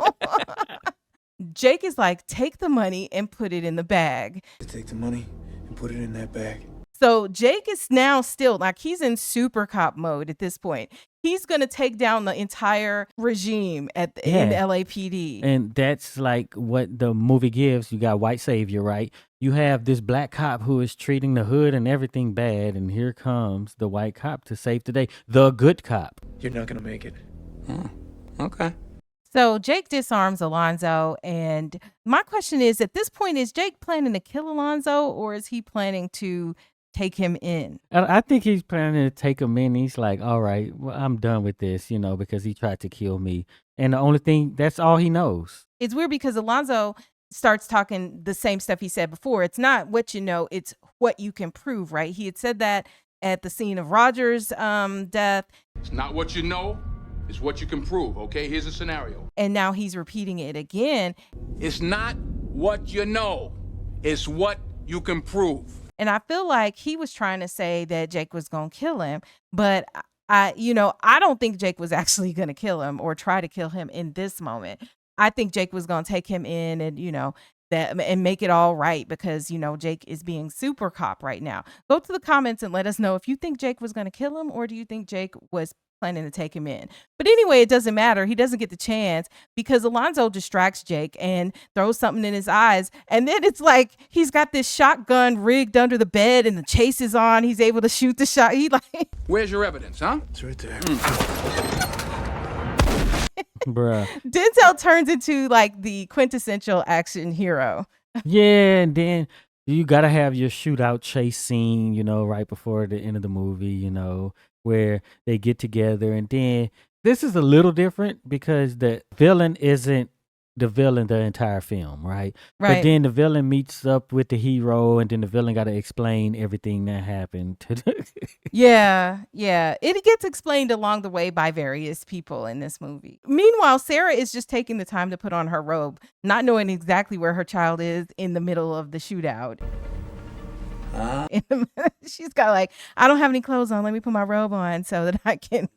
Jake is like, take the money and put it in the bag. Take the money and put it in that bag. So Jake is now still like, he's in super cop mode at this point. He's going to take down the entire regime in LAPD. And that's like what the movie gives. You got white savior, right? You have this black cop who is treating the hood and everything bad. And here comes the white cop to save the day. The good cop. You're not going to make it. Okay. So Jake disarms Alonzo. And my question is, at this point, is Jake planning to kill Alonzo, or is he planning to take him in? I think he's planning to take him in. He's like, all right, well, I'm done with this, because he tried to kill me. And the only thing, that's all he knows. It's weird because Alonzo starts talking the same stuff he said before. It's not what you know, it's what you can prove, right? He had said that at the scene of Roger's death. It's not what you know, it's what you can prove, okay? Here's a scenario. And now he's repeating it again. It's not what you know, it's what you can prove. And I feel like he was trying to say that Jake was going to kill him. But, I don't think Jake was actually going to kill him or try to kill him in this moment. I think Jake was going to take him in and, that and make it all right because, you know, Jake is being super cop right now. Go to the comments and let us know if you think Jake was going to kill him or do you think Jake was planning to take him in. But anyway, it doesn't matter. He doesn't get the chance because Alonzo distracts Jake and throws something in his eyes. And then it's like he's got this shotgun rigged under the bed and the chase is on. He's able to shoot the shot. He like, where's your evidence, huh? It's right there. Bruh. Denzel turns into like the quintessential action hero. Yeah, and then you gotta have your shootout chase scene, you know, right before the end of the movie, you know, where they get together. And then this is a little different because the villain isn't the villain the entire film, right? But then the villain meets up with the hero, and then the villain got to explain everything that happened to the Yeah. It gets explained along the way by various people in this movie. Meanwhile, Sarah is just taking the time to put on her robe, not knowing exactly where her child is in the middle of the shootout. She's got like, I don't have any clothes on. Let me put my robe on so that I can.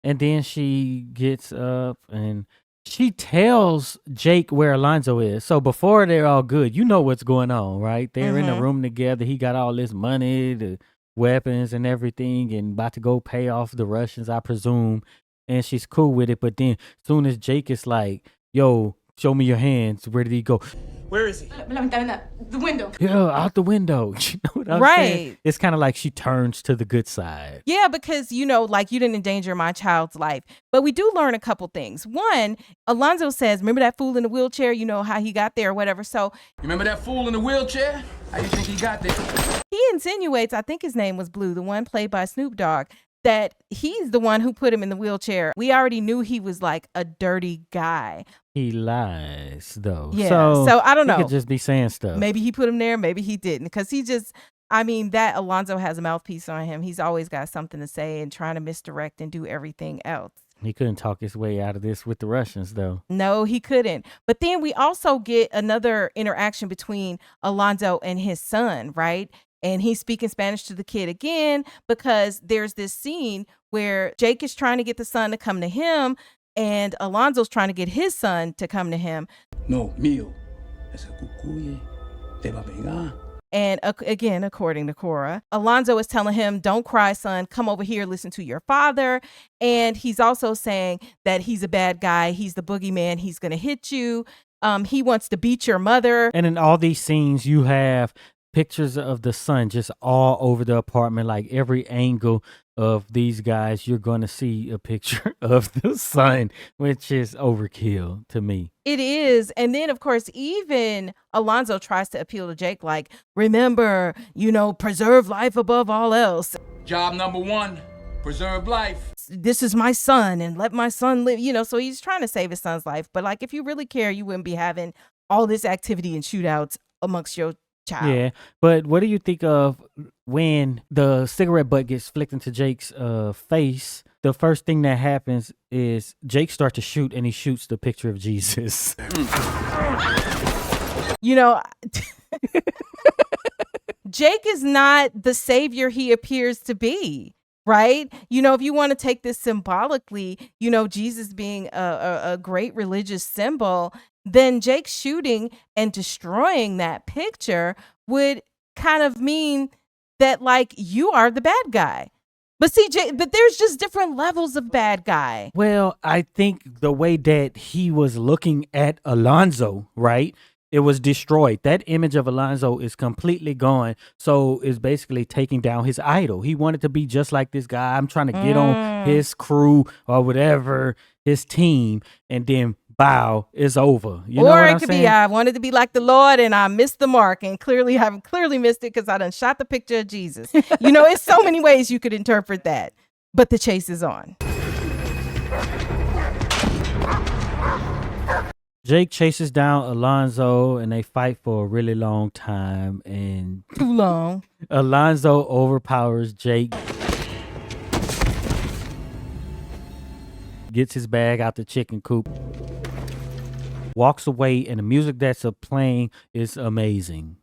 And then she gets up and she tells Jake where Alonzo is. So before they're all good, you know what's going on, right? They're in a room together. He got all this money, the weapons and everything, and about to go pay off the Russians, I presume. And she's cool with it. But then soon as Jake is like, yo, show me your hands. Where did he go? Where is he? The window. Yeah, out the window. You know what I'm saying? It's kind of like she turns to the good side. Yeah, because, you know, like you didn't endanger my child's life. But we do learn a couple things. One, Alonzo says, remember that fool in the wheelchair? You know how he got there or whatever. So You remember that fool in the wheelchair? How you think he got there? he insinuates, I think his name was Blue, the one played by Snoop Dogg, that he's the one who put him in the wheelchair. We already knew he was like a dirty guy. He lies, though. Yeah. So I don't know. He could just be saying stuff. Maybe he put him there. Maybe he didn't. Because he just, I mean, that Alonzo has a mouthpiece on him. He's always got something to say and trying to misdirect and do everything else. He couldn't talk his way out of this with the Russians, though. No, he couldn't. But then we also get another interaction between Alonzo and his son, right? And he's speaking Spanish to the kid again because there's this scene where Jake is trying to get the son to come to him and Alonzo's trying to get his son to come to him. No, mío. Ese cucuye te va a pegar. And again, according to Cora, Alonzo is telling him, don't cry, son. Come over here, listen to your father. And he's also saying that he's a bad guy. He's the boogeyman. He's going to hit you. He wants to beat your mother. And in all these scenes, you have pictures of the son just all over the apartment. Like every angle of these guys, you're going to see a picture of the son, which is overkill to me. It is. And then, of course, even Alonzo tries to appeal to Jake, like, remember, you know, preserve life above all else. Job number one, preserve life. This is my son and let my son live, you know, so he's trying to save his son's life. But like, if you really care, you wouldn't be having all this activity and shootouts amongst your child. Yeah, but what do you think of when the cigarette butt gets flicked into Jake's face? The first thing that happens is Jake starts to shoot, and he shoots the picture of Jesus. You know, Jake is not the savior he appears to be, right? You know, if you want to take this symbolically, you know, Jesus being a great religious symbol, then Jake shooting and destroying that picture would kind of mean that, like, you are the bad guy. But see, but there's just different levels of bad guy. Well, I think the way that he was looking at Alonzo, right? It was destroyed. That image of Alonzo is completely gone. So it's basically taking down his idol. He wanted to be just like this guy. I'm trying to get on his crew or whatever, his team, and then bow, it's over. You know or what it I'm could saying? be, I wanted to be like the Lord and I missed the mark, and clearly I've clearly missed it because I done shot the picture of Jesus. You know, it's so many ways you could interpret that. But the chase is on. Jake chases down Alonzo and they fight for a really long time, and too long. Alonzo overpowers Jake, gets his bag out the chicken coop, walks away, and the music that's playing is amazing.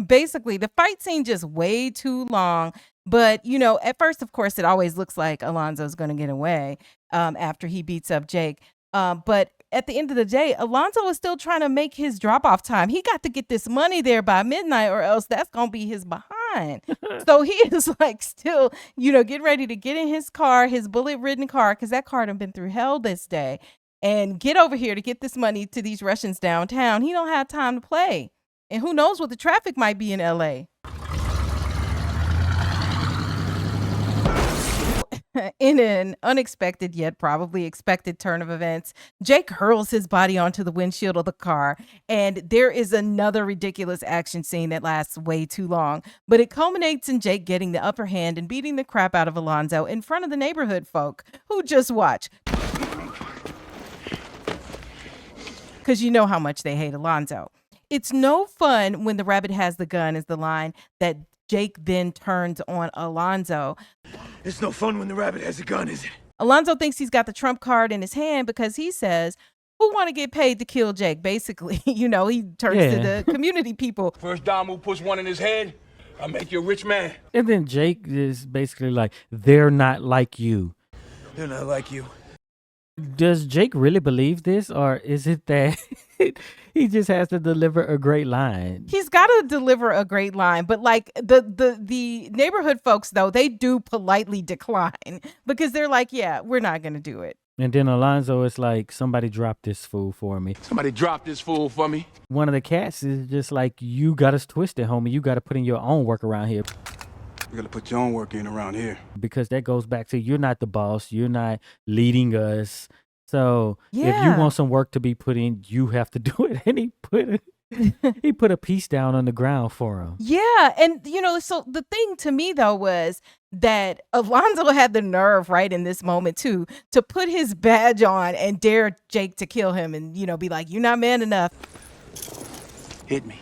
Basically, the fight scene just way too long. But, you know, at first, of course, it always looks like Alonzo's going to get away after he beats up Jake. But at the end of the day, Alonzo is still trying to make his drop-off time. He got to get this money there by midnight, or else that's going to be his behind. So he is like still, getting ready to get in his car, his bullet-ridden car, because that car done been through hell this day, and get over here to get this money to these Russians downtown. He don't have time to play. And who knows what the traffic might be in L.A. In an unexpected yet probably expected turn of events, Jake hurls his body onto the windshield of the car, and there is another ridiculous action scene that lasts way too long, but it culminates in Jake getting the upper hand and beating the crap out of Alonzo in front of the neighborhood folk who just watch. Because you know how much they hate Alonzo. It's no fun when the rabbit has the gun is the line that Jake then turns on Alonzo. It's no fun when the rabbit has a gun, is it? Alonzo thinks he's got the trump card in his hand because he says, who want to get paid to kill Jake? Basically, he turns to the community people. First dime who puts one in his head, I'll make you a rich man. And then Jake is basically like, they're not like you. They're not like you. Does Jake really believe this, or is it that he just has to deliver a great line? He's got to deliver a great line, but like the neighborhood folks, though, they do politely decline because they're like, yeah, we're not going to do it. And then Alonzo is like, somebody drop this fool for me. Somebody drop this fool for me. One of the cats is just like, you got us twisted, homie. You got to put in your own work around here. You gotta put your own work in around here. Because that goes back to, you're not the boss. You're not leading us. So if you want some work to be put in, you have to do it. And he put a piece down on the ground for him. Yeah. And, so the thing to me, though, was that Alonzo had the nerve right in this moment, too, to put his badge on and dare Jake to kill him and, be like, you're not man enough. Hit me.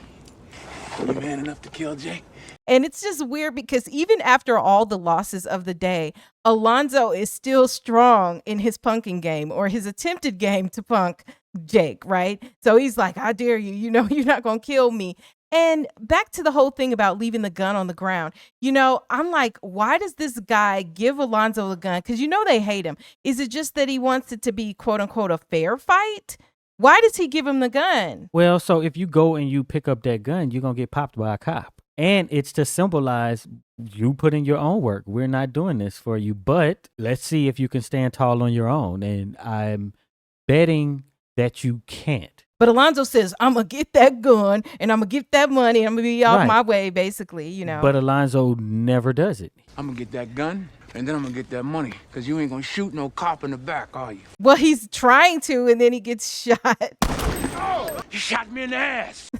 Are you man enough to kill Jake? And it's just weird because even after all the losses of the day, Alonzo is still strong in his punking game, or his attempted game to punk Jake, right? So he's like, I dare you, you're not going to kill me. And back to the whole thing about leaving the gun on the ground. I'm like, why does this guy give Alonzo the gun? Because they hate him. Is it just that he wants it to be, quote unquote, a fair fight? Why does he give him the gun? Well, so if you go and you pick up that gun, you're going to get popped by a cop. And it's to symbolize you put in your own work. We're not doing this for you, but let's see if you can stand tall on your own. And I'm betting that you can't. But Alonzo says, I'm going to get that gun and I'm going to get that money. And I'm going to be off my way, basically, But Alonzo never does it. I'm going to get that gun and then I'm going to get that money, because you ain't going to shoot no cop in the back, are you? Well, he's trying to, and then he gets shot. Oh, you shot me in the ass.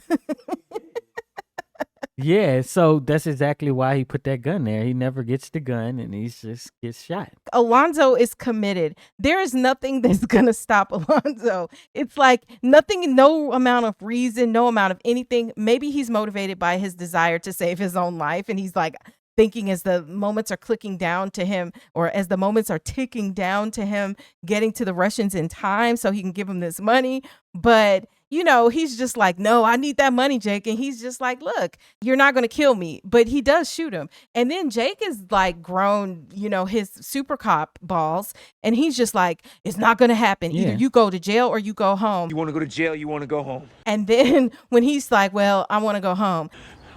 Yeah, so that's exactly why he put that gun there. He never gets the gun and he just gets shot. Alonzo is committed. There is nothing that's going to stop Alonzo. It's like nothing, no amount of reason, no amount of anything. Maybe he's motivated by his desire to save his own life. And he's like thinking as the moments are clicking down to him, or as the moments are ticking down to him, getting to the Russians in time so he can give them this money. But he's just like, no, I need that money, Jake. And he's just like, look, you're not going to kill me. But he does shoot him. And then Jake is like grown, his super cop balls. And he's just like, it's not going to happen. Either you go to jail or you go home. You want to go to jail, you want to go home. And then when he's like, well, I want to go home.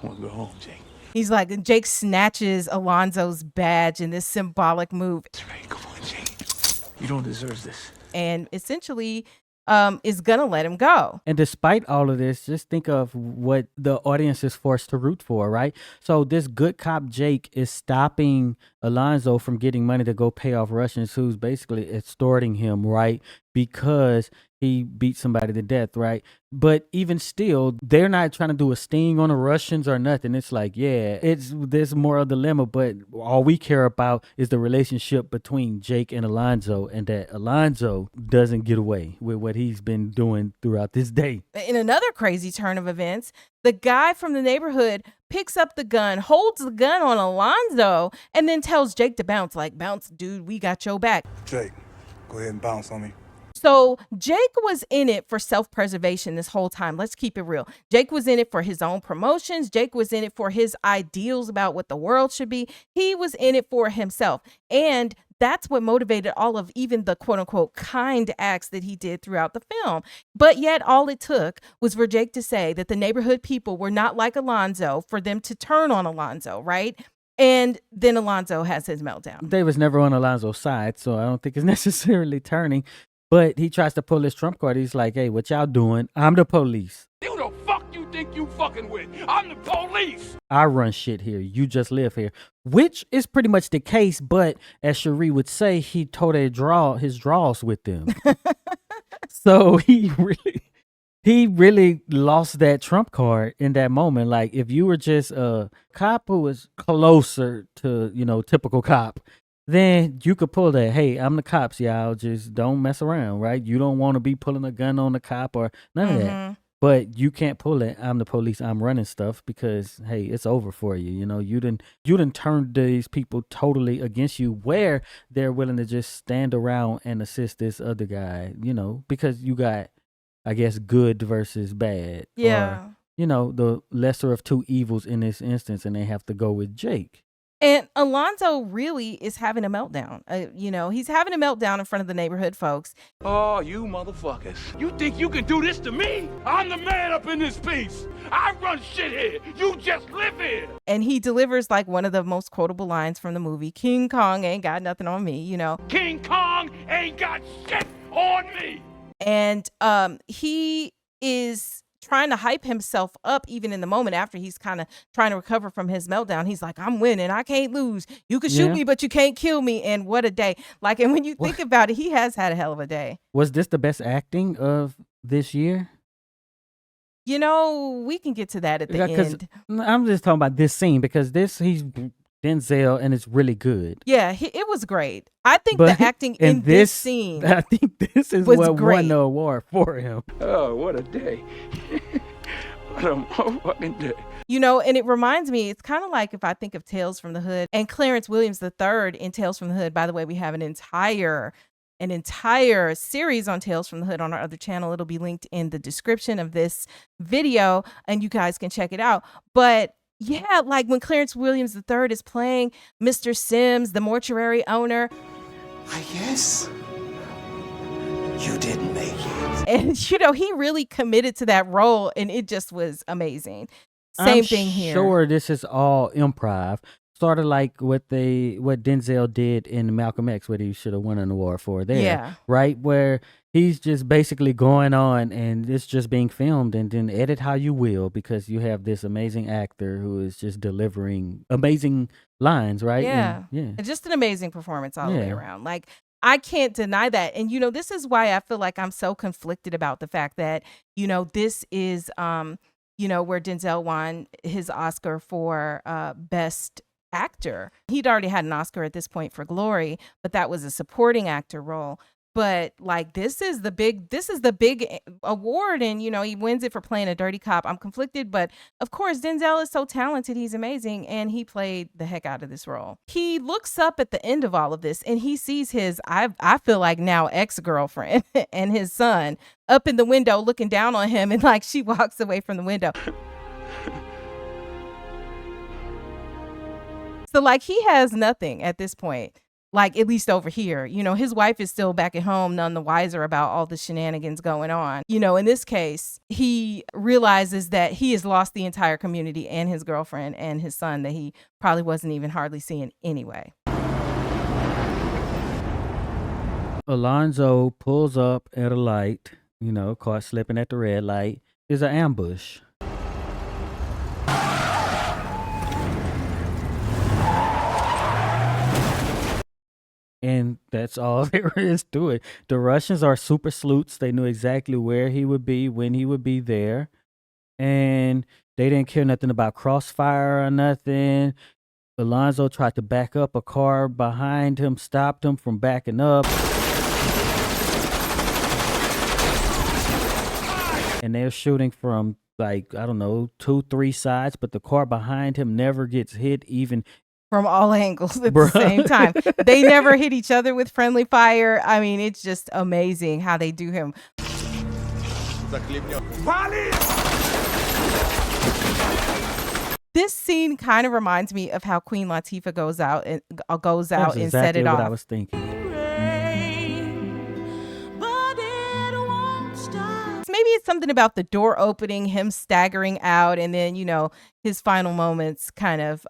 I want to go home, Jake. He's like, Jake snatches Alonzo's badge in this symbolic move. That's right. Come on, Jake. You don't deserve this. And essentially is gonna let him go. And despite all of this, just think of what the audience is forced to root for, right? So this good cop Jake is stopping Alonzo from getting money to go pay off Russians who's basically extorting him, right? Because he beat somebody to death, right? But even still, they're not trying to do a sting on the Russians or nothing. It's like, there's moral dilemma, but all we care about is the relationship between Jake and Alonzo, and that Alonzo doesn't get away with what he's been doing throughout this day. In another crazy turn of events, the guy from the neighborhood picks up the gun, holds the gun on Alonzo, and then tells Jake to bounce. Like, bounce, dude, we got your back. Jake, go ahead and bounce on me. So Jake was in it for self-preservation this whole time. Let's keep it real. Jake was in it for his own promotions. Jake was in it for his ideals about what the world should be. He was in it for himself. And that's what motivated all of even the quote unquote kind acts that he did throughout the film. But yet all it took was for Jake to say that the neighborhood people were not like Alonzo for them to turn on Alonzo, right? And then Alonzo has his meltdown. They was never on Alonzo's side, so I don't think it's necessarily turning. But he tries to pull his trump card. He's like, hey, what y'all doing? I'm the police. Who the fuck you think you fucking with? I'm the police. I run shit here. You just live here. Which is pretty much the case, but as Cheri would say, he told his draws with them. So he really lost that trump card in that moment. Like, if you were just a cop who was closer to, typical cop, then you could pull that, hey, I'm the cops, y'all, just don't mess around, right? You don't want to be pulling a gun on the cop or none of that. But you can't pull it, I'm the police, I'm running stuff, because, hey, it's over for you. You didn't turn these people totally against you, where they're willing to just stand around and assist this other guy, because you got, I guess, good versus bad. Yeah. Or, the lesser of two evils in this instance, and they have to go with Jake. And Alonzo really is having a meltdown. He's having a meltdown in front of the neighborhood folks. Oh, you motherfuckers. You think you can do this to me? I'm the man up in this piece. I run shit here. You just live here. And he delivers like one of the most quotable lines from the movie, King Kong ain't got nothing on me, King Kong ain't got shit on me. And he is trying to hype himself up even in the moment after he's kind of trying to recover from his meltdown. He's like, I'm winning. I can't lose. You can shoot me, but you can't kill me. And what a day. Like, and when you think about it, he has had a hell of a day. Was this the best acting of this year? We can get to that at the end. I'm just talking about this scene, because he's Denzel and it's really good. Yeah, it was great. I think the acting in this scene, I think this is what won the award for him. Oh, what a day. What a motherfucking day. And it reminds me, it's kind of like if I think of Tales from the Hood and Clarence Williams III in Tales from the Hood. By the way, we have an entire series on Tales from the Hood on our other channel. It'll be linked in the description of this video, and you guys can check it out. But yeah, like when Clarence Williams III is playing Mr. Sims, the mortuary owner. I guess you didn't make it. And, he really committed to that role, and it just was amazing. Same thing here. I'm sure this is all improv. Sort of like what Denzel did in Malcolm X, what he should have won an award for there. Yeah. Right? Where he's just basically going on and it's just being filmed, and then edit how you will, because you have this amazing actor who is just delivering amazing lines, right? Yeah. And just an amazing performance all the way around. Like, I can't deny that. And, this is why I feel like I'm so conflicted about the fact that, this is, where Denzel won his Oscar for Best Actor. He'd already had an Oscar at this point for Glory, but that was a supporting actor role. But like, this is the big award, and he wins it for playing a dirty cop. I'm conflicted, but of course Denzel is so talented, he's amazing, and he played the heck out of this role. He looks up at the end of all of this and he sees his I feel like now ex-girlfriend and his son up in the window looking down on him, and like she walks away from the window. So like, he has nothing at this point, like at least over here. His wife is still back at home, none the wiser about all the shenanigans going on. In this case, he realizes that he has lost the entire community and his girlfriend and his son that he probably wasn't even hardly seeing anyway. Alonzo pulls up at a light, caught slipping at the red light. There's an ambush. And that's all there is to it. The Russians are super sleuths. They knew exactly where he would be, when he would be there. And they didn't care nothing about crossfire or nothing. Alonzo tried to back up. A car behind him stopped him from backing up. And they're shooting from, like, I don't know, 2-3 sides. But the car behind him never gets hit, even from all angles at the same time. They never hit each other with friendly fire. I mean, it's just amazing how they do him. This scene kind of reminds me of how Queen Latifah goes out and That's set exactly it what off. I was thinking. Maybe it's something about the door opening, him staggering out, and then his final moments kind of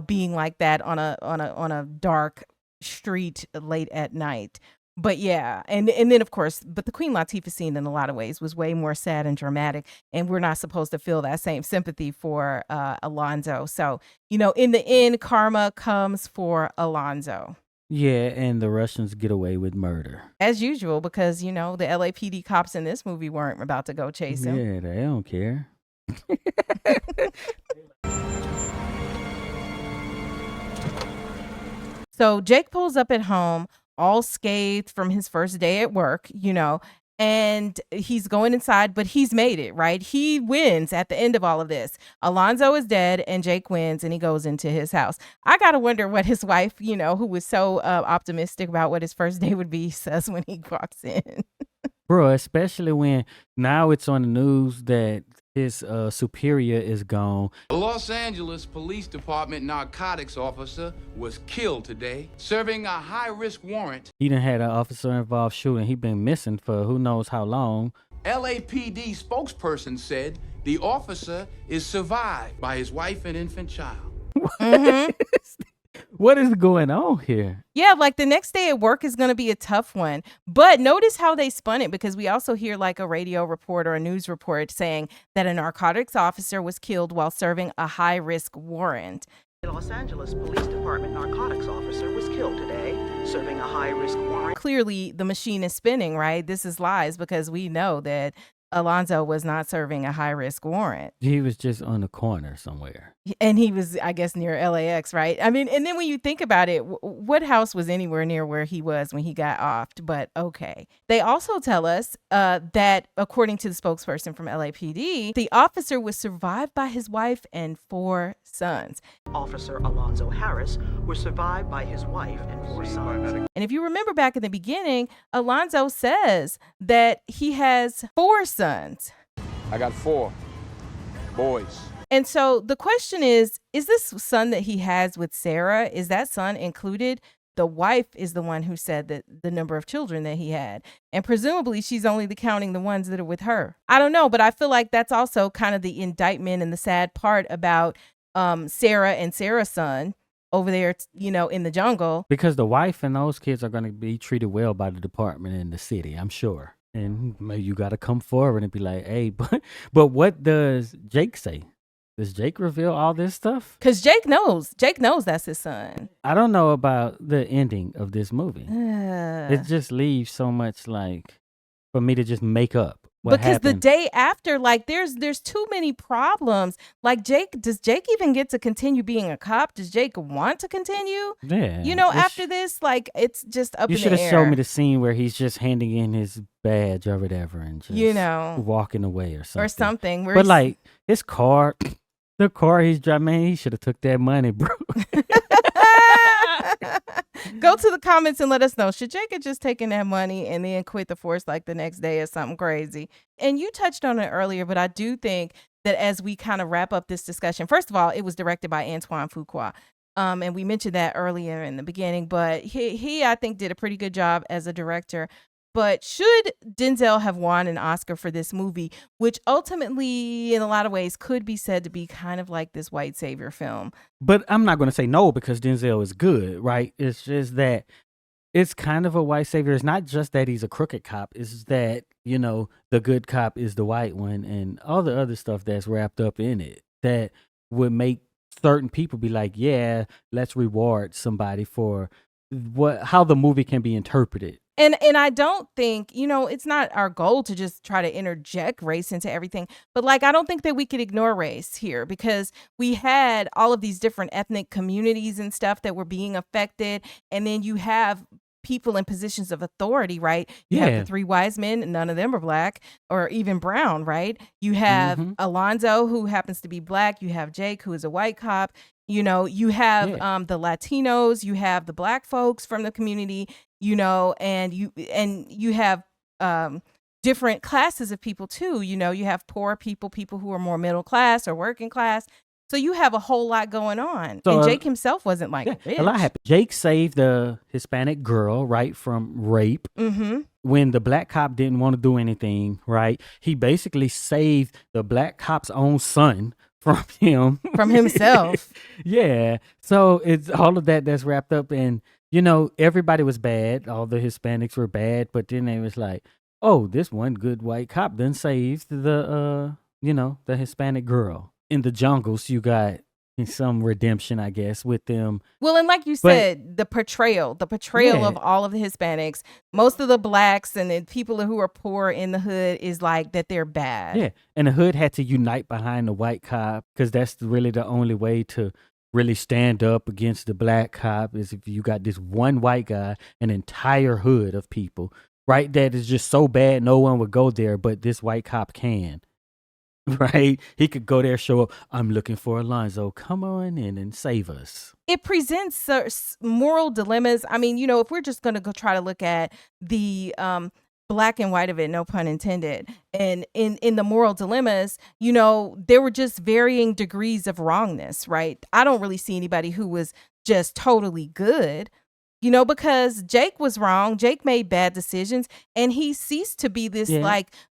being like that on a dark street late at night. But yeah, and then of course, but the Queen Latifah scene in a lot of ways was way more sad and dramatic, and we're not supposed to feel that same sympathy for Alonzo. So in the end, karma comes for Alonzo. Yeah, and the Russians get away with murder. As usual, because, the LAPD cops in this movie weren't about to go chase him. Yeah, they don't care. So Jake pulls up at home, all scathed from his first day at work, and he's going inside, but he's made it, right? He wins at the end of all of this. Alonzo is dead and Jake wins and he goes into his house. I got to wonder what his wife, who was so optimistic about what his first day would be, says when he walks in. Bro, especially when now it's on the news that his superior is gone. A Los Angeles Police Department narcotics officer was killed today, serving a high-risk warrant. He done had an officer involved shooting. He been missing for who knows how long. LAPD spokesperson said the officer is survived by his wife and infant child. Mm-hmm. What is going on here? Yeah, like the next day at work is going to be a tough one. But notice how they spun it, because we also hear like a radio report or a news report saying that a narcotics officer was killed while serving a high-risk warrant. The Los Angeles Police Department narcotics officer was killed today, serving a high-risk warrant. Clearly, the machine is spinning, right? This is lies, because we know that Alonzo was not serving a high-risk warrant. He was just on the corner somewhere. And he was, I guess, near LAX, right? I mean, and then when you think about it, what house was anywhere near where he was when he got offed? But okay. They also tell us that, according to the spokesperson from LAPD, the officer was survived by his wife and 4 sons. Officer Alonzo Harris was survived by his wife and 4 sons. And if you remember back in the beginning, Alonzo says that he has 4 sons. I got 4 boys. And so the question is this son that he has with Sarah, is that son included? The wife is the one who said that the number of children that he had. And presumably she's only counting the ones that are with her. I don't know, but I feel like that's also kind of the indictment and the sad part about Sarah and Sarah's son over there, in the jungle. Because the wife and those kids are going to be treated well by the department in the city, I'm sure. And you got to come forward and be like, hey, but what does Jake say? Does Jake reveal all this stuff? Because Jake knows that's his son. I don't know about the ending of this movie. It just leaves so much like for me to just make up what because happened. The day after, like there's too many problems. Like does Jake even get to continue being a cop? Does Jake want to continue? Yeah. After this, like it's just up in the air. You should have showed me the scene where he's just handing in his badge or whatever and just walking away or something. Or something. But like his car. The car he's driving, man, he should have took that money, bro. Go to the comments and let us know. Should Jake have just taken that money and then quit the force like the next day or something crazy? And you touched on it earlier, but I do think that as we kind of wrap up this discussion, first of all, it was directed by Antoine Fuqua. And we mentioned that earlier in the beginning, but he I think, did a pretty good job as a director. But should Denzel have won an Oscar for this movie, which ultimately, in a lot of ways, could be said to be kind of like this white savior film? But I'm not going to say no because Denzel is good, right? It's just that it's kind of a white savior. It's not just that he's a crooked cop. It's that, the good cop is the white one and all the other stuff that's wrapped up in it that would make certain people be like, yeah, let's reward somebody for how the movie can be interpreted. And I don't think, it's not our goal to just try to interject race into everything. But I don't think that we could ignore race here because we had all of these different ethnic communities and stuff that were being affected. And then you have people in positions of authority, right? You have the 3 wise men, none of them are black or even brown, right? You have Alonzo, who happens to be black. You have Jake, who is a white cop. You have the Latinos, you have the black folks from the community, and you have different classes of people too. You have poor people, people who are more middle class or working class. So you have a whole lot going on. So, and Jake himself wasn't like a bitch. A lot happened. Jake saved the Hispanic girl, right, from rape. Mm-hmm. When the black cop didn't want to do anything, right, he basically saved the black cop's own son from him. From himself. Yeah. So it's all of that's wrapped up in, everybody was bad. All the Hispanics were bad. But then it was like, oh, this one good white cop done saved the Hispanic girl. In the jungles, you got some redemption, I guess, with them. Well, and like you said, the portrayal of all of the Hispanics, most of the blacks and the people who are poor in the hood is like that they're bad. Yeah. And the hood had to unite behind the white cop because that's really the only way to really stand up against the black cop is if you got this one white guy, an entire hood of people, right? That is just so bad no one would go there, but this white cop can. Right? He could go there, show up. I'm looking for Alonzo. Come on in and save us. It presents moral dilemmas. I mean, if we're just going to go try to look at the black and white of it, no pun intended, and in the moral dilemmas, there were just varying degrees of wrongness, right? I don't really see anybody who was just totally good. Because Jake was wrong. Jake made bad decisions and he ceased to be this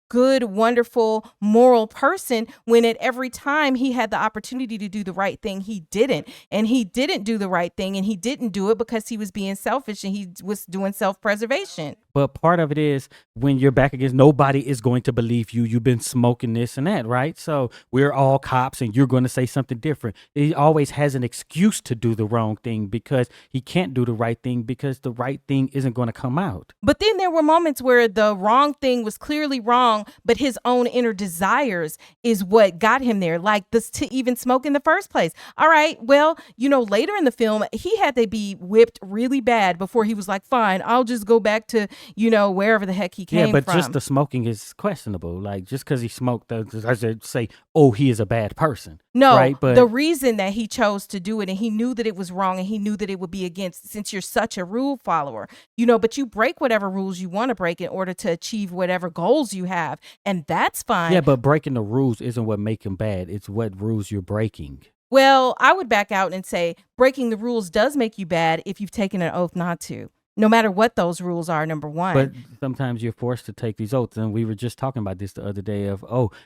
good, wonderful, moral person when at every time he had the opportunity to do the right thing, he didn't. And he didn't do the right thing and he didn't do it because he was being selfish and he was doing self-preservation. But part of it is when you're back against, nobody is going to believe you. You've been smoking this and that, right? So we're all cops and you're going to say something different. He always has an excuse to do the wrong thing because he can't do the right thing because the right thing isn't going to come out. But then there were moments where the wrong thing was clearly wrong, but his own inner desires is what got him there, like this to even smoke in the first place. All right, well, later in the film, he had to be whipped really bad before he was like, fine, I'll just go back to wherever the heck he came from. Yeah, but just the smoking is questionable. Like, just because he smoked, I should say, oh, he is a bad person. No, right? But the reason that he chose to do it, and he knew that it was wrong, and he knew that it would be against, since you're such a rule follower, but you break whatever rules you want to break in order to achieve whatever goals you have, and that's fine. Yeah, but breaking the rules isn't what make him bad. It's what rules you're breaking. Well, I would back out and say breaking the rules does make you bad if you've taken an oath not to. No matter what those rules are, number one. But sometimes you're forced to take these oaths. And we were just talking about this the other day of,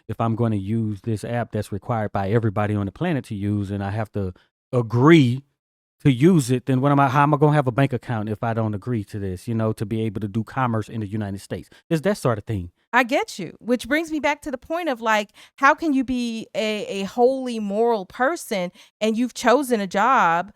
if I'm going to use this app that's required by everybody on the planet to use and I have to agree to use it, then how am I going to have a bank account if I don't agree to this, to be able to do commerce in the United States? It's that sort of thing. I get you, which brings me back to the point of like, how can you be a wholly moral person and you've chosen a job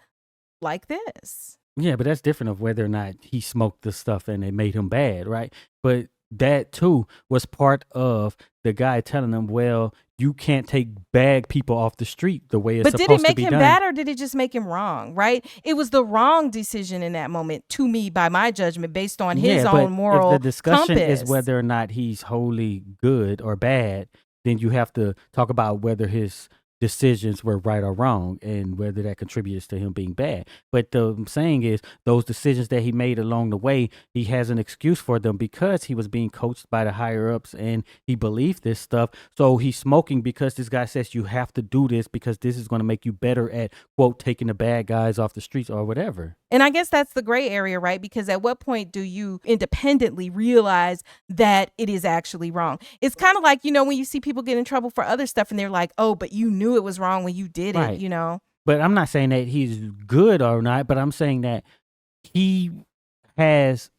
like this? Yeah, but that's different of whether or not he smoked the stuff and it made him bad, right? But that too was part of the guy telling him, well, you can't take bad people off the street the way it's supposed to be done. But did it make him bad or did it just make him wrong, right? It was the wrong decision in that moment to me, by my judgment, based on his own moral if the discussion compass. is whether or not he's wholly good or bad, then you have to talk about whether his decisions were right or wrong and whether that contributes to him being bad. But the saying is those decisions that he made along the way, he has an excuse for them because he was being coached by the higher ups and he believed this stuff. So he's smoking because this guy says you have to do this because this is going to make you better at, quote, taking the bad guys off the streets or whatever. And I guess that's the gray area, right? Because at what point do you independently realize that it is actually wrong? It's kind of like, when you see people get in trouble for other stuff and they're like, oh, but you knew it was wrong when you did it, But I'm not saying that he's good or not, but I'm saying that he has,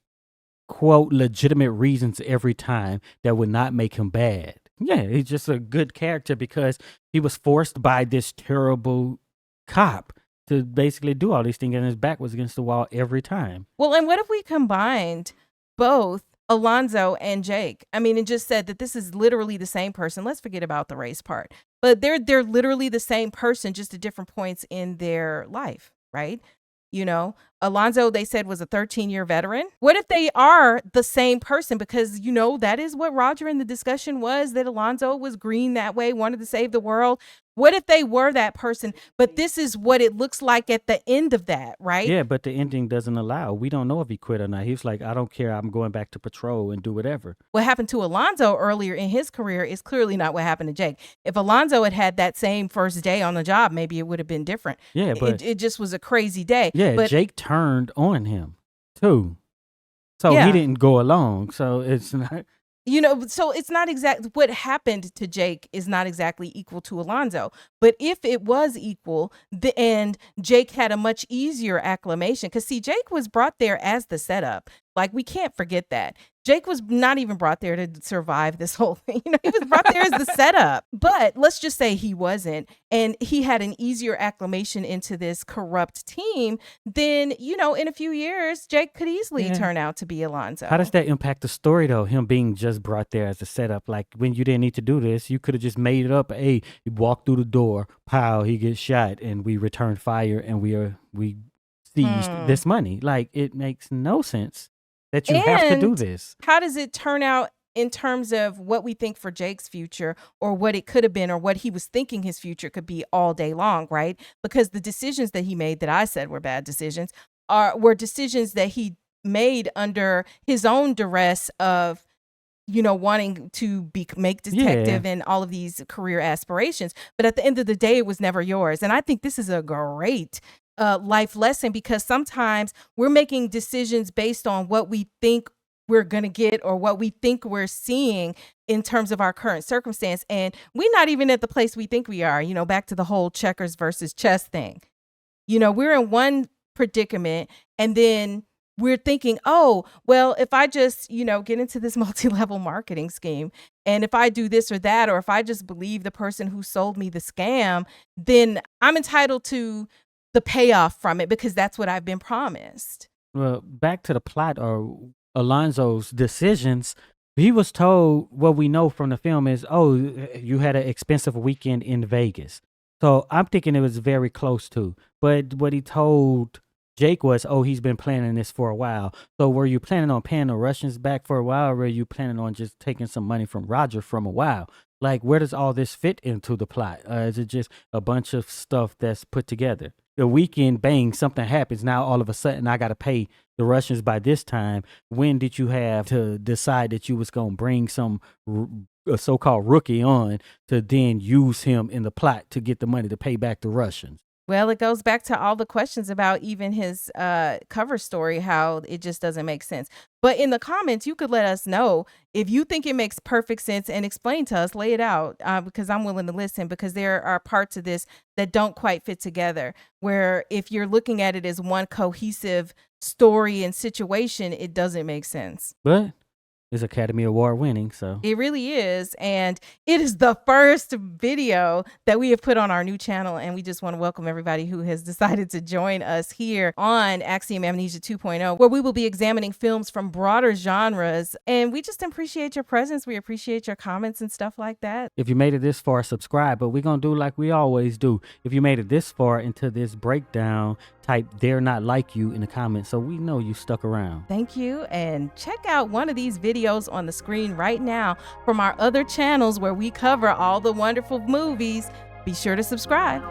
quote, legitimate reasons every time that would not make him bad. Yeah, he's just a good character because he was forced by this terrible cop to basically do all these things and his back was against the wall every time. Well, and what if we combined both Alonzo and Jake? I mean, and just said that this is literally the same person. Let's forget about the race part. But they're literally the same person, just at different points in their life, right? Alonzo, they said, was a 13-year veteran. What if they are the same person? Because, that is what Roger in the discussion was, that Alonzo was green that way, wanted to save the world. What if they were that person, but this is what it looks like at the end of that, right? Yeah, but the ending doesn't allow. We don't know if he quit or not. He was like, I don't care. I'm going back to patrol and do whatever. What happened to Alonzo earlier in his career is clearly not what happened to Jake. If Alonzo had had that same first day on the job, maybe it would have been different. Yeah, but it just was a crazy day. Yeah, but Jake turned on him too. So he didn't go along. So it's not. So it's not exact. What happened to Jake is not exactly equal to Alonzo. But if it was equal, and Jake had a much easier acclimation, because see, Jake was brought there as the setup. Like, we can't forget that. Jake was not even brought there to survive this whole thing. He was brought there as the setup. But let's just say he wasn't, and he had an easier acclimation into this corrupt team, then, in a few years, Jake could easily turn out to be Alonzo. How does that impact the story, though? Him being just brought there as a setup. Like, when you didn't need to do this, you could have just made it up. Hey, he walked through the door, pow, he gets shot, and we returned fire, and we seized this money. Like, it makes no sense that you have to do this. How does it turn out in terms of what we think for Jake's future, or what it could have been, or what he was thinking his future could be all day long, right? Because the decisions that he made that I said were bad decisions were decisions that he made under his own duress of, wanting to make detective and all of these career aspirations. But at the end of the day, it was never yours. And I think this is a great life lesson, because sometimes we're making decisions based on what we think we're going to get, or what we think we're seeing in terms of our current circumstance. And we're not even at the place we think we are, back to the whole checkers versus chess thing. We're in one predicament, and then we're thinking, oh, well, if I just, get into this multi-level marketing scheme, and if I do this or that, or if I just believe the person who sold me the scam, then I'm entitled to the payoff from it, because that's what I've been promised. Well, back to the plot or Alonzo's decisions. He was told, what we know from the film is, oh, you had an expensive weekend in Vegas. So I'm thinking it was very close to. But what he told Jake was, oh, he's been planning this for a while. So were you planning on paying the Russians back for a while, or were you planning on just taking some money from Roger from a while? Like, where does all this fit into the plot? Is it just a bunch of stuff that's put together? The weekend, bang, something happens. Now, all of a sudden, I got to pay the Russians by this time. When did you have to decide that you was going to bring some so-called rookie on to then use him in the plot to get the money to pay back the Russians? Well, it goes back to all the questions about even his cover story, how it just doesn't make sense. But in the comments, you could let us know if you think it makes perfect sense, and explain to us, lay it out, because I'm willing to listen, because there are parts of this that don't quite fit together, where if you're looking at it as one cohesive story and situation, it doesn't make sense. But it's Academy Award winning, so. It really is. And it is the first video that we have put on our new channel. And we just want to welcome everybody who has decided to join us here on Axiom Amnesia 2.0, where we will be examining films from broader genres. And we just appreciate your presence. We appreciate your comments and stuff like that. If you made it this far, subscribe. But we're going to do like we always do. If you made it this far into this breakdown, type "they're not like you" in the comments, so we know you stuck around. Thank you. And check out one of these videos on the screen right now from our other channels where we cover all the wonderful movies. Be sure to subscribe.